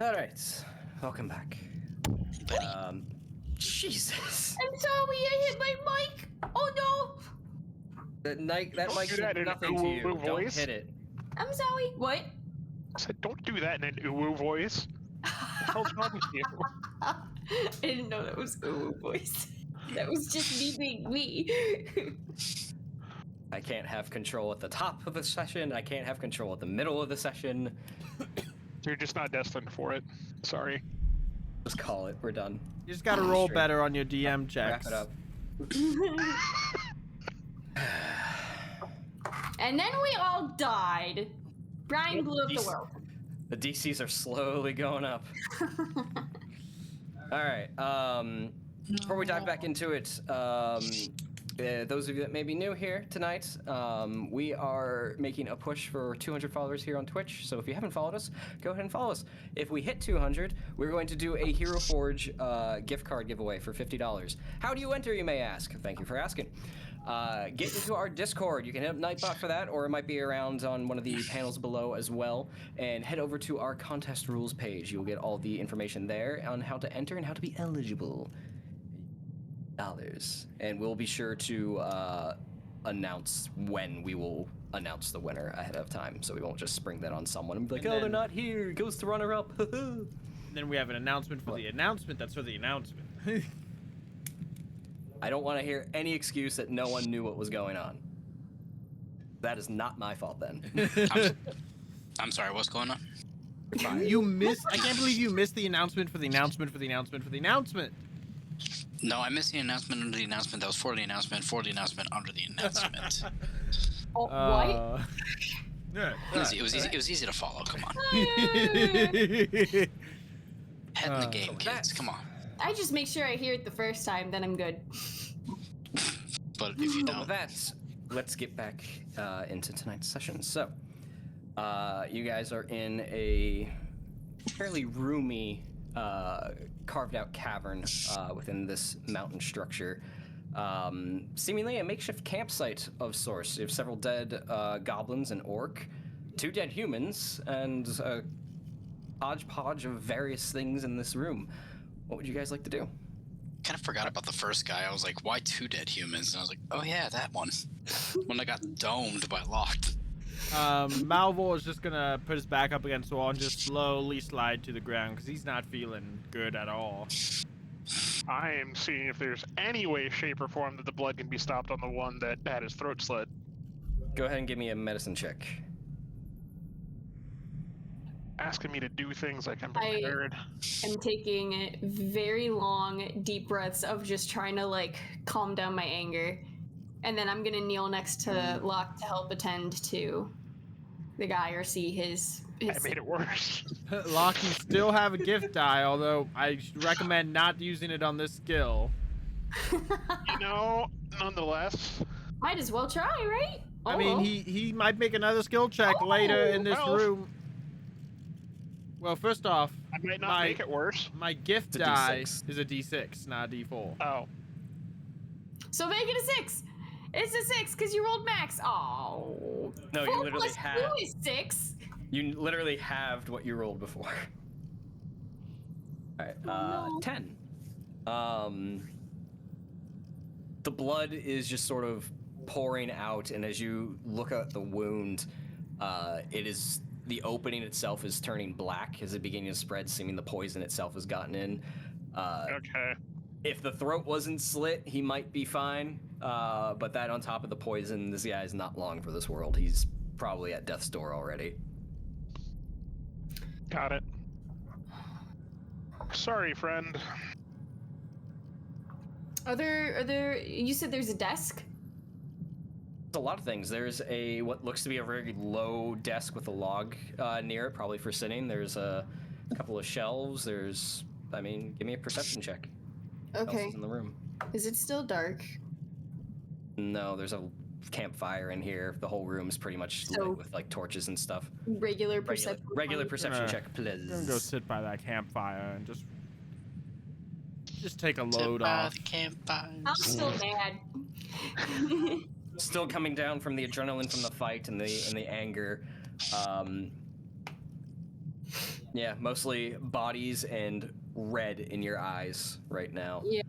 All right, welcome back. Jesus. I'm sorry, I hit my mic. Oh no. That mic Don't do should that do in nothing an to you. ooh-woo Don't voice. hit it. I'm sorry. What? I said, don't do that in an ooh voice. What the hell's wrong with you? I didn't know that was ooh voice. That was just me being me. I can't have control at the top of the session. I can't have control at the middle of the session. You're just not destined for it. Sorry. Just call it. We're done. You just gotta roll Straight. better on your DM checks. Wrap it up. And then we all died. Brian blew up the world. The DCs are slowly going up. All right. Before we dive back into it, those of you that may be new here tonight, we are making a push for 200 followers here on Twitch. So if you haven't followed us, go ahead and follow us. If we hit 200, we're going to do a Hero Forge gift card giveaway for $50. How do you enter, you may ask? Thank you for asking. Get into our Discord. You can hit up Nightbot for that, or it might be around on one of the panels below as well. And head over to our contest rules page. You'll get all the information there on how to enter and how to be eligible. And we'll be sure to announce when we will announce the winner ahead of time, so we won't just spring that on someone and be like, And oh, they're then- not here. It goes to runner-up. And then we have an announcement for the announcement that's for the announcement. I don't want to hear any excuse that no one knew what was going on. That is not my fault then. I'm sorry, what's going on? You missed. I can't believe you missed the announcement for the announcement for the announcement for the announcement. No, I missed the announcement under the announcement. That was for the announcement under the announcement. What? Yeah. It was easy to follow. Come on. Head in the game, kids. Come on. I just make sure I hear it the first time, then I'm good. But if you don't, let's get back into tonight's session. So, you guys are in a fairly roomy, carved-out cavern within this mountain structure. Seemingly a makeshift campsite of sorts. You have several dead goblins and orc, 2 dead humans, and a hodgepodge of various things in this room. What would you guys like to do? kind of forgot about the first guy. I was like, why 2 dead humans? And I was like, oh yeah, that one. When I got domed by Locke. Malvhor is just gonna put his back up against the wall and just slowly slide to the ground because he's not feeling good at all. I am seeing if there's any way, shape, or form that the blood can be stopped on the one that had his throat slit. Go ahead and give me a medicine check. Asking me to do things like I'm prepared. I'm taking very long, deep breaths of just trying to, like, calm down my anger. And then I'm gonna kneel next to Locke to help attend to the guy or see his I made it worse. Locke, you still have a gift die, although I recommend not using it on this skill. You know, nonetheless. Might as well try, right? I mean, he might make another skill check later in this room. Well, first off, I might not make it worse. My gift die is a D6, not a D4. Oh. So make it a 6. It's a 6 because you rolled max. Oh. No, 4 you literally plus have. 2 is 6. You literally halved what you rolled before. All right, no. 10. The blood is just sort of pouring out, and as you look at the wound, it is the opening itself is turning black as it beginning to spread, seeming the poison itself has gotten in. Okay. If the throat wasn't slit, he might be fine. But that on top of the poison, this guy is not long for this world. He's probably at death's door already. Got it. Sorry, friend. Are there? You said there's a desk. There's a lot of things. There's what looks to be a very low desk with a log near it, probably for sitting. There's a couple of shelves. There's, I mean, give me a perception check. Okay. What else is in the room? Is it still dark? No, there's a campfire in here. The whole room is pretty much lit with like torches and stuff. Regular perception. Regular perception check, please. I'm gonna go sit by that campfire and just take a load Sit by off. the campfire. I'm still mad. Still coming down from the adrenaline from the fight and the anger. Yeah, mostly bodies and red in your eyes right now. Yeah,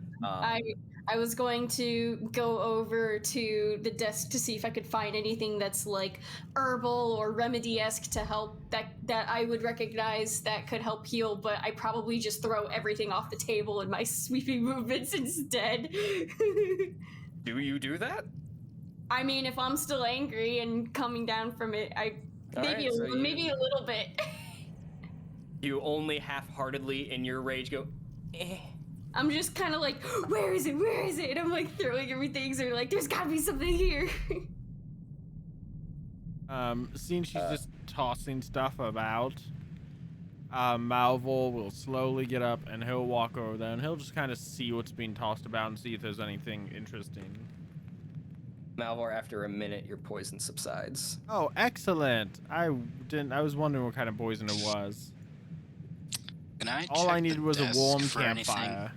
I was going to go over to the desk to see if I could find anything that's like herbal or remedy-esque to help that I would recognize that could help heal, but I probably just throw everything off the table in my sweeping movements instead. Do you do that? I mean, if I'm still angry and coming down from it, maybe a little bit. You only half-heartedly in your rage go, eh. I'm just kind of like, where is it? Where is it? And I'm like throwing everything, so like, there's gotta be something here. Seeing she's just tossing stuff about, Malvhor will slowly get up and he'll walk over there and he'll just kind of see what's being tossed about and see if there's anything interesting. Malvhor, after a minute, your poison subsides. Oh, excellent! I was wondering what kind of poison it was. Can I All I needed was a warm for campfire.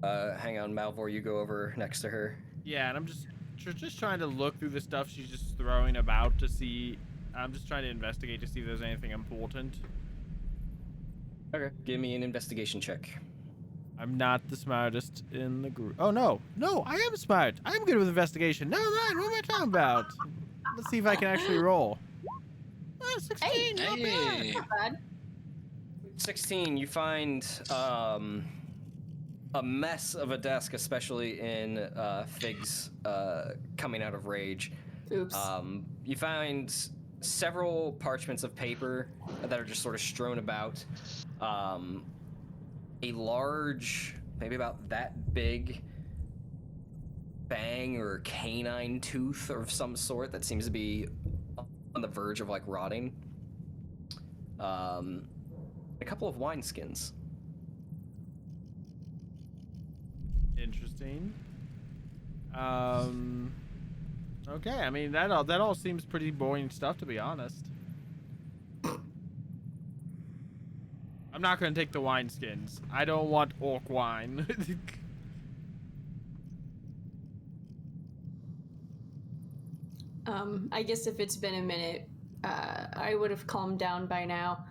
Hang on, Malvhor, you go over next to her. Yeah, and I'm just trying to look through the stuff she's just throwing about to see. I'm just trying to investigate to see if there's anything important. Okay, give me an investigation check. I'm not the smartest in the group. Oh, no, I am smart. I am good with investigation. Never mind, what am I talking about? Let's see if I can actually roll. 16, not bad. Not bad. 16, you find a mess of a desk, especially in Fig's coming out of rage. Oops. You find several parchments of paper that are just sort of strewn about. A large, maybe about that big, fang or canine tooth of some sort that seems to be on the verge of like rotting. A couple of wineskins. Interesting. Okay, I mean that all seems pretty boring stuff, to be honest. I'm not gonna take the wineskins. I don't want orc wine. I guess if it's been a minute, I would have calmed down by now.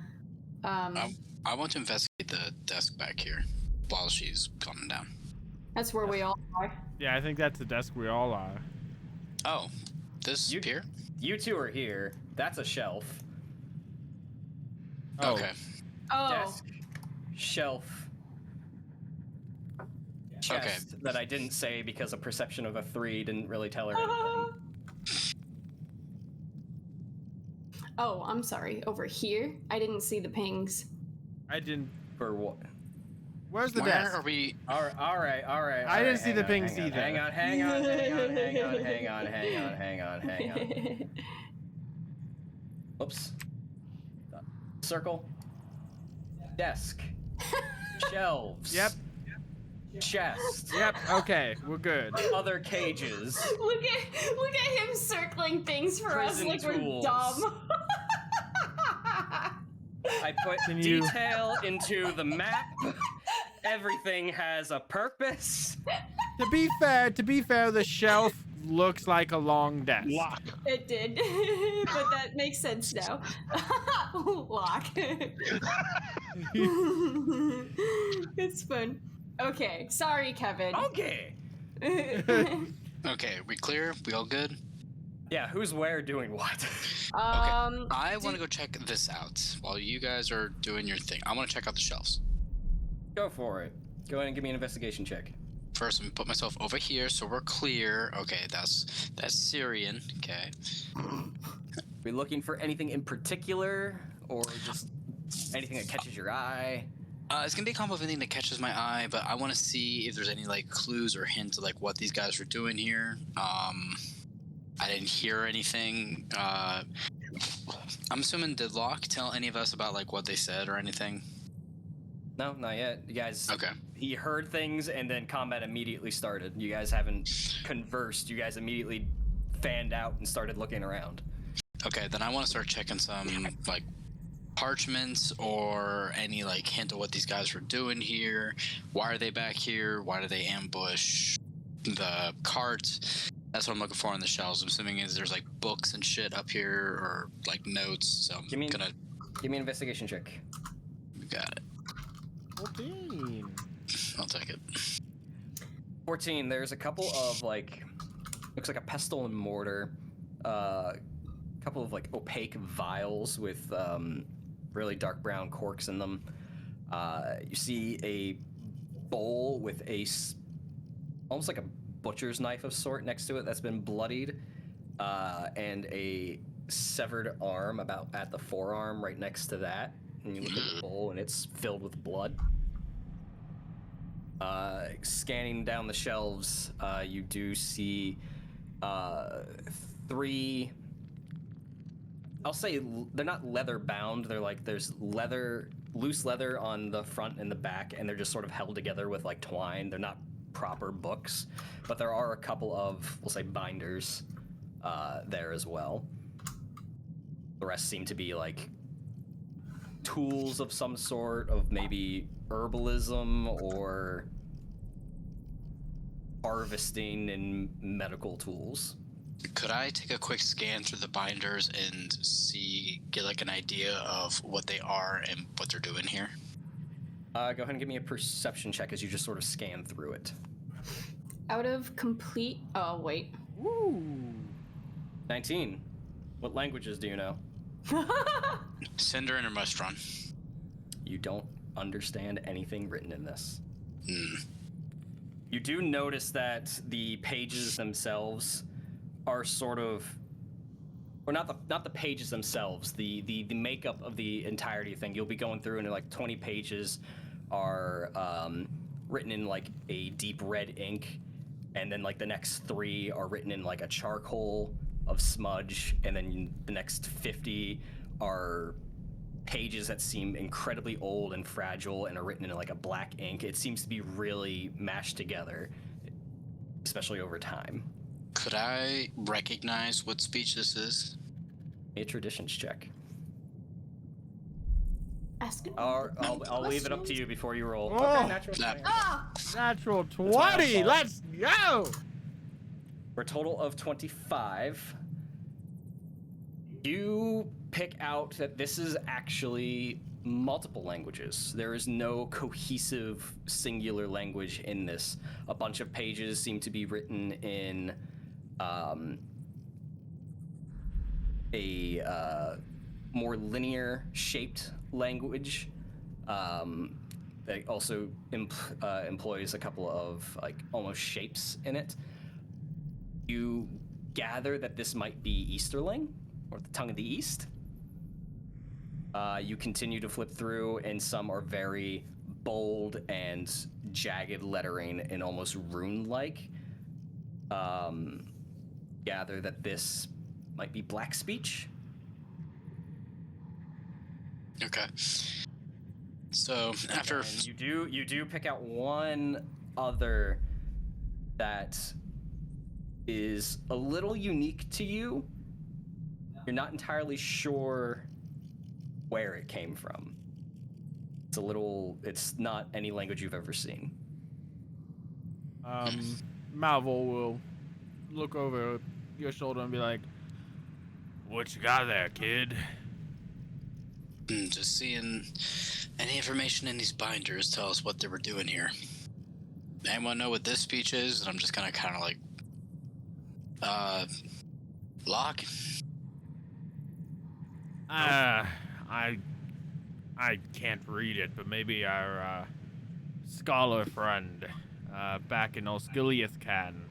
I want to investigate the desk back here while she's calming down. That's where we all are. Yeah, I think that's the desk we all are. Oh, this here? You two are here. That's a shelf. Oh. Okay. Oh. Desk. Shelf. Chest that I didn't say because a perception of a 3 didn't really tell her anything. Oh, I'm sorry. Over here? I didn't see the pings. I didn't. For what? Where's the Where desk? are we? All right. I didn't see the pings either. Hang on. Oops. Circle. Desk. Shelves. Yep. Chest. Yep. Okay, we're good. Other cages. Look at him circling things for Prison us like tools. we're dumb. I put detail into the map. Everything has a purpose. To be fair, the shelf looks like a long desk. Locke. It did, but that makes sense now. Locke. It's fun. Okay, sorry, Kevin. Okay. Okay, we clear? We all good? Yeah, who's where doing what? I want to go check this out while you guys are doing your thing. I want to check out the shelves. Go for it. Go ahead and give me an investigation check. First, I'm gonna put myself over here so we're clear. Okay, that's Cirion. Okay. We looking for anything in particular, or just anything that catches your eye? It's gonna be a combo of anything that catches my eye, but I want to see if there's any like clues or hints of like what these guys are doing here. I didn't hear anything. I'm assuming, did Locke tell any of us about like what they said or anything? No, not yet. You guys. Okay. He heard things, and then combat immediately started. You guys haven't conversed. You guys immediately fanned out and started looking around. Okay, then I want to start checking some like parchments or any like hint of what these guys were doing here. Why are they back here? Why do they ambush the carts? That's what I'm looking for on the shelves. I'm assuming there's like books and shit up here or like notes. So I'm gonna give me an investigation check. We got it. 14. I'll take it. 14. There's a couple of like, looks like a pestle and mortar, a couple of like opaque vials with really dark brown corks in them. You see a bowl with almost like a butcher's knife of sort next to it that's been bloodied, and a severed arm about at the forearm right next to that. And you look at the bowl and it's filled with blood. Scanning down the shelves, you do see 3. I'll say they're not leather bound. They're like there's loose leather on the front and the back, and they're just sort of held together with like twine. They're not proper books, but there are a couple of, we'll say, binders there as well. The rest seem to be like tools of some sort, of maybe herbalism or harvesting and medical tools. Could I take a quick scan through the binders and get like an idea of what they are and what they're doing here? Go ahead and give me a perception check as you just sort of scan through it. Out of complete... Oh, wait. Woo. 19. What languages do you know? Sindarin or Mustron? You don't understand anything written in this. Hmm. You do notice that the pages themselves are sort of or not the pages themselves, the makeup of the entirety thing. You'll be going through, and like 20 pages are written in like a deep red ink, and then like the next 3 are written in like a charcoal of smudge, and then the next 50 are pages that seem incredibly old and fragile and are written in like a black ink. It seems to be really mashed together, especially over time. Could I recognize what speech this is? A traditions check. Ask it. I'll leave it up to you before you roll. Oh. Okay, natural 20. Natural my 20. fault. Let's go. For a total of 25, you pick out that this is actually multiple languages. There is no cohesive singular language in this. A bunch of pages seem to be written in a more linear shaped language that also employs a couple of like almost shapes in it. You gather that this might be Easterling, or the tongue of the East. You continue to flip through, and some are very bold and jagged lettering and almost rune-like. Gather that this might be Black speech. Okay. So after And you do pick out one other that is a little unique to you. You're not entirely sure where it came from. It's not any language you've ever seen. Malvhor will look over your shoulder and be like, What you got there, kid? just seeing any information in these binders tell us what they were doing here. Anyone know what this speech is? And I'm just gonna kind of like, Locke. I can't read it, but maybe our scholar friend back in Osgiliath can.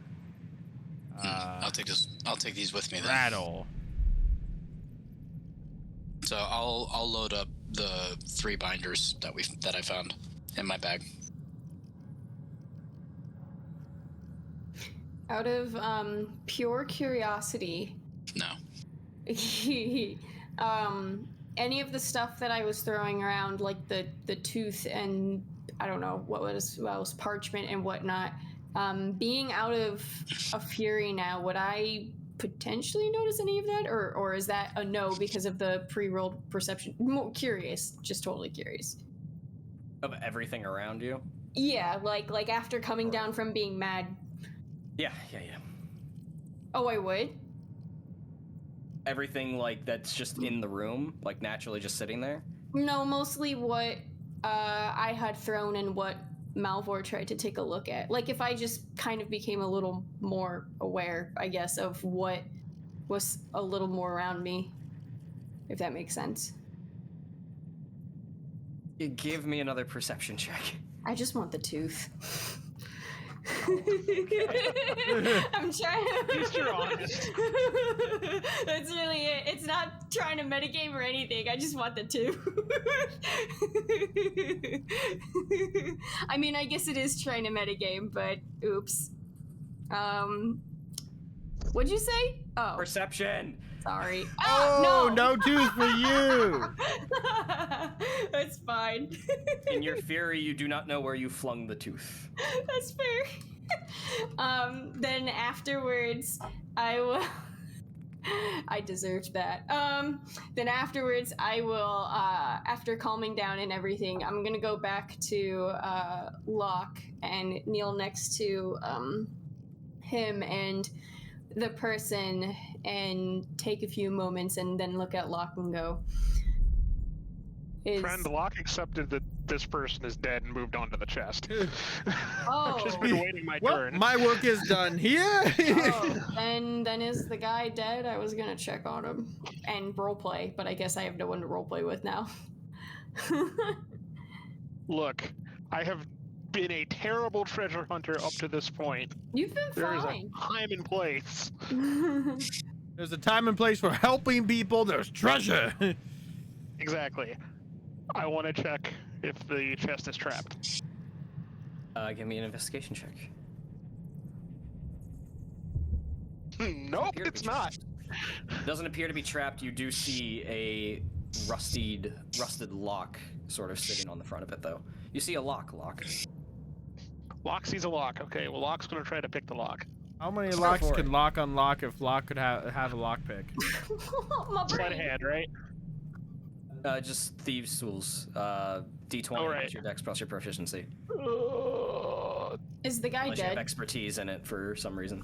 I'll take these with me then. Rattle. So I'll load up the 3 binders that I found in my bag. Out of pure curiosity, No. any of the stuff that I was throwing around, like the tooth and I don't know what was parchment and whatnot, being out of a fury now, would I potentially notice any of that, or is that a no because of the pre-rolled perception? More curious, just totally curious. Of everything around you? Yeah, like after coming down from being mad. Yeah. Oh, I would? Everything like that's just in the room, like naturally just sitting there? No, mostly what I had thrown and what Malvhor tried to take a look at. Like if I just kind of became a little more aware, I guess, of what was a little more around me, if that makes sense. Give me another perception check. I just want the tooth. I'm trying to... At least you're honest. That's really it. It's not trying to metagame or anything. I just want the tooth. I mean, I guess it is trying to metagame, but oops. What'd you say? Oh, Perception! sorry. oh, no. no tooth for you. That's fine. In your fury, you do not know where you flung the tooth. That's fair. Then afterwards, I will... I deserved that. Then afterwards, I will, after calming down and everything, I'm gonna go back to Locke and kneel next to him and the person and take a few moments and then look at Locke and go, Friend, Locke accepted that this person is dead and moved on to the chest. Oh. I've just been waiting my Well, turn. my work is done here. Oh, then is the guy dead? I was gonna check on him and roleplay, but I guess I have no one to roleplay with now. Look, I have been a terrible treasure hunter up to this point. You've been There is a fine. time and place. There's a time and place for helping people. There's treasure. Exactly. I want to check if the chest is trapped. Give me an investigation check. Nope, it's not. Doesn't appear to be trapped. You do see a rusted lock sort of sitting on the front of it, though. You see a lock. Locke sees a lock. Okay, well, Locke's gonna try to pick the lock. How many locks can Locke unlock if Locke could have a lock pick? My Sleight brain. of hand, right? Just thieves' tools. D20 Alright. plus your dex plus your proficiency. Is the guy Unless you have dead? expertise in it for some reason.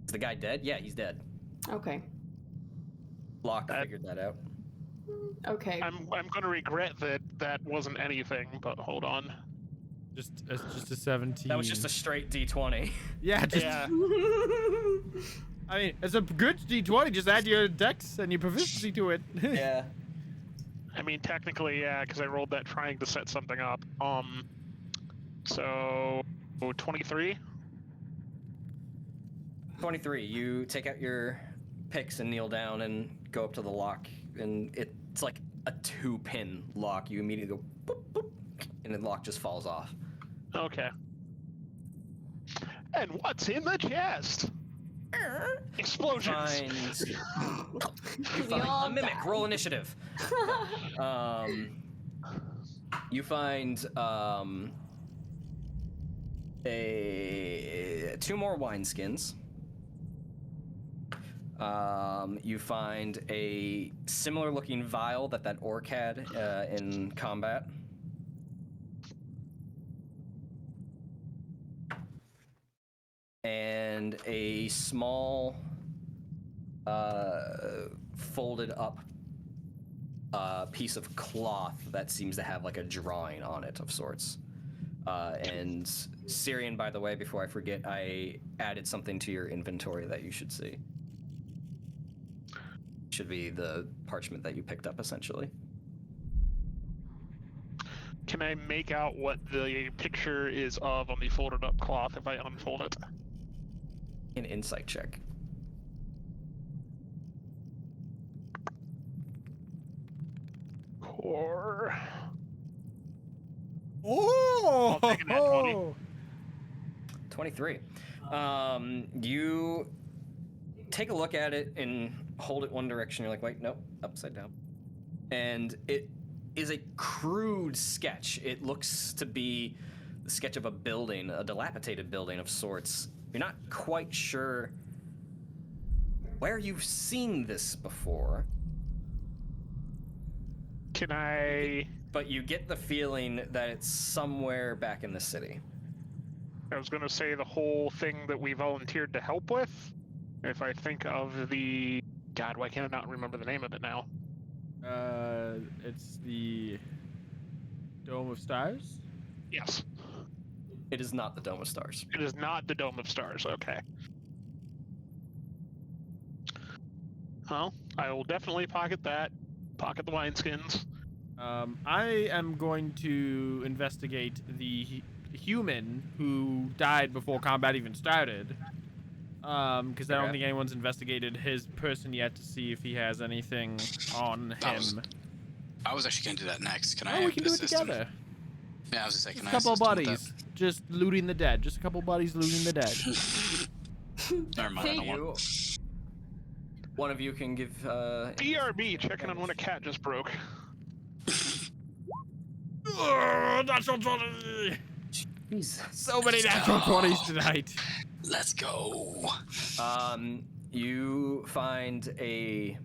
Is the guy dead? Yeah, he's dead. Okay. Locke figured that out. Okay. I'm gonna regret that wasn't anything, but hold on. It's just a 17. That was just a straight D20. Yeah, just, Yeah. I mean, it's a good D20. Just add your dex and your proficiency to it. Yeah. I mean, technically, yeah, because I rolled that trying to set something up. So 23. 23. You take out your picks and kneel down and go up to the lock, and it's like a 2-pin lock. You immediately go boop, boop, and the lock just falls off. Okay. And what's in the chest? Explosions. You We find all a mimic. die. Roll initiative. You find 2 more wineskins. You find a similar looking vial that orc had in combat. And a small folded up piece of cloth that seems to have like a drawing on it of sorts. And Cirion, by the way, before I forget, I added something to your inventory that you should see. Should be the parchment that you picked up, essentially. Can I make out what the picture is of on the folded up cloth if I unfold it? An insight check. Core. Oh! I'll take a nat 20. 23. You take a look at it and hold it one direction. You're like, wait, nope, upside down. And it is a crude sketch. It looks to be the sketch of a building, a dilapidated building of sorts. You're not quite sure where you've seen this before. Can I... But you get the feeling that it's somewhere back in the city. I was going to say the whole thing that we volunteered to help with. If I think of the... God, why can't I not remember the name of it now? It's the Dome of Stars? Yes. It is not the Dome of Stars. It is not the Dome of Stars, okay. Well, I will definitely pocket that. Pocket the wineskins. I am going to investigate the human who died before combat even started. Because I don't think anyone's investigated his person yet to see if he has anything on him. I was actually going to do that next. Can I Oh, have we can do it assist him? together. Yeah, I was just saying, Just can a I couple assist him with buddies just looting the dead. Just a couple buddies looting the dead. that? Never mind, I don't want... One of you can give... BRB, checking on when a cat just broke. Natural 20! Jesus. So many natural 20s tonight. Let's go. You find the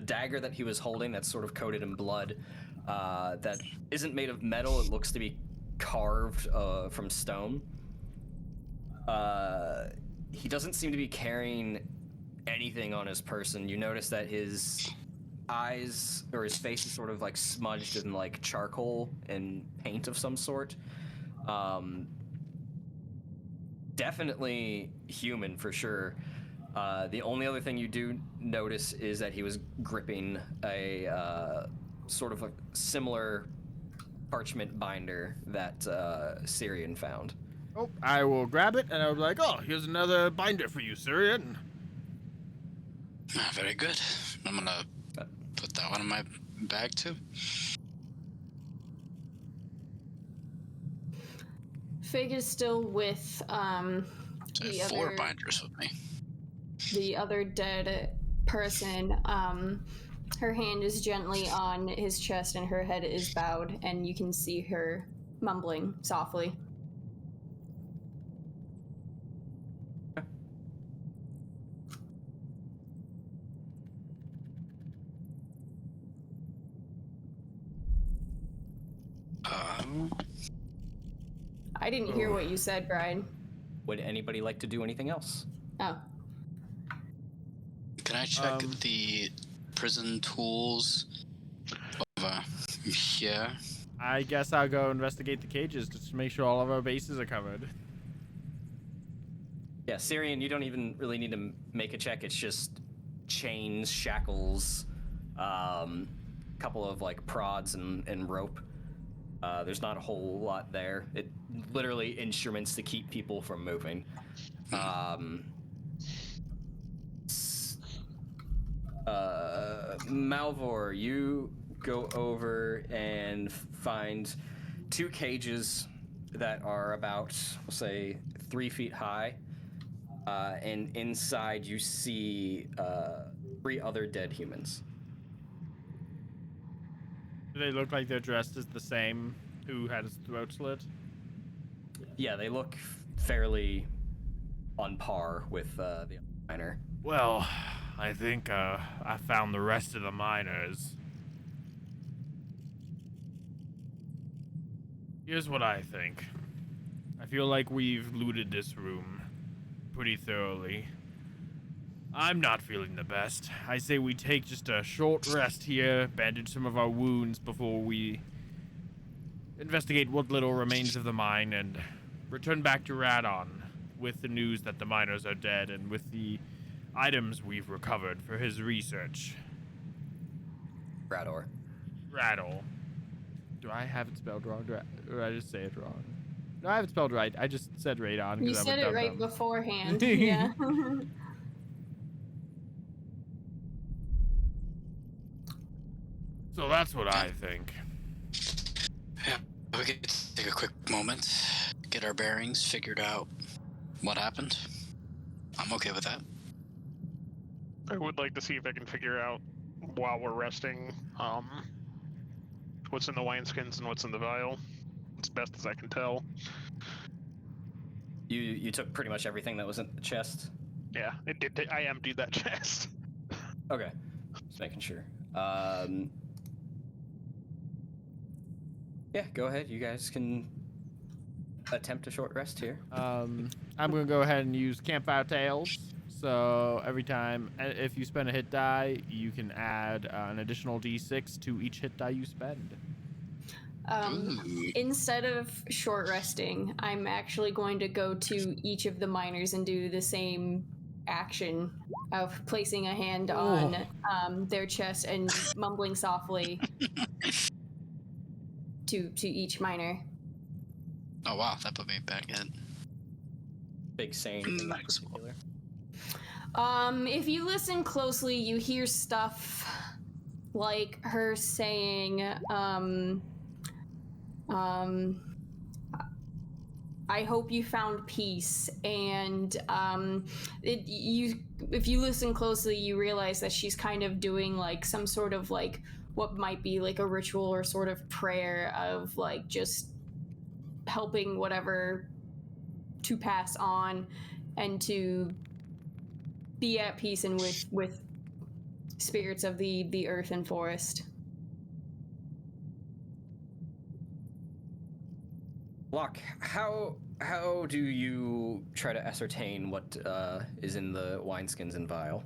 dagger that he was holding that's sort of coated in blood, that isn't made of metal. It looks to be carved from stone. He doesn't seem to be carrying anything on his person. You notice that his eyes or his face is sort of like smudged in like charcoal and paint of some sort. Definitely human for sure. The only other thing you do notice is that he was gripping a sort of a similar parchment binder that Cirion found. Oh, I will grab it, and I'll be like, oh, here's another binder for you, Cirion. Very good. I'm gonna put that one in my bag too. Fig is still with So I have 4 binders with me. the other dead person. Her hand is gently on his chest and her head is bowed, and you can see her mumbling softly. I didn't hear what you said, Brian. Would anybody like to do anything else? Oh. Can I check the prison tools over here? I guess I'll go investigate the cages just to make sure all of our bases are covered. Yeah, Cirion, you don't even really need to make a check. It's just chains, shackles, couple of like prods and rope. There's not a whole lot there. It literally instruments to keep people from moving. Malvhor, you go over and find 2 cages that are about, we'll say, 3 feet high. And inside you see 3 other dead humans. Do they look like they're dressed as the same who had his throat slit? Yeah, they look fairly on par with the miner. Well, I think I found the rest of the miners. Here's what I think. I feel like we've looted this room pretty thoroughly. I'm not feeling the best. I say we take just a short rest here, bandage some of our wounds before we investigate what little remains of the mine, and return back to Radon with the news that the miners are dead and with the items we've recovered for his research. Rador. Rattle. Do I have it spelled wrong? Or I just say it wrong? No, I have it spelled right. I just said Radon. You said it right dumb. beforehand. Yeah. So that's what I think. Yeah, we could take a quick moment, get our bearings, figured out what happened. I'm okay with that. I would like to see if I can figure out, while we're resting, what's in the wineskins and what's in the vial, as best as I can tell. You took pretty much everything that was in the chest? Yeah, it did. I emptied that chest. Okay, just making sure. Yeah, go ahead. You guys can attempt a short rest here. I'm going to go ahead and use Campfire Tales. So every time, if you spend a hit die, you can add an additional d6 to each hit die you spend. Instead of short resting, I'm actually going to go to each of the miners and do the same action of placing a hand on their chest and mumbling softly to each miner. Oh wow, that put me back in. Big saying in particular. If you listen closely, you hear stuff like her saying, I hope you found peace, and if you listen closely, you realize that she's kind of doing like some sort of like what might be like a ritual or sort of prayer of like just helping whatever to pass on and to be at peace and with spirits of the earth and forest. Locke, how do you try to ascertain what is in the wineskins and vial?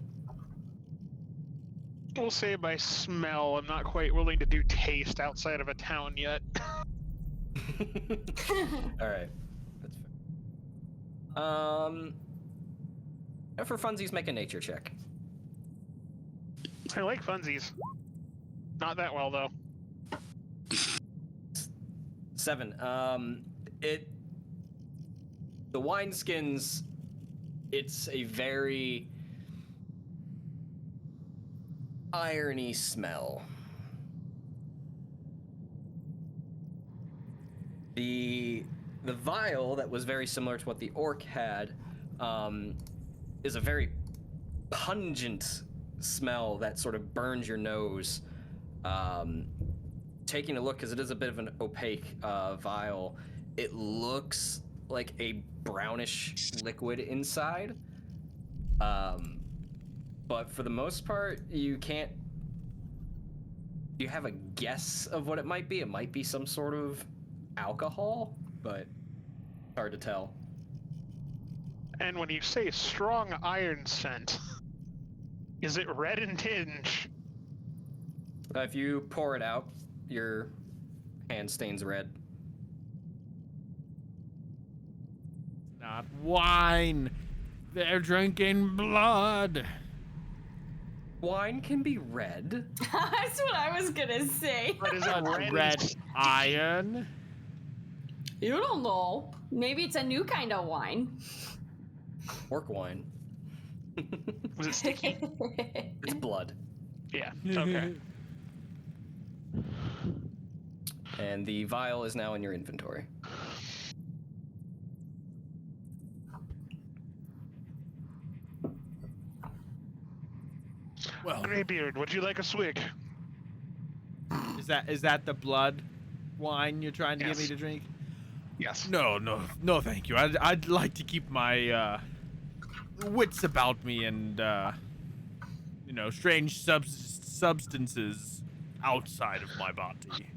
We'll say by smell. I'm not quite willing to do taste outside of a town yet. All right, that's fair. For funsies, make a nature check. I like funsies. Not that well though. 7. the wineskins, it's a very irony smell. The vial that was very similar to what the orc had is a very pungent smell that sort of burns your nose. Taking a look, because it is a bit of an opaque vial, it looks like a brownish liquid inside. But for the most part, you can't... You have a guess of what it might be. It might be some sort of alcohol, but hard to tell. And when you say strong iron scent, is it red in tinge? If you pour it out, your hand stains red. Not wine. They're drinking blood. Wine can be red. That's what I was gonna say. But is it Red iron. You don't know. Maybe it's a new kind of wine. Orc wine. Was it sticky? It's blood. Yeah, okay. And the vial is now in your inventory. Well, Greybeard, would you like a swig? is that the blood wine you're trying to get me Yes. to drink? Yes. No, thank you. I'd like to keep my wits about me and strange substances outside of my body.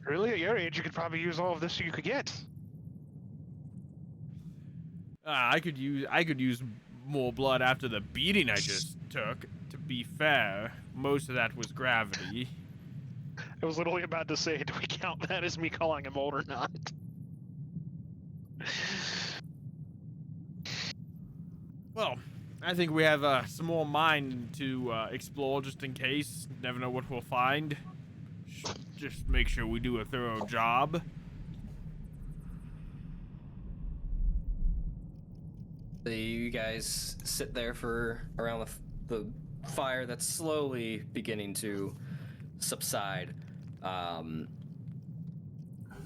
Really? At your age, you could probably use all of this you could get. I could use more blood after the beating I just took. To be fair, most of that was gravity. I was literally about to say, do we count that as me calling him old or not? Well, I think we have some more mine to explore just in case. Never know what we'll find. Just make sure we do a thorough job. So you guys sit there for around the fire that's slowly beginning to subside.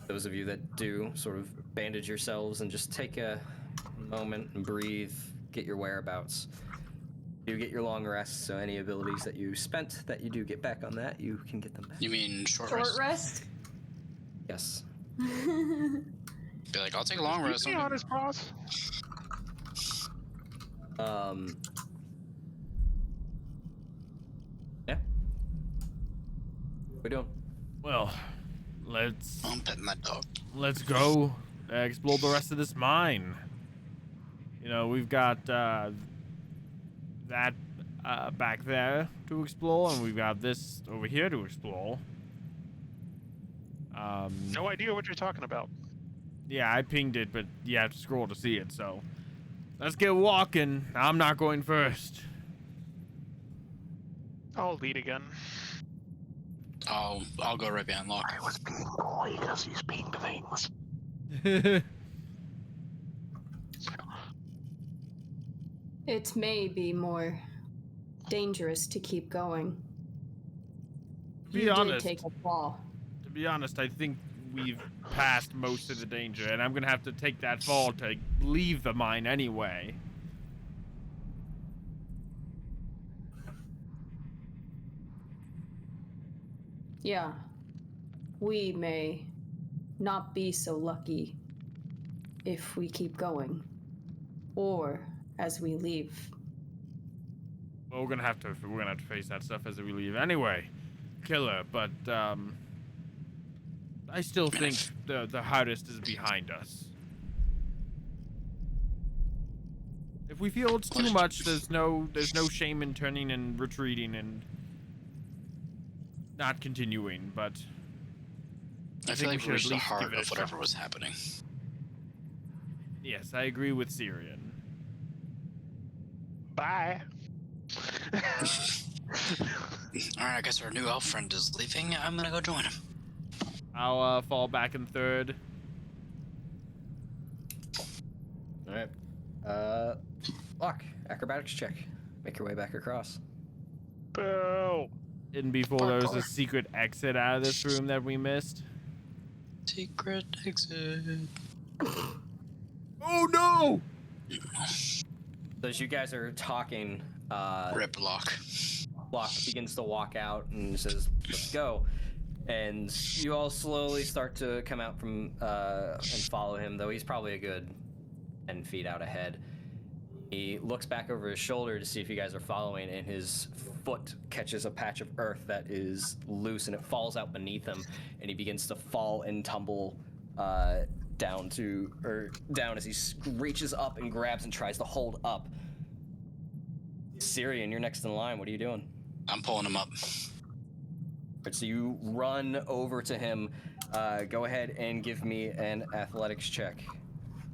Those of you that do sort of bandage yourselves and just take a moment and breathe, get your whereabouts. You get your long rest, so any abilities that you spent that you do get back on that, you can get them back. You mean short Short rest? rest? Yes. Be like, I'll take a long rest. Be honest, boss. Yeah. What are we doing? Well, let's I'm petting that dog. go explore the rest of this mine. We've got that back there to explore, and we've got this over here to explore. No idea what you're talking about. Yeah, I pinged it, but you have to scroll to see it, so let's get walking. I'm not going first. I'll lead again. I'll go right behind Locke. I was being coy because he's being things. It may be more dangerous to keep going. To be You honest, did take a fall. I think we've passed most of the danger, and I'm gonna have to take that fall to leave the mine anyway. Yeah. We may not be so lucky if we keep going. Or as we leave. Well, we're gonna have to face that stuff as we leave anyway, killer. But I still think the hardest is behind us. If we feel it's too much, there's no shame in turning and retreating and not continuing. But I feel like we reached the heart of whatever was happening. Yes, I agree with Cirion. Bye. Alright, I guess our new elf friend is leaving. I'm gonna go join him. I'll fall back in third. All right. Locke, acrobatics check. Make your way back across. Boo! And before there was a secret exit out of this room that we missed. Secret exit. Oh no! So as you guys are talking, Rip Locke. Locke begins to walk out and says, "Let's go." And you all slowly start to come out from and follow him, though he's probably a good 10 feet out ahead. He looks back over his shoulder to see if you guys are following, and his foot catches a patch of earth that is loose, and it falls out beneath him, and he begins to fall and tumble down as he reaches up and grabs and tries to hold up. Cirion, you're next in line. What are you doing? I'm pulling him up. Right, so you run over to him. Go ahead and give me an athletics check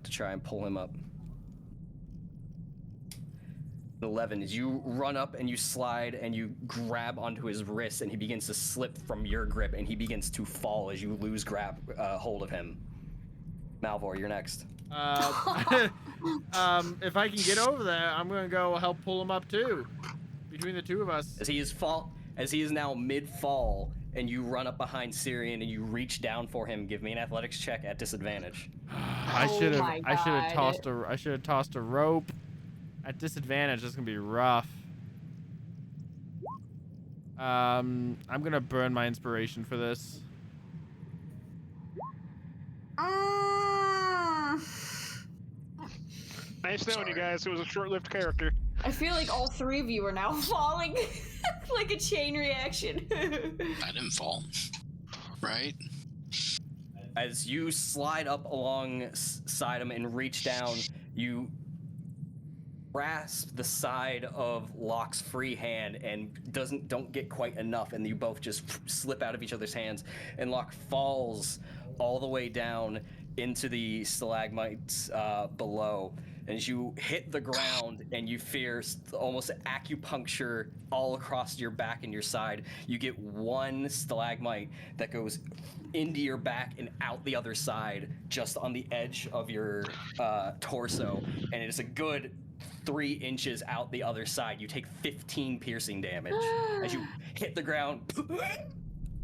to try and pull him up. 11. As you run up and you slide and you grab onto his wrist, and he begins to slip from your grip, and he begins to fall as you lose hold of him. Malvhor, you're next. If I can get over there, I'm gonna go help pull him up too. Between the two of us. As he is now mid-fall, and you run up behind Cirion and you reach down for him, give me an athletics check at disadvantage. I should have tossed a rope. At disadvantage, this is gonna be rough. I'm gonna burn my inspiration for this. Nice knowing you guys. It was a short-lived character. I feel like all three of you are now falling like a chain reaction. I didn't fall. Right? As you slide up alongside him and reach down, you grasp the side of Locke's free hand and don't get quite enough, and you both just slip out of each other's hands, and Locke falls all the way down into the stalagmites below. And as you hit the ground and you fear almost acupuncture all across your back and your side, you get one stalagmite that goes into your back and out the other side, just on the edge of your torso, and it is a good 3 inches out the other side. You take 15 piercing damage as you hit the ground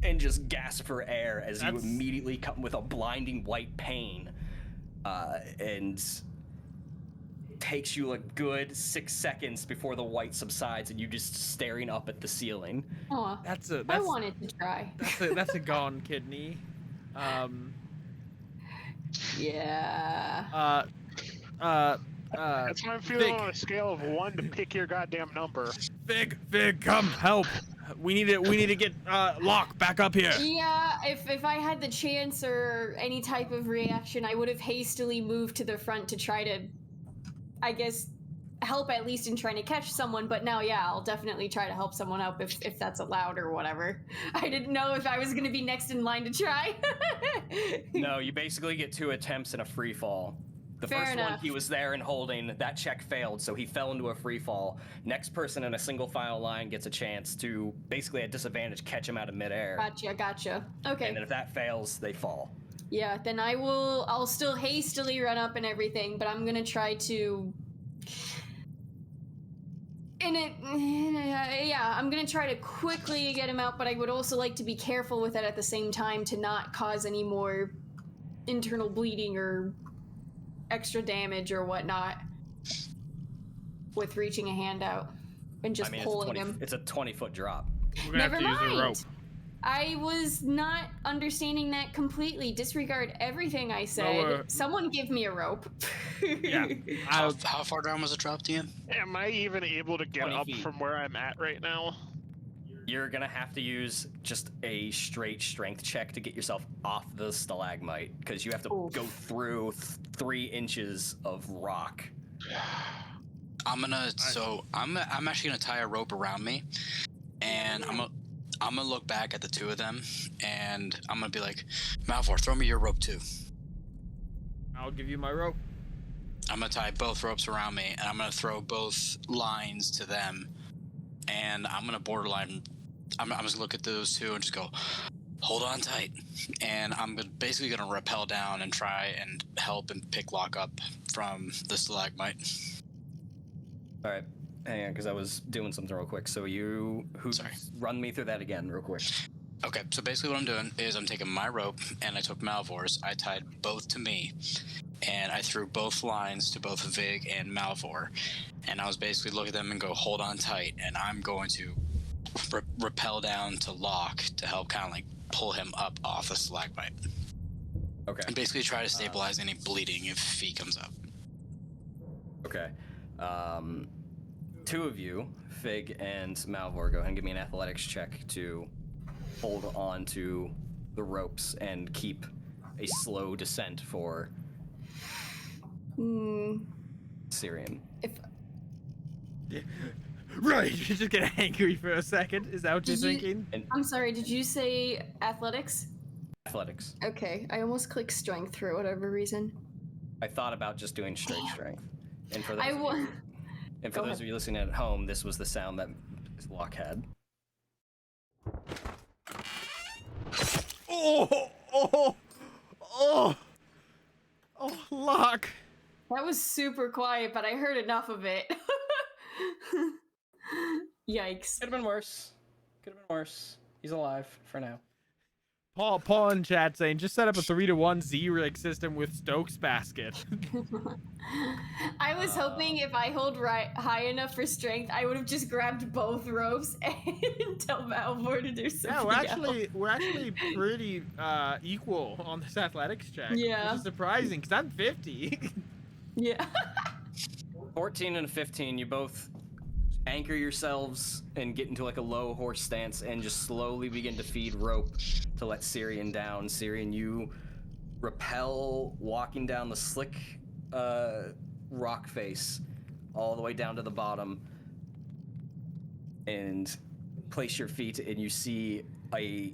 and just gasp for air as you immediately come with a blinding white pain, and takes you a good 6 seconds before the white subsides and you just staring up at the ceiling. Aw, I wanted to try. That's a gone kidney. Yeah. That's what I'm feeling on a scale of 1 to pick your goddamn number. Vig, come help. We need to get Locke back up here. Yeah, if I had the chance or any type of reaction, I would have hastily moved to the front to try to, I guess, help at least in trying to catch someone. But now, yeah, I'll definitely try to help someone up if that's allowed or whatever. I didn't know if I was going to be next in line to try. No, you basically get 2 attempts in a free fall. The Fair first enough. one he was there and holding, that check failed, so he fell into a free fall. Next person in a single file line gets a chance to, basically at disadvantage, catch him out of midair. Gotcha. Okay. And then if that fails, they fall. Yeah, then I'll still hastily run up and everything, but I'm gonna try to... I'm gonna try to quickly get him out, but I would also like to be careful with it at the same time to not cause any more internal bleeding or extra damage or whatnot with reaching a hand out and just pulling him. It's a 20-foot drop. We're gonna have to use a rope. I was not understanding that completely. Disregard everything I said. No, Someone give me a rope. Yeah. How far down was the drop, DM? Am I even able to get 20 up feet. from where I'm at right now? You're gonna have to use just a straight strength check to get yourself off the stalagmite, because you have to go through 3 inches of rock. I'm actually gonna tie a rope around me, and I'm gonna look back at the 2 of them, and I'm gonna be like, Malvhor, throw me your rope too. I'll give you my rope. I'm gonna tie both ropes around me, and I'm gonna throw both lines to them, and I'm gonna borderline. I'm just gonna look at those 2 and just go, hold on tight. And I'm basically going to rappel down and try and help and pick Locke up from the stalagmite. All right. Hang on, because I was doing something real quick. So Sorry. Run me through that again real quick. Okay, so basically what I'm doing is I'm taking my rope, and I took Malvhor's. I tied both to me, and I threw both lines to both Vig and Malvhor. And I was basically looking at them and go, hold on tight, and I'm going to rappel down to Locke to help kind of like pull him up off the stalagmite. Okay. And basically try to stabilize any bleeding if he comes up. Okay. Two of you, Fig and Malvhor, go ahead and give me an athletics check to hold on to the ropes and keep a slow descent for Cirion. Right, you just get angry for a second. Is that what you're thinking? I'm sorry, did you say athletics? Athletics. Okay, I almost clicked strength for whatever reason. I thought about just doing straight strength. And for those, of you listening at home, this was the sound that Locke had. Oh, Locke. That was super quiet, but I heard enough of it. Yikes. Could have been worse. He's alive for now. Paul in chat saying, just set up a 3-to-1 Z-rig system with Stokes basket. I was hoping if I hold high enough for strength, I would have just grabbed both ropes and tell Malvhor to do something. Yeah, we're actually pretty equal on this athletics check. Yeah. Which is surprising, because I'm 50. Yeah. 14 and a 15, you both anchor yourselves and get into like a low horse stance and just slowly begin to feed rope to let Cirion down. Cirion, you rappel walking down the slick rock face all the way down to the bottom and place your feet, and you see a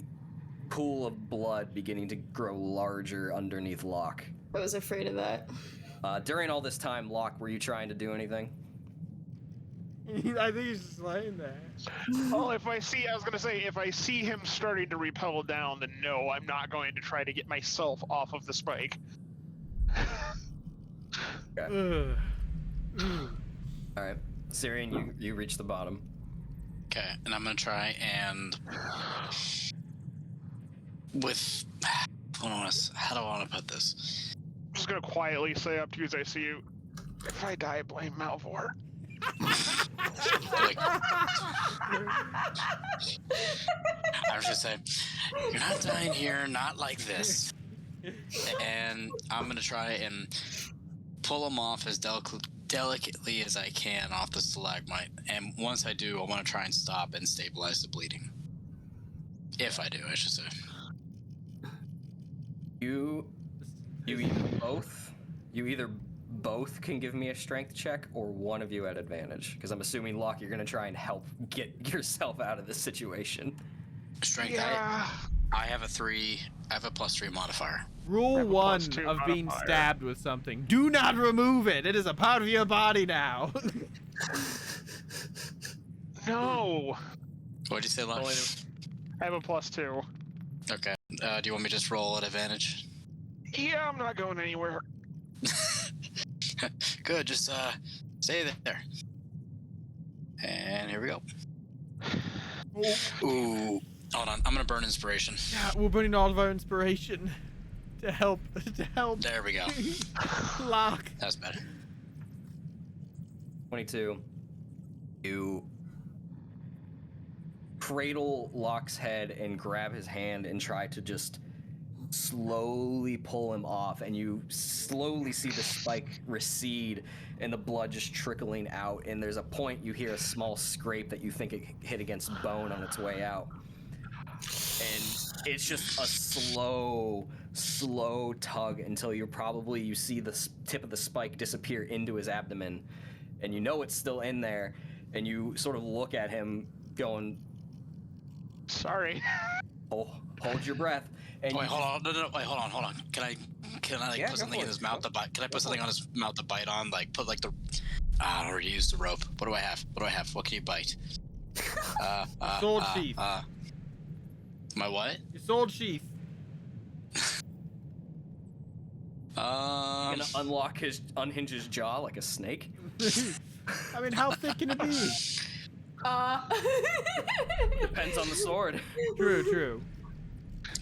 pool of blood beginning to grow larger underneath Locke. I was afraid of that. During all this time, Locke, were you trying to do anything? I think he's just laying there. Well, if I see him starting to rappel down, then no, I'm not going to try to get myself off of the spike. Okay. All right, Cirion, you reach the bottom. Okay, and I'm gonna try and how do I want to put this? I'm just gonna quietly say up to you as I see you, if I die, blame Malvhor. Like, I was gonna say, you're not dying here, not like this. And I'm gonna try and pull him off as delicately as I can off the stalagmite. And once I do, I want to try and stop and stabilize the bleeding. If I do, I should say. You either both can give me a strength check, or one of you at advantage. Because I'm assuming, Locke, you're going to try and help get yourself out of this situation. Strength, Yeah. I have a +3 modifier. Rule 1 +2 of being modifier. stabbed with something. Do not remove it. It is a part of your body now. No. What'd you say, Locke? I have a +2. Okay. Do you want me to just roll at advantage? Yeah, I'm not going anywhere. Good, just stay there. And here we go. Ooh. Hold on, I'm gonna burn inspiration. Yeah, we're burning all of our inspiration to help. There we go. Locke. That's better. 22. You cradle Locke's head and grab his hand and try to just slowly pull him off, and you slowly see the spike recede and the blood just trickling out, and there's a point you hear a small scrape that you think it hit against bone on its way out. And it's just a slow tug until you see the tip of the spike disappear into his abdomen, and you know it's still in there, and you sort of look at him going, Sorry. hold your breath. And Wait, hold on. No, wait, hold on. Can I like put something in his mouth to bite? Can I put something on his mouth to bite on? Like put like I already used the rope. What do I have? What can you bite? Sword teeth. My what? Your sword sheath. Gonna unhinge his jaw like a snake. I mean, how thick can it be? Depends on the sword. True.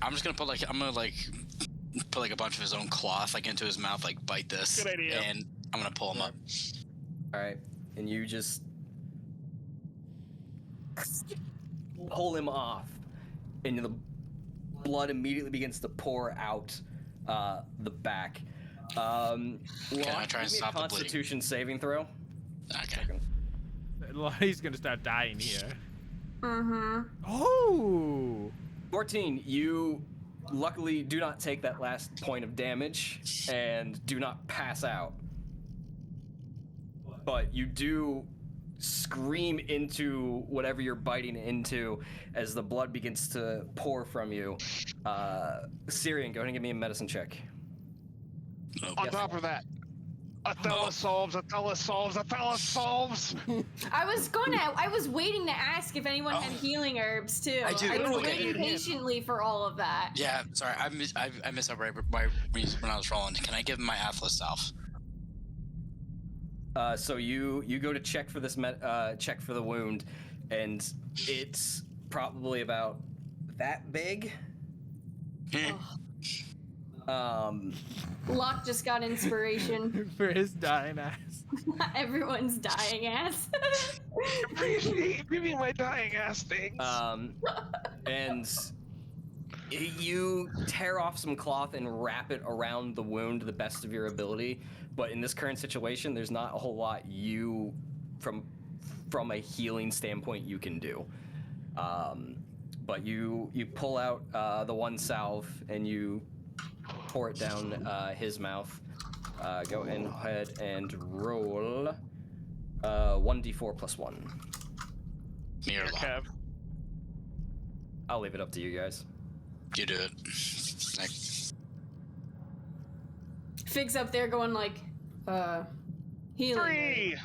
I'm just gonna put like a bunch of his own cloth like into his mouth, like bite this. Good idea. And I'm gonna pull him up. All right, and you just pull him off, and the blood immediately begins to pour out the back. Can I Locke, try and give me a stop the bleeding? Constitution saving throw. Okay. He's gonna start dying here. Mm-hmm. Oh! 14, you luckily do not take that last point of damage and do not pass out. But you do scream into whatever you're biting into as the blood begins to pour from you. Cirion, go ahead and give me a medicine check. On top of that, Athella solves. I was waiting to ask if anyone had healing herbs too. I do. I was Okay. waiting patiently for all of that. Yeah, sorry, I missed out right when I was rolling. Can I give him my Atlas self? So you go to check for this check for the wound, and it's probably about that big. Locke just got inspiration. For his dying ass. Everyone's dying ass. Appreciate giving my dying ass things. And you tear off some cloth and wrap it around the wound to the best of your ability. But in this current situation, there's not a whole lot from a healing standpoint you can do. But you pull out the one salve and you pour it down his mouth. Go ahead and roll 1d4 plus 1. Mirror lock. Kev. I'll leave it up to you guys. You do it. Fig's up there going like, healing.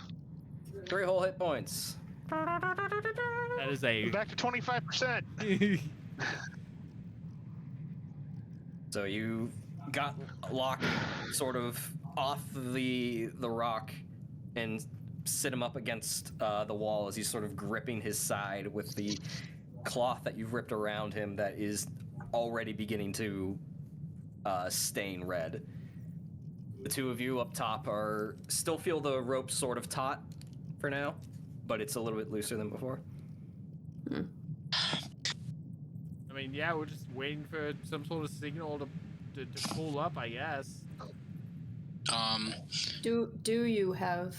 3 whole hit points. That is a. Back to 25%. So you got Locke sort of off the rock and sit him up against the wall as he's sort of gripping his side with the cloth that you've ripped around him that is already beginning to stain red. The two of you up top still feel the rope sort of taut for now, but it's a little bit looser than before. I mean, yeah, we're just waiting for some sort of signal to pull up, I guess. Do you have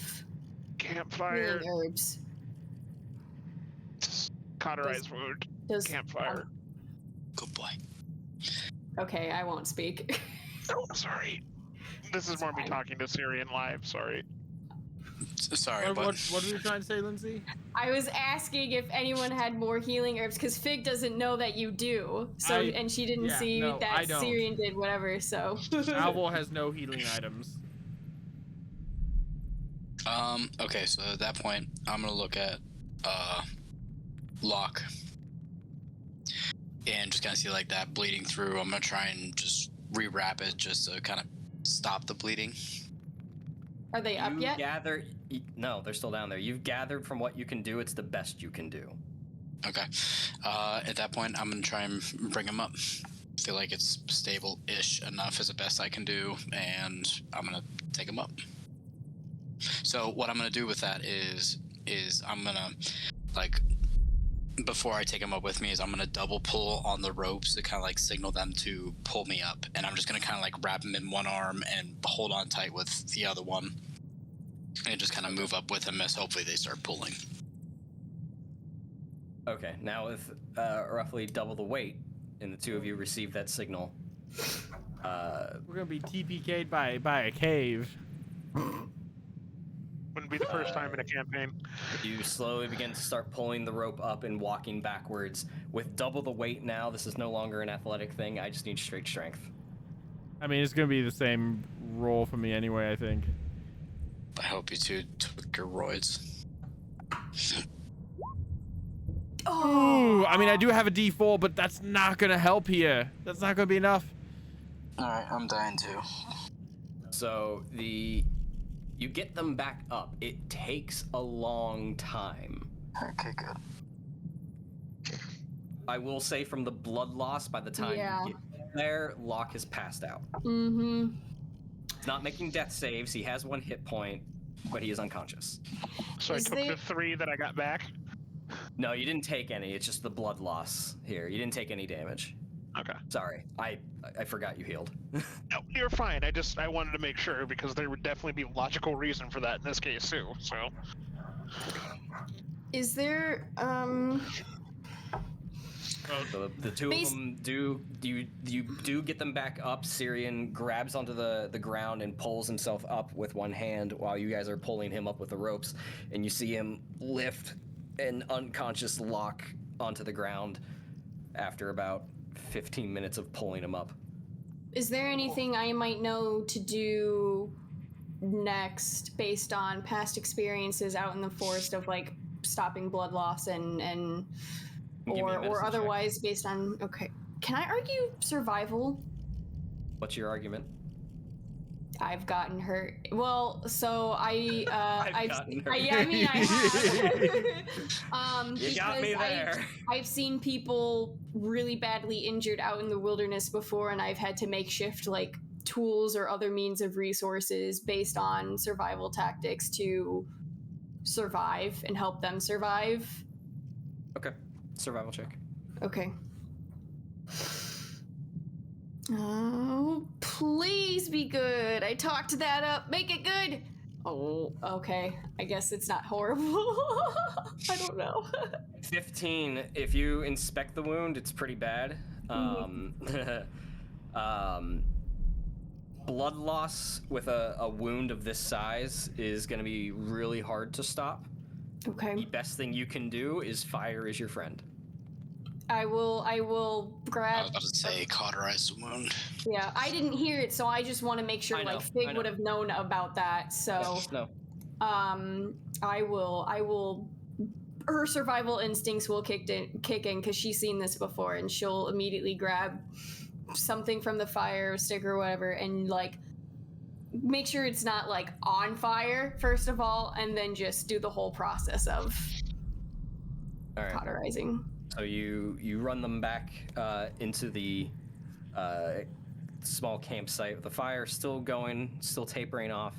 Campfire. healing herbs? Cauterized wound. Campfire. Good boy. Okay, I won't speak. Oh, sorry. This is more me talking to Cirion live. Sorry. Sorry, What but were you trying to say, Lindsay? I was asking if anyone had more healing herbs because Fig doesn't know that you do. So and she didn't see no, I that don't. Cirion did whatever. So Malvhor has no healing items. okay, so at that point, I'm gonna look at Locke and just kind of see like that bleeding through. I'm gonna try and just rewrap it just to kind of stop the bleeding. are they up yet? No, they're still down there. You've gathered from what you can do. It's the best you can do. Okay. At that point, I'm gonna try and bring him up. Feel like it's stable-ish enough as the best I can do, and I'm gonna take him up. So what I'm gonna do with that is I'm gonna, like, before I take him up with me, is I'm gonna double pull on the ropes to kind of like signal them to pull me up, and I'm just gonna kind of like wrap him in one arm and hold on tight with the other one, and just kind of move up with him as hopefully they start pulling. Okay, now with roughly double the weight, and the two of you receive that signal. We're gonna be TPK'd by a cave. Wouldn't be the first time in a campaign. You slowly begin to start pulling the rope up and walking backwards. With double the weight now, this is no longer an athletic thing. I just need straight strength. I mean, it's gonna be the same roll for me anyway, I think. I hope you two took your roids. Ooh, I mean, I do have a D4, but that's not gonna help here. That's not gonna be enough. Alright, I'm dying too. So you get them back up. It takes a long time. Okay, good. I will say from the blood loss, by the time you get there, Locke has passed out. Mm-hmm. He's not making death saves. He has 1 hit point, but he is unconscious. So I took the 3 that I got back. No, you didn't take any. It's just the blood loss here. You didn't take any damage. Okay. Sorry, I forgot you healed. No, you're fine. I wanted to make sure because there would definitely be a logical reason for that in this case too. So. Is there So the two of them you do get them back up. Cirion grabs onto the ground and pulls himself up with one hand while you guys are pulling him up with the ropes, and you see him lift an unconscious Locke onto the ground after about 15 minutes of pulling him up. Is there anything I might know to do next based on past experiences out in the forest of like stopping blood loss and or otherwise check. Based on can I argue survival? What's your argument? I've gotten hurt. Well, so I have. You got me there. I've seen people really badly injured out in the wilderness before, and I've had to makeshift like tools or other means of resources based on survival tactics to survive and help them survive. Okay, survival check. Okay. Oh, please be good. I talked that up. Make it good. Oh, okay. I guess it's not horrible. I don't know. 15. If you inspect the wound, it's pretty bad. Blood loss with a wound of this size is going to be really hard to stop. Okay. The best thing you can do is fire as your friend. I will grab. I was about to say cauterize the wound. Yeah, I didn't hear it, so I just want to make sure like Fig would have known about that. So, no. I will. Her survival instincts will kick in because she's seen this before, and she'll immediately grab something from the fire stick or whatever, and like make sure it's not like on fire first of all, and then just do the whole process of cauterizing. So you run them back into the small campsite with the fire still going, still tapering off.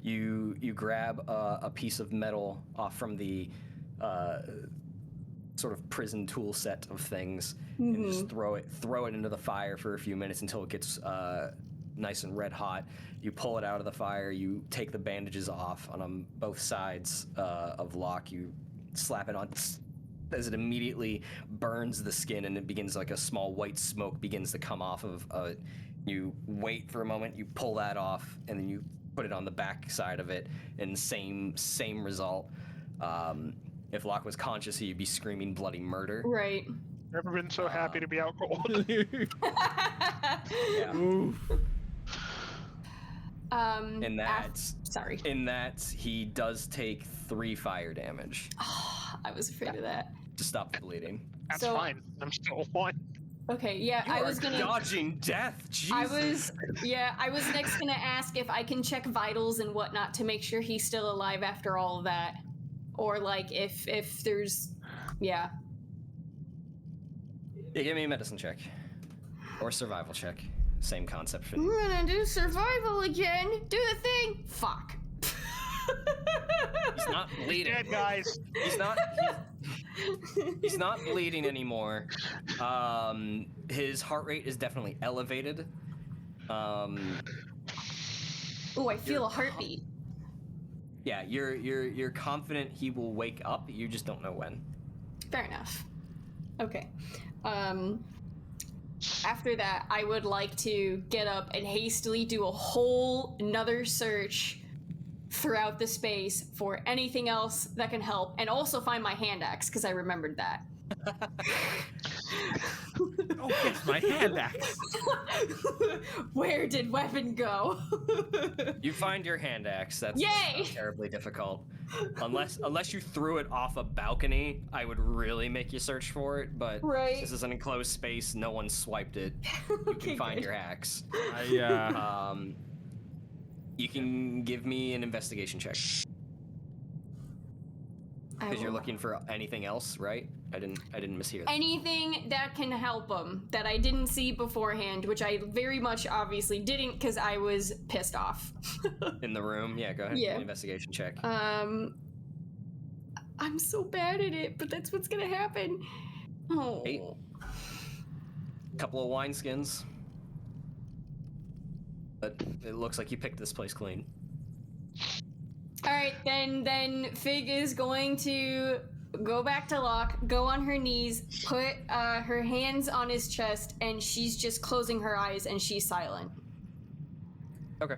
You grab a piece of metal off from the sort of prison tool set of things and just throw it into the fire for a few minutes until it gets nice and red hot. You pull it out of the fire. You take the bandages off on both sides of Locke. You slap it on. As it immediately burns the skin and it begins like a small white smoke begins to come off of it. You wait for a moment, you pull that off, and then you put it on the back side of it, and same result. If Locke was conscious, he'd be screaming bloody murder. Right. Never been so happy to be out cold. In that, he does take 3 fire damage. I was afraid of that. To stop the bleeding. That's fine. I'm still 1. Okay, yeah, You I are was gonna dodging death. Jesus. I was next gonna ask if I can check vitals and whatnot to make sure he's still alive after all of that, or like if there's, Yeah, give me a medicine check or survival check. Same concept. I'm gonna do survival again. Do the thing. Fuck. He's not bleeding. Dead, guys. He's not bleeding anymore. His heart rate is definitely elevated. Oh, I feel a heartbeat. Yeah, you're confident he will wake up. You just don't know when. Fair enough. Okay. After that, I would like to get up and hastily do a whole another search throughout the space for anything else that can help, and also find my hand axe because I remembered that. Oh, yes, my hand axe. Where did weapon go? You find your hand axe. That's Yay! not terribly difficult. Unless you threw it off a balcony, I would really make you search for it. But Right. this is an enclosed space. No one swiped it. You Okay, can find good. your axe. You can give me an investigation check. Because you're looking for anything else, right? I didn't mishear that. Anything that can help him that I didn't see beforehand, which I very much obviously didn't because I was pissed off. In the room? Yeah, go ahead. Yeah. Give me an investigation check. I'm so bad at it, but that's what's gonna happen. Oh. 8. Couple of wineskins. But it looks like you picked this place clean. All right, then Fig is going to go back to Locke, go on her knees, put her hands on his chest, and she's just closing her eyes and she's silent. Okay.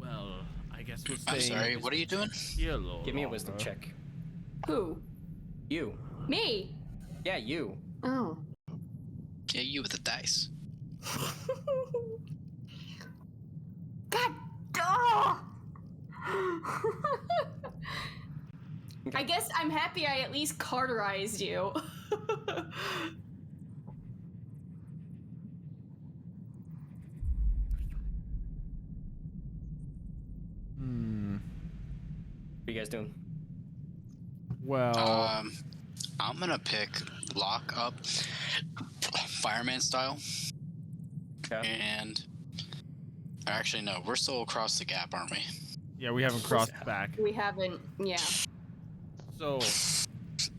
Well, I guess we'll I'm stay sorry, what are you doing? here a little Give me a wisdom longer. check. Who? You. Me? Yeah, you. Oh. Yeah, you with the dice. God. Oh! I guess I'm happy I at least cauterized you. What are you guys doing? Well, I'm gonna pick Locke up, fireman style, Okay. and actually no, we're still across the gap, aren't we? yeah, we haven't crossed back. We haven't, yeah. So,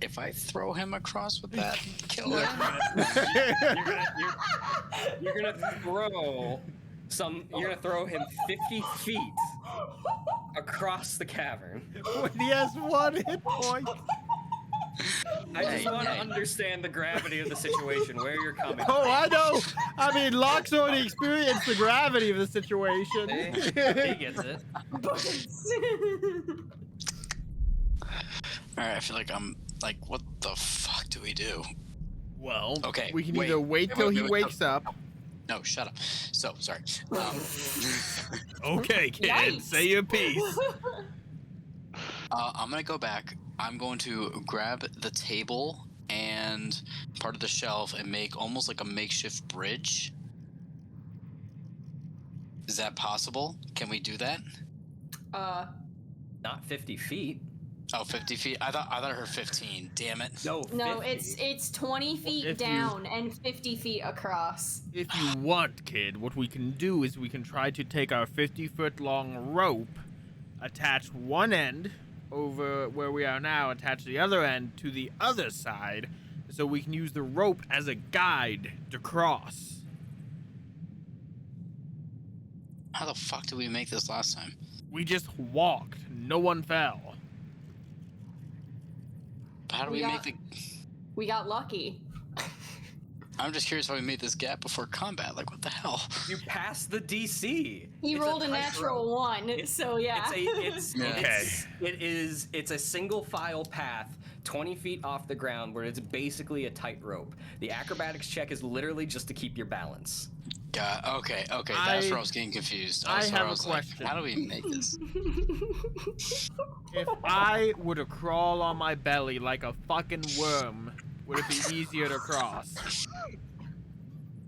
If I throw him across with that killer, You're gonna throw You're gonna throw him 50 feet across the cavern. he has 1 hit point. I just want to understand the gravity of the situation, where you're coming. Oh, I know. I mean, Locke's already experienced the gravity of the situation. He gets it. Alright, I feel like I'm like, what the fuck do we do? Well, Okay, we can wait, either wait till he wakes up. No, shut up. So, sorry. Okay, kid, Yikes. say your piece. I'm gonna go back. I'm going to grab the table and part of the shelf and make almost like a makeshift bridge. Is that possible? Can we do that? Not 50 feet. Oh, 50 feet? I thought I heard 15. Damn it. No, No, 50. it's 20 feet if you- down and 50 feet across. If you want, kid, what we can do is we can try to take our 50-foot long rope, attach one end over where we are now, attach the other end to the other side, so we can use the rope as a guide to cross. How the fuck did we make this last time? We just walked. No one fell. How do We we got- make the... We got lucky. I'm just curious how we made this gap before combat. Like, what the hell? You passed the DC. He It's rolled a tightrope. natural 1, so yeah. It's a single file path 20 feet off the ground where it's basically a tightrope. The acrobatics check is literally just to keep your balance. Okay, that's where I was getting confused. I So have a was like, question. how do we make this? If I were to crawl on my belly like a fucking worm, would it be easier to cross?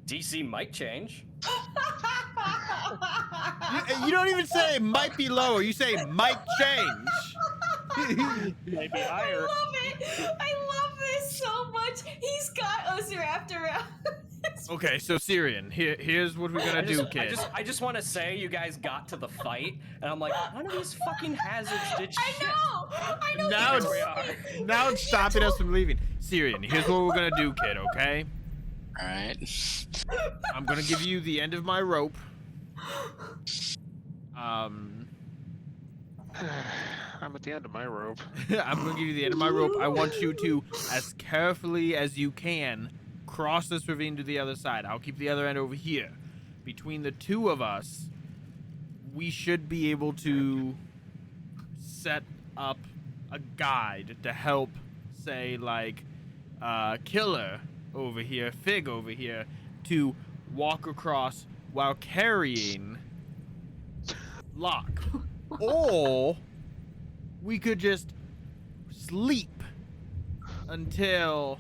DC might change. You don't even say it might be lower. You say might change. Maybe I higher. love it. I love this so much. He's got us wrapped around. Okay, so Cirion, here's what we're gonna do, kid. I just want to say you guys got to the fight, and I'm like, none of these fucking hazards did shit. I know. Now Here we are. now it's stopping us from leaving. Cirion, here's what we're gonna do, kid, okay? Alright. I'm gonna give you the end of my rope. I'm at the end of my rope. I'm gonna give you the end of my rope. I want you to, as carefully as you can, cross this ravine to the other side. I'll keep the other end over here. Between the two of us, we should be able to set up a guide to help say like Killer over here, Fig over here, to walk across while carrying Locke. Or we could just sleep until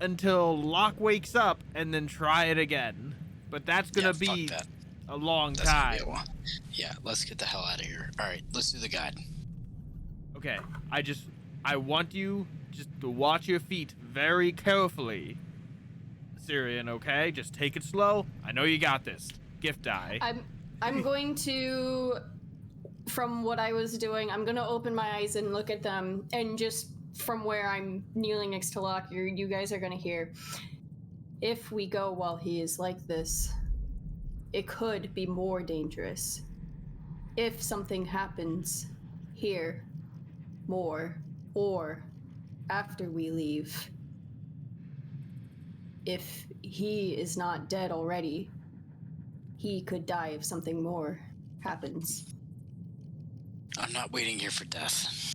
until Locke wakes up and then try it again. But that's gonna be a long time. Yeah, let's get the hell out of here. All right, let's do the guide. Okay, I want you just to watch your feet very carefully, Cirion. Okay, just take it slow. I know you got this. Gift die. I'm going to, from what I was doing, I'm gonna open my eyes and look at them, and just from where I'm kneeling next to Locke, you guys are gonna hear, if we go while he is like this, it could be more dangerous. If something happens here, more, or after we leave, if he is not dead already, he could die if something more happens. I'm not waiting here for death.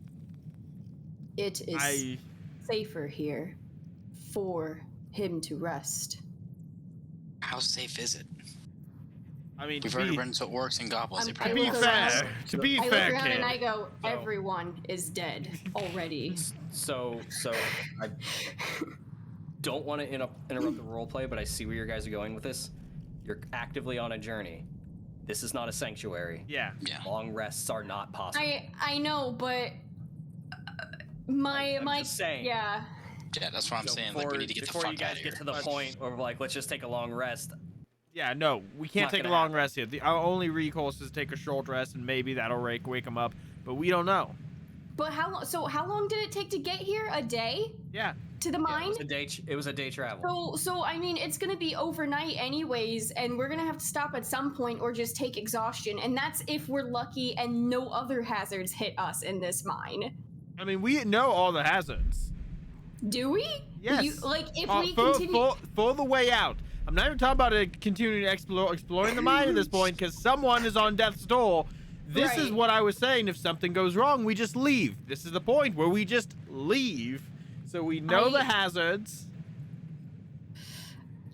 It is safer here for him to rest. How safe is it? I mean, we've already run into orcs and goblins. To be fair, I look around and I go, everyone is dead already. So I don't want to interrupt the roleplay, but I see where you guys are going with this. You're actively on a journey. This is not a sanctuary. Yeah. Long rests are not possible. I know, but my just saying. Yeah. Yeah, that's what I'm saying. Like, we need to get the fuck out of here. Before you guys get to the point where like, let's just take a long rest. Yeah, no, we can't take a long rest here. Our only recourse is take a short rest, and maybe that'll wake him up. But we don't know. But how long? So how long did it take to get here? A day? Yeah. To the mine? It was a day travel. So I mean, it's gonna be overnight anyways, and we're gonna have to stop at some point or just take exhaustion, and that's if we're lucky and no other hazards hit us in this mine. I mean, we know all the hazards. Do we? Yes. If we continue for the way out. I'm not even talking about continuing to exploring the mine at this point, because someone is on death's door. This is what I was saying. If something goes wrong, we just leave. This is the point where we just leave, so we know the hazards.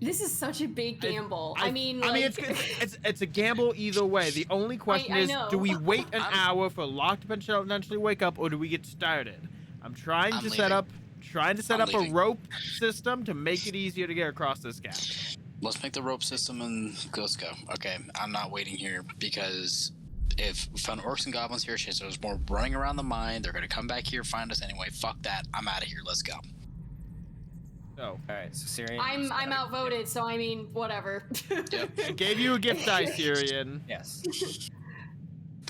This is such a big gamble. I mean, it's a gamble either way. The only question is, do we wait an hour for Locke to potentially wake up, or do we get started? I'm trying to set up a rope system to make it easier to get across this gap. Let's make the rope system and let's go. Okay, I'm not waiting here because if we found orcs and goblins here, there's more running around the mine. They're gonna come back here, find us anyway. Fuck that. I'm out of here. Let's go. Oh. All right, so Cirion. I'm outvoted, so I mean, whatever. Yep. I gave you a gift die, Cirion. Yes.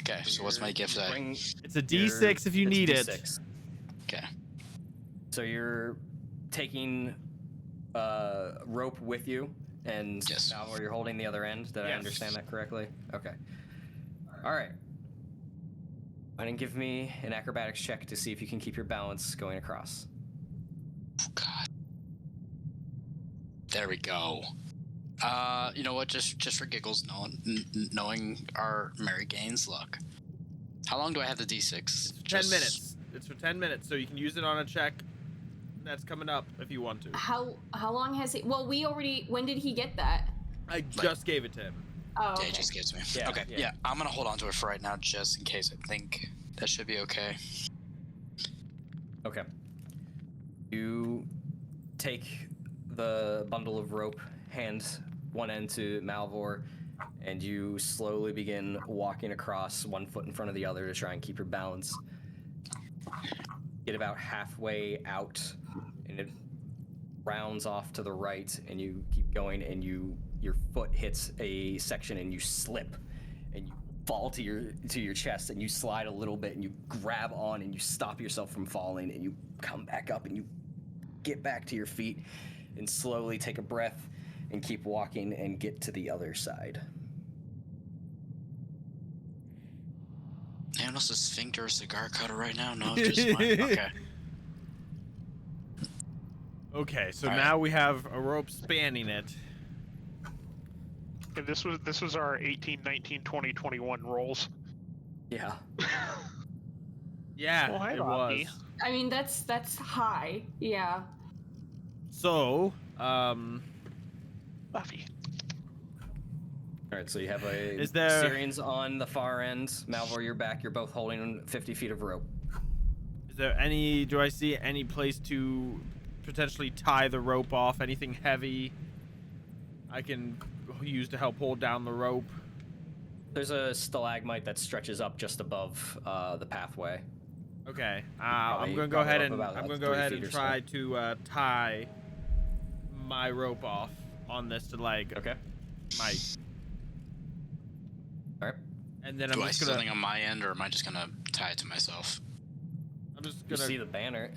Okay, so what's my gift die? It's a D6 if you need it. Okay. So you're taking rope with you, and Malvhor, you're holding the other end. Did I understand that correctly? Okay. All right. Why don't you give me an acrobatics check to see if you can keep your balance going across? Oh, God. There we go. You know what? Just for giggles, knowing our Mary Gaines luck. How long do I have the D6? It's for 10 minutes. It's for 10 minutes, so you can use it on a check that's coming up if you want to. How long has it? Well, when did he get that? I just gave it to him. Oh, okay. Yeah, it just gives me. Yeah, okay, yeah. I'm gonna hold on to it for right now, just in case. I think that should be okay. Okay. You take the bundle of rope, hand one end to Malvhor, and you slowly begin walking across, one foot in front of the other, to try and keep your balance. Get about halfway out, and it rounds off to the right, and you keep going, and your foot hits a section, and you slip, and you fall to your chest, and you slide a little bit, and you grab on, and you stop yourself from falling, and you come back up, and you get back to your feet, and slowly take a breath, and keep walking, and get to the other side. Anyone else a sphincter or cigar cutter right now? No, just mine. Okay. Okay, so now we have a rope spanning it. And this was our 18, 19, 20, 21 rolls. Yeah. Yeah, Well, hi, it Robbie. was. I mean, that's high. Yeah. So, Buffy. All right, so you have a Is there- Cirion's on the far end. Malvhor, you're back. You're both holding 50 feet of rope. is there any? Do I see any place to potentially tie the rope off? Anything heavy I can use to help hold down the rope? There's a stalagmite that stretches up just above the pathway. Okay, Probably- I'm gonna go probably ahead up and about, I'm like, gonna go 3 ahead feet and or so. try to tie my rope off on this to like Okay. Mike, All right. and then Do I'm I just see gonna something on my end, or am I just gonna tie it to myself? I'm just You gonna see the banner,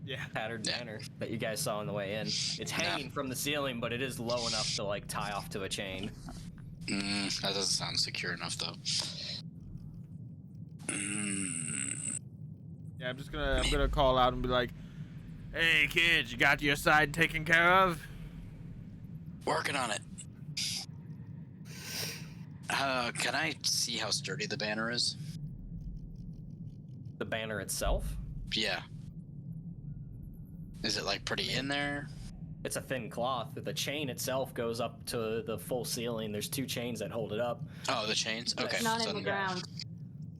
yeah. tattered banner that you guys saw on the way in. It's hanging from the ceiling, but it is low enough to like tie off to a chain. That doesn't sound secure enough, though. Yeah, I'm gonna call out and be like, "Hey kids, you got your side taken care of?" Working on it. Can I see how sturdy the banner is? The banner itself, Yeah. Is it like pretty in there? it's a thin cloth. The chain itself goes up to the full ceiling. There's 2 chains that hold it up. Oh, the chains. Okay. It's not so in the then- ground.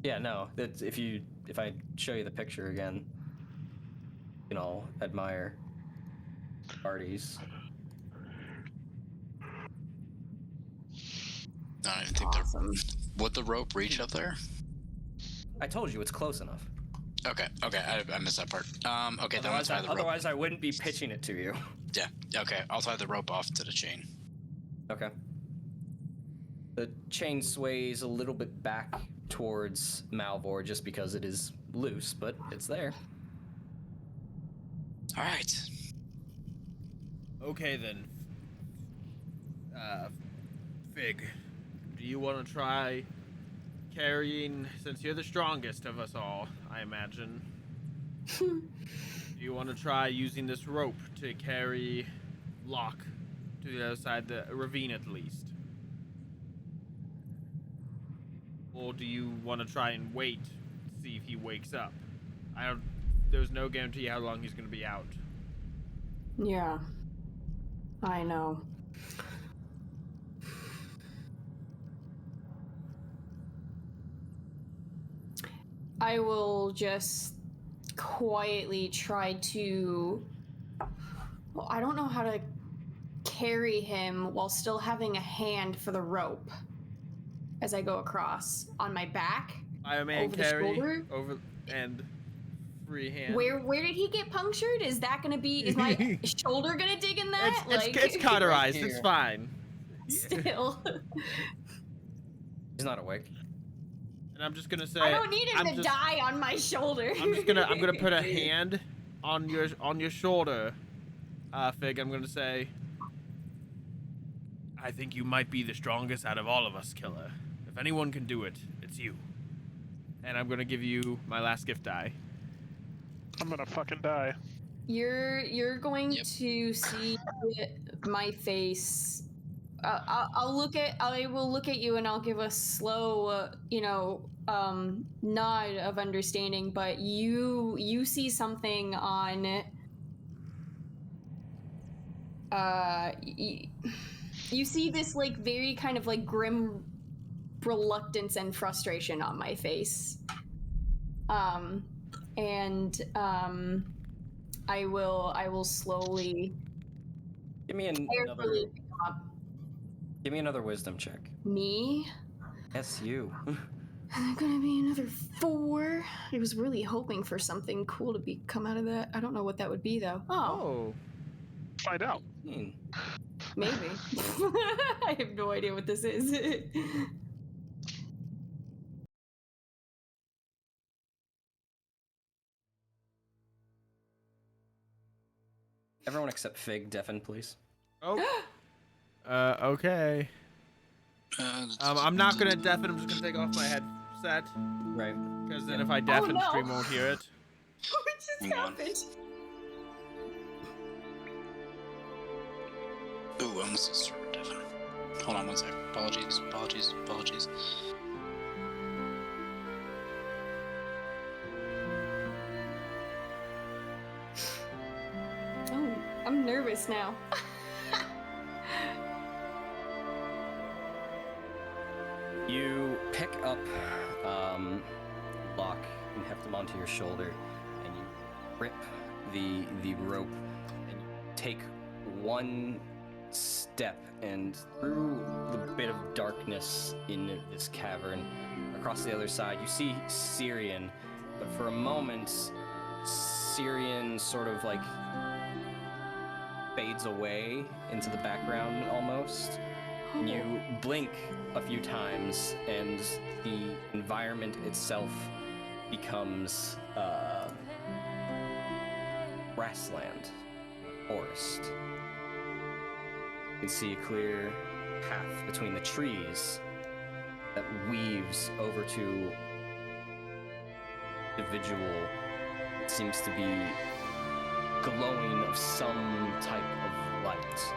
Yeah, no. That's if I show you the picture again, you can all admire parties. I don't even think would the rope reach up there? I told you it's close enough. Okay. I missed that part. Okay, then I'll Otherwise, tie the rope. otherwise I wouldn't be pitching it to you. Yeah. Okay, I'll tie the rope off to the chain. Okay. The chain sways a little bit back towards Malvhor just because it is loose, but it's there. All right. Okay then. Fig, do you want to try carrying, since you're the strongest of us all, I imagine? Do you want to try using this rope to carry Locke to the other side of the ravine at least? Or do you want to try and wait, see if he wakes up? There's no guarantee how long he's going to be out. Yeah. I know. I will just quietly try to... Well, I don't know how to carry him while still having a hand for the rope as I go across on my back. Fireman Over the carry shoulder? over and free hand. Where did he get punctured? Is that gonna be? Is my shoulder gonna dig in that? It's cauterized. It's here. fine. Still, He's not awake. And I'm just gonna say I don't need him I'm to just- die on my shoulder. I'm gonna put a hand on your shoulder, Fig. I'm gonna say, I think you might be the strongest out of all of us, Killer. If anyone can do it, it's you. And I'm gonna give you my last gift die. I'm gonna fucking die. You're going Yep. to see my face. I will look at you and I'll give a slow, nod of understanding. But you see something on. You see this like very kind of like grim reluctance and frustration on my face. I will slowly Give me another. carefully pick him up. Give me another wisdom check. Me? Yes, you. Gonna be another 4. I was really hoping for something cool to come out of that. I don't know what that would be though. Oh, Oh. Find out. maybe. I have no idea what this is. Everyone except Fig, deafen, please. Oh. Okay. I'm not gonna deafen. I'm just gonna take off my headset Right. because then if I deafen, no. stream won't hear it. What just Hang on. happened? Ooh, I almost started Devin. Hold on one sec. Apologies. I'm nervous now. You pick up Locke and heft him onto your shoulder, and you grip the rope, and you take one step, and through the bit of darkness in this cavern, across the other side, you see Cirion, but for a moment, Cirion sort of like fades away into the background almost. And you blink a few times, and the environment itself becomes grassland, forest. You can see a clear path between the trees that weaves over to individual. It seems to be glowing of some type of light.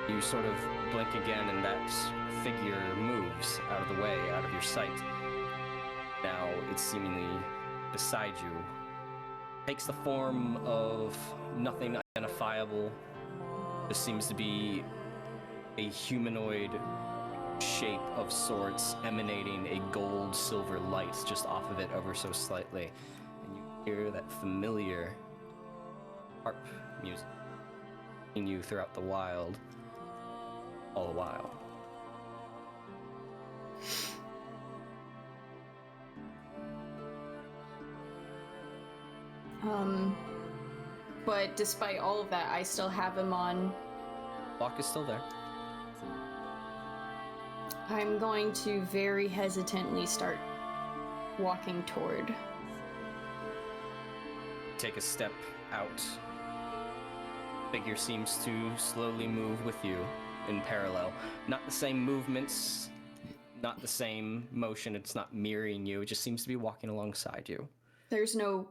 You sort of blink again, and that figure moves out of the way, out of your sight. Now it's seemingly beside you. Takes the form of nothing identifiable. This seems to be a humanoid shape of sorts, emanating a gold-silver light just off of it ever so slightly. And you hear that familiar harp music in you throughout the wild. All the while. But despite all of that, I still have him on. Locke is still there. I'm going to very hesitantly start walking toward. Take a step out. Figure seems to slowly move with you in parallel. Not the same movements, not the same motion. It's not mirroring you. It just seems to be walking alongside you. There's no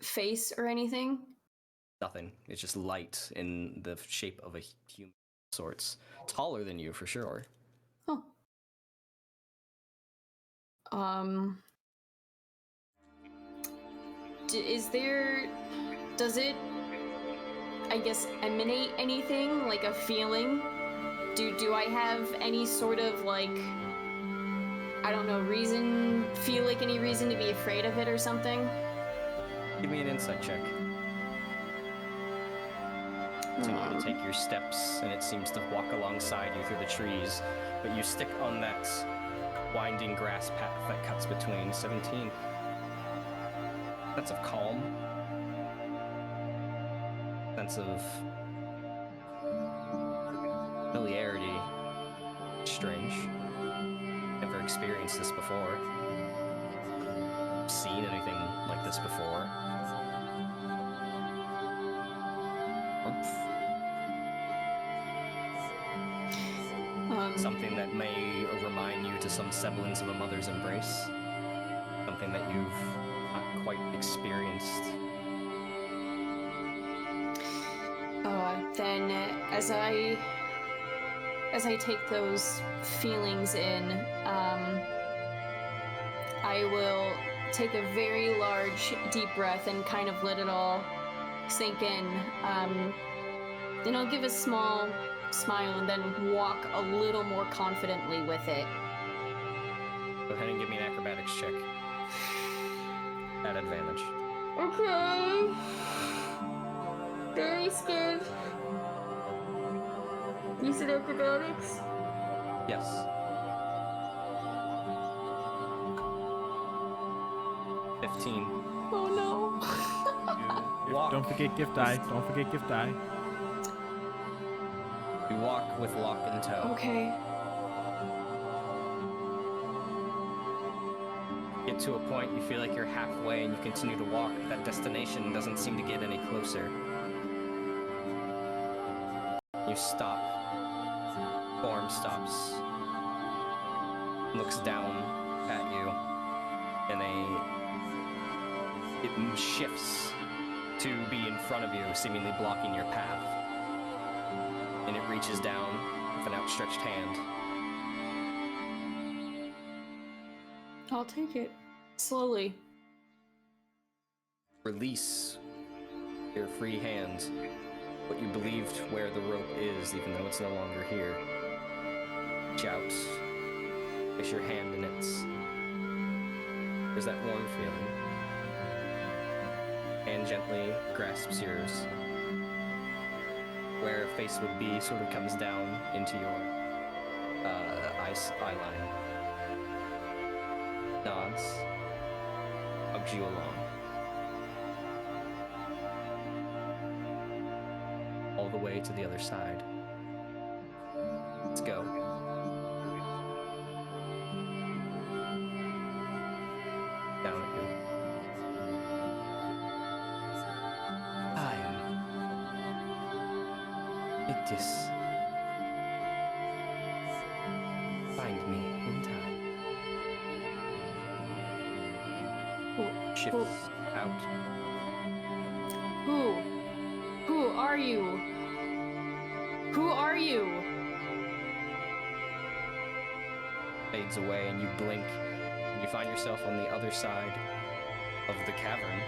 face or anything? Nothing. It's just light in the shape of a human of sorts. Taller than you, for sure. Oh. Does it, I guess, emanate anything, like a feeling? Do I have any sort of, like, I don't know, feel like any reason to be afraid of it or something? Give me an insight check. Continue to take your steps, and it seems to walk alongside you through the trees, but you stick on that winding grass path that cuts between. 17. Sense of calm. Sense of familiarity. Strange. Never experienced this before. Seen anything like this before. Something that may remind you to some semblance of a mother's embrace. Something that you've not quite experienced. Then as I take those feelings in, I will take a very large, deep breath and kind of let it all sink in. Then I'll give a small smile and then walk a little more confidently with it. Go ahead and give me an acrobatics check. At advantage. Okay. Very scared. You said acrobatics? Yes. Oh no. Walk. Don't forget gift die. Don't forget gift die. You walk with Locke in tow. Okay. Get to a point, you feel like you're halfway, and you continue to walk. That destination doesn't seem to get any closer. You stop. Form stops. Looks down at you, and it shifts to be in front of you, seemingly blocking your path. And it reaches down with an outstretched hand. I'll take it. Slowly. Release Your free hand, what you believed where the rope is, even though it's no longer here. Reach out, place your hand in it. There's that warm feeling. And gently grasps yours. Where a face would be sort of comes down into your eye line. Nods. Hugs you along. All the way to the other side. Let's go. Down here. I am Vigdis. Find me in time. Shifts out. Who are you? Who are you? Fades away and you blink and you find yourself on the other side of the cavern,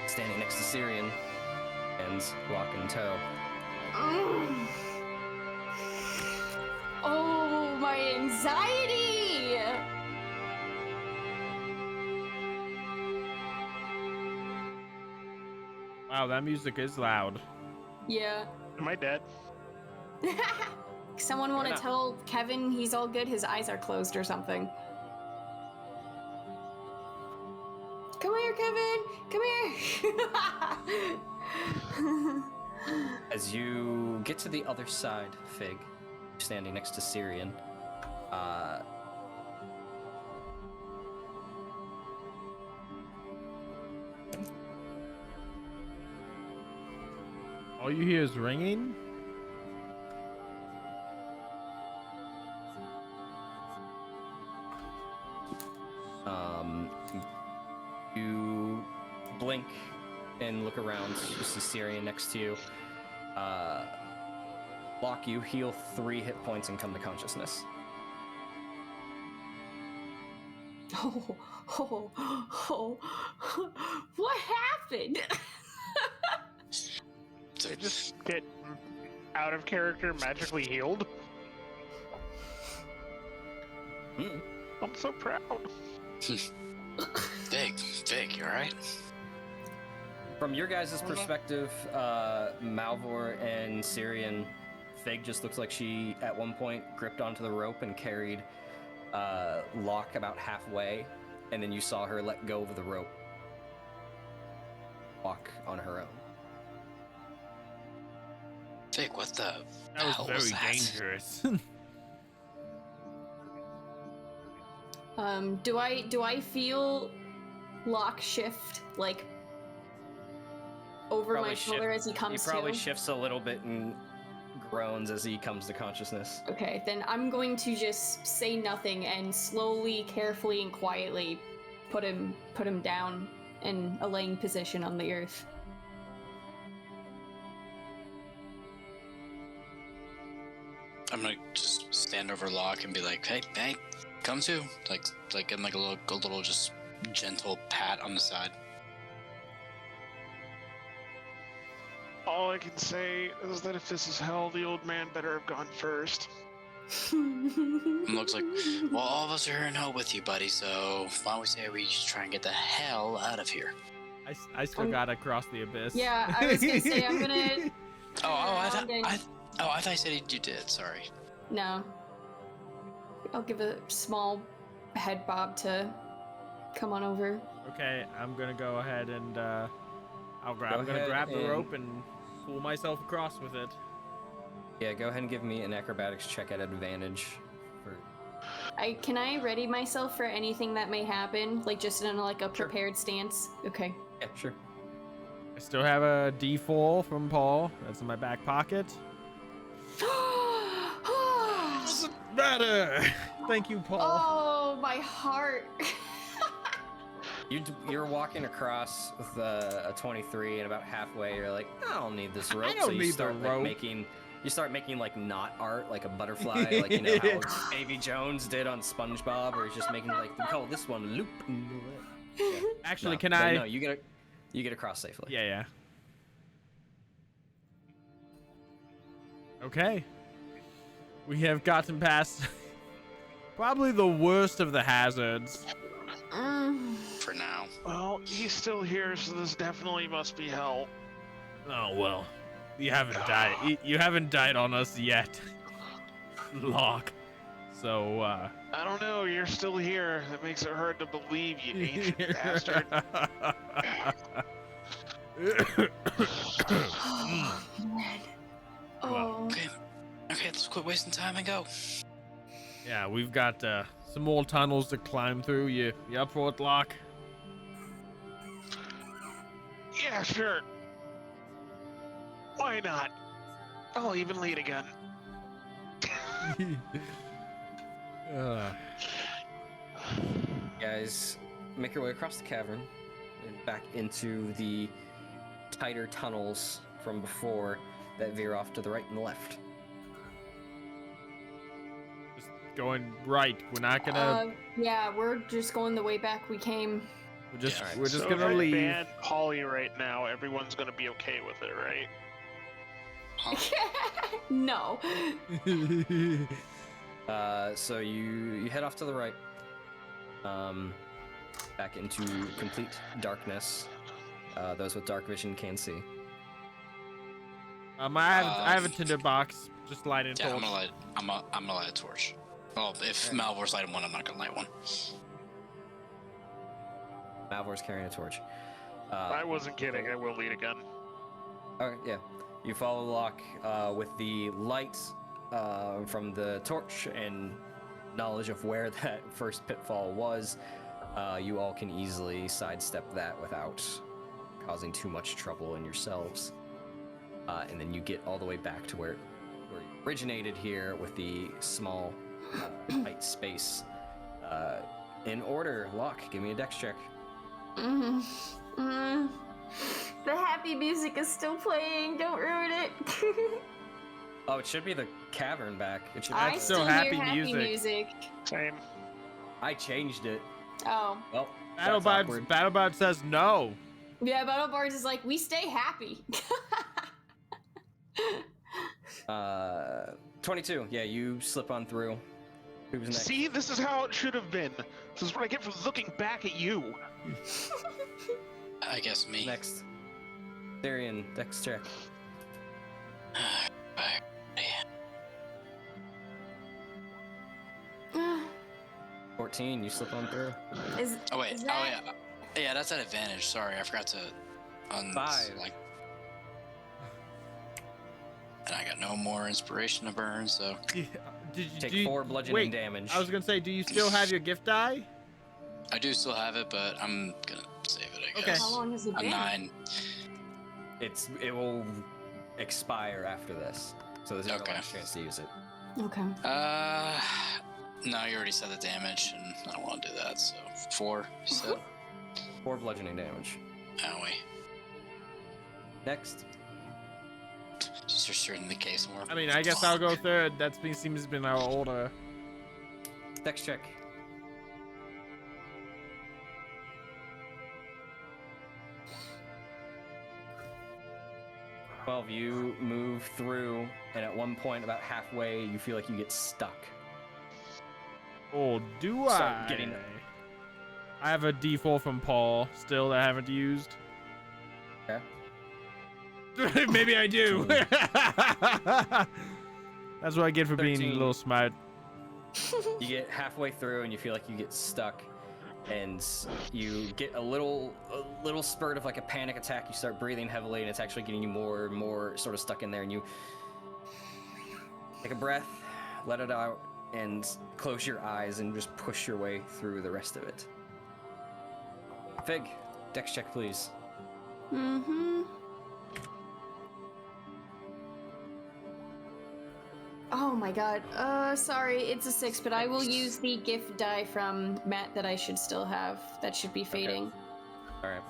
standing next to Cirion and Locke in tow. Oh, my anxiety! Wow, that music is loud. Yeah. Am I dead? Someone want to tell Kevin he's all good? His eyes are closed or something. Come here, Kevin! Come here! As you get to the other side, Fig, standing next to Cirion, All you hear is ringing? you blink and look around, you see Cirion next to you. Locke, you heal 3 hit points and come to consciousness. Oh, what happened? They just get out of character magically healed. I'm so proud. Fig, you alright? From your guys' perspective, Malvhor and Cirion, Fig just looks like she, at one point, gripped onto the rope and carried Locke about halfway, and then you saw her let go of the rope. Walk on her own. Fig, what the That was hell very was that? dangerous. Do I feel Locke shift, like, over my shoulder as he comes to? He probably shifts a little bit and groans as he comes to consciousness. Okay, then I'm going to just say nothing and slowly, carefully, and quietly put him down in a laying position on the earth. I'm gonna just stand over Locke and be like, hey, come to. Like in like a little just gentle pat on the side. All I can say is that if this is hell, the old man better have gone first. And looks like, well, all of us are here in hell with you, buddy, so why don't we say we just try and get the hell out of here? I still gotta cross the abyss. Yeah, I was gonna say I'm gonna. I thought you said you did. Sorry. No. I'll give a small head bob to come on over. Okay, I'm gonna go ahead and I'm gonna ahead grab the and- rope and pull myself across with it. Yeah, go ahead and give me an acrobatics check at advantage. Can I ready myself for anything that may happen? Like just in like a prepared stance? Okay. Yeah, sure. I still have a D4 from Paul. That's in my back pocket. Doesn't matter. Thank you, Paul. Oh, my heart. You're walking across with a 23, and about halfway, you're like, I don't need this rope. I don't so you need start the rope. You start making like knot art, like a butterfly, like you know how Davy Jones did on SpongeBob, where he's just making like we call this one loop. Yeah. Actually, No, can but I? No, you get across safely. Yeah. Okay. We have gotten past probably the worst of the hazards. For now. Well, he's still here, so this definitely must be hell. Oh well, you haven't died. You haven't died on us yet, Locke. So I don't know, you're still here. That makes it hard to believe, you ancient bastard. Oh, man. Oh. Okay, let's quit wasting time and go. Yeah, we've got some more tunnels to climb through. You up for it, Locke? Yeah, sure. Why not? I'll even lead again. Guys, make your way across the cavern and back into the tighter tunnels from before that veer off to the right and the left. Just going right. We're not gonna. Yeah, we're just going the way back we came. We're just Yeah, we're just So gonna if I leave. ban Polly right now, everyone's gonna be okay with it, right? No. So you head off to the right, back into complete darkness. Those with dark vision can see. I have a tinder box. Just light it. Yeah, I'm gonna light a torch. Well, if Malvor's lighting one, I'm not gonna light one. Malvor's carrying a torch. I wasn't kidding, I will lead again. Okay, yeah. You follow Locke with the light from the torch and knowledge of where that first pitfall was. You all can easily sidestep that without causing too much trouble in yourselves. And then you get all the way back to where you originated here with the small tight space. In order, Locke, give me a dex check. The happy music is still playing. Don't ruin it. Oh, it should be the cavern back. It should be I That's still so hear happy happy music. music. Same. I changed it. Oh. Well, that's awkward. BattleBot says no. Yeah, BattleBards is like, we stay happy. 22. Yeah, you slip on through. Who's next? See, this is how it should have been. This is what I get for looking back at you. I guess me. Next. Cirion, dex check. 14, you slip on through. Oh wait. Is Oh that- yeah. Yeah, that's an advantage. Sorry, I forgot to. 5. And I got no more inspiration to burn, so. Yeah, Take 4 bludgeoning damage. I was gonna say, do you still have your gift die? I do still have it, but I'm gonna save it. I Okay. guess. How long has it A been? 9. It will expire after this, so there's no Okay. last chance to use it. Okay. No, you already said the damage, and I don't want to do that. So 4, you said. 4 bludgeoning damage. Owie. Next. Just restraining the case more. I mean, I guess I'll go third. That seems to be our order. Dex check. Well, you move through, and at one point, about halfway, you feel like you get stuck. Oh, do Start I? getting- I have a D4 from Paul still that I haven't used. Okay. Maybe I do. That's what I get for being a 13. little smart. You get halfway through, and you feel like you get stuck, and you get a little spurt of like a panic attack. You start breathing heavily, and it's actually getting you more and more sort of stuck in there. And you take a breath, let it out, and close your eyes, and just push your way through the rest of it. Fig, dex check, please. Mm-hmm. Oh my god. Sorry, it's a 6, but I will use the gift die from Matt that I should still have. That should be fading. All right.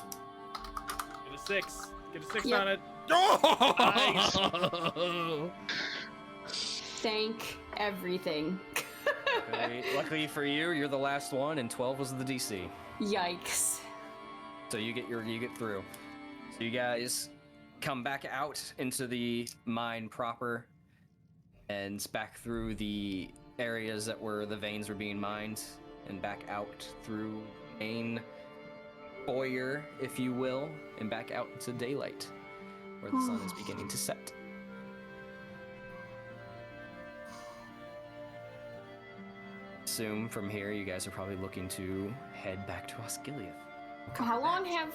Get a 6. Get a 6 Yep. on it. Oh! Thank everything. Luckily for you, you're the last one, and 12 was the DC. Yikes. So you get through. So you guys come back out into the mine proper. and back through the areas that were the veins were being mined, and back out through main foyer, if you will, and back out into daylight, where the sun is beginning to set. Assume from here you guys are probably looking to head back to Osgiliath. How long have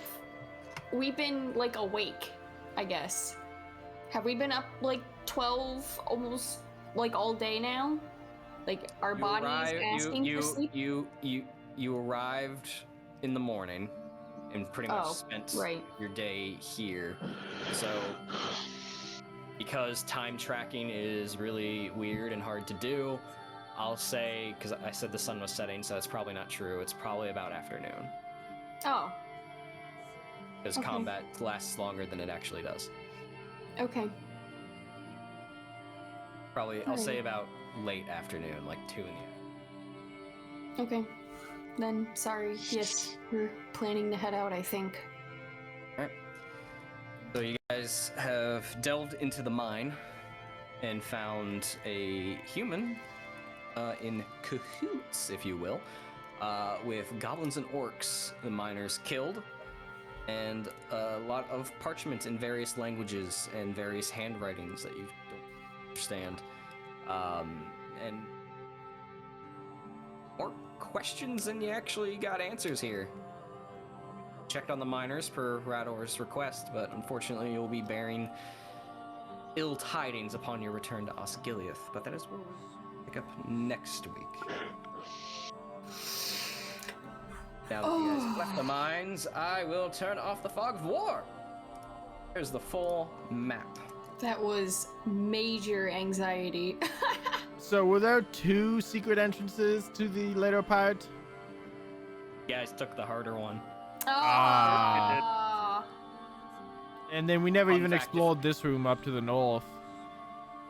we been, like, awake, I guess? Have we been up, like, 12, almost, like, all day now? Like, our bodies asking for sleep? You arrived in the morning and pretty much spent your day here. So, because time tracking is really weird and hard to do, I'll say, because I said the sun was setting, so that's probably not true. It's probably about afternoon. Oh. Because combat lasts longer than it actually does. Okay. Probably, I'll say about late afternoon, like 2 in the Okay. Then, sorry. Yes, we're planning to head out, I think. Alright. So you guys have delved into the mine and found a human in cahoots, if you will, with goblins and orcs, the miners killed, and a lot of parchment in various languages and various handwritings that you don't understand. And more questions than you actually got answers here. Checked on the miners per Rador's request, but unfortunately you'll be bearing ill tidings upon your return to Osgiliath, but that is where we'll pick up next week. Now that you guys have left the mines, I will turn off the fog of war. There's the full map. That was major anxiety. So were there 2 secret entrances to the later part? You guys took the harder one. Oh. And then we never Fun even fact, explored this room up to the north.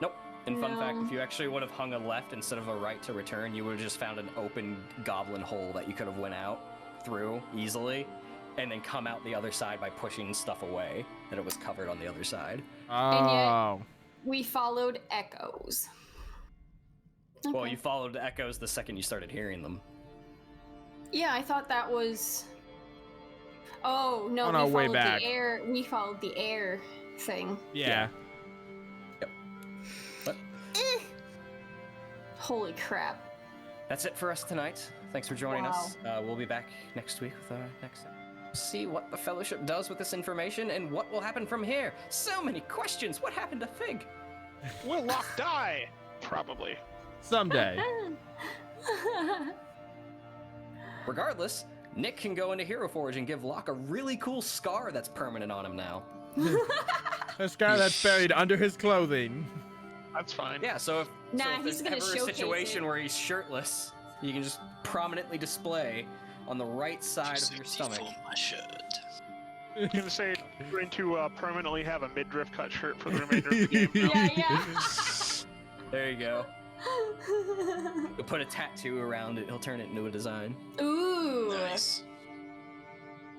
Nope. And fun fact, if you actually would have hung a left instead of a right to return, you would have just found an open goblin hole that you could have went out through easily, and then come out the other side by pushing stuff away that it was covered on the other side. And yet, we followed echoes. Okay. Well, you followed the echoes the second you started hearing them. Yeah, I thought that was... Oh, no, On our way followed back. the air. We followed the air thing. Yeah. Yep. But Holy crap. that's it for us tonight. Thanks for joining us. We'll be back next week with our next episode. See what the Fellowship does with this information and what will happen from here. So many questions. What happened to Fig? Will Locke die? Probably. Someday. Regardless, Nick can go into Hero Forge and give Locke a really cool scar that's permanent on him now. A scar that's buried under his clothing. That's fine. Yeah, so if, Nah, there's he's gonna ever a showcase situation it. where he's shirtless, you can just prominently display on the right side of your stomach. My shirt. I'm gonna say we're going to permanently have a midriff cut shirt for the remainder of the game. Now. Yeah. There you go. You'll put a tattoo around it. He'll turn it into a design. Ooh. Nice.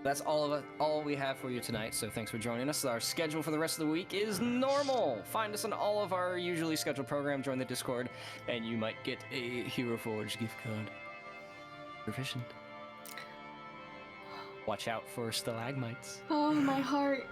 That's all we have for you tonight, so thanks for joining us. Our schedule for the rest of the week is normal. Find us on all of our usually scheduled programs, join the Discord, and you might get a Hero Forge gift card. Proficient. Watch out for stalagmites. Oh, my heart.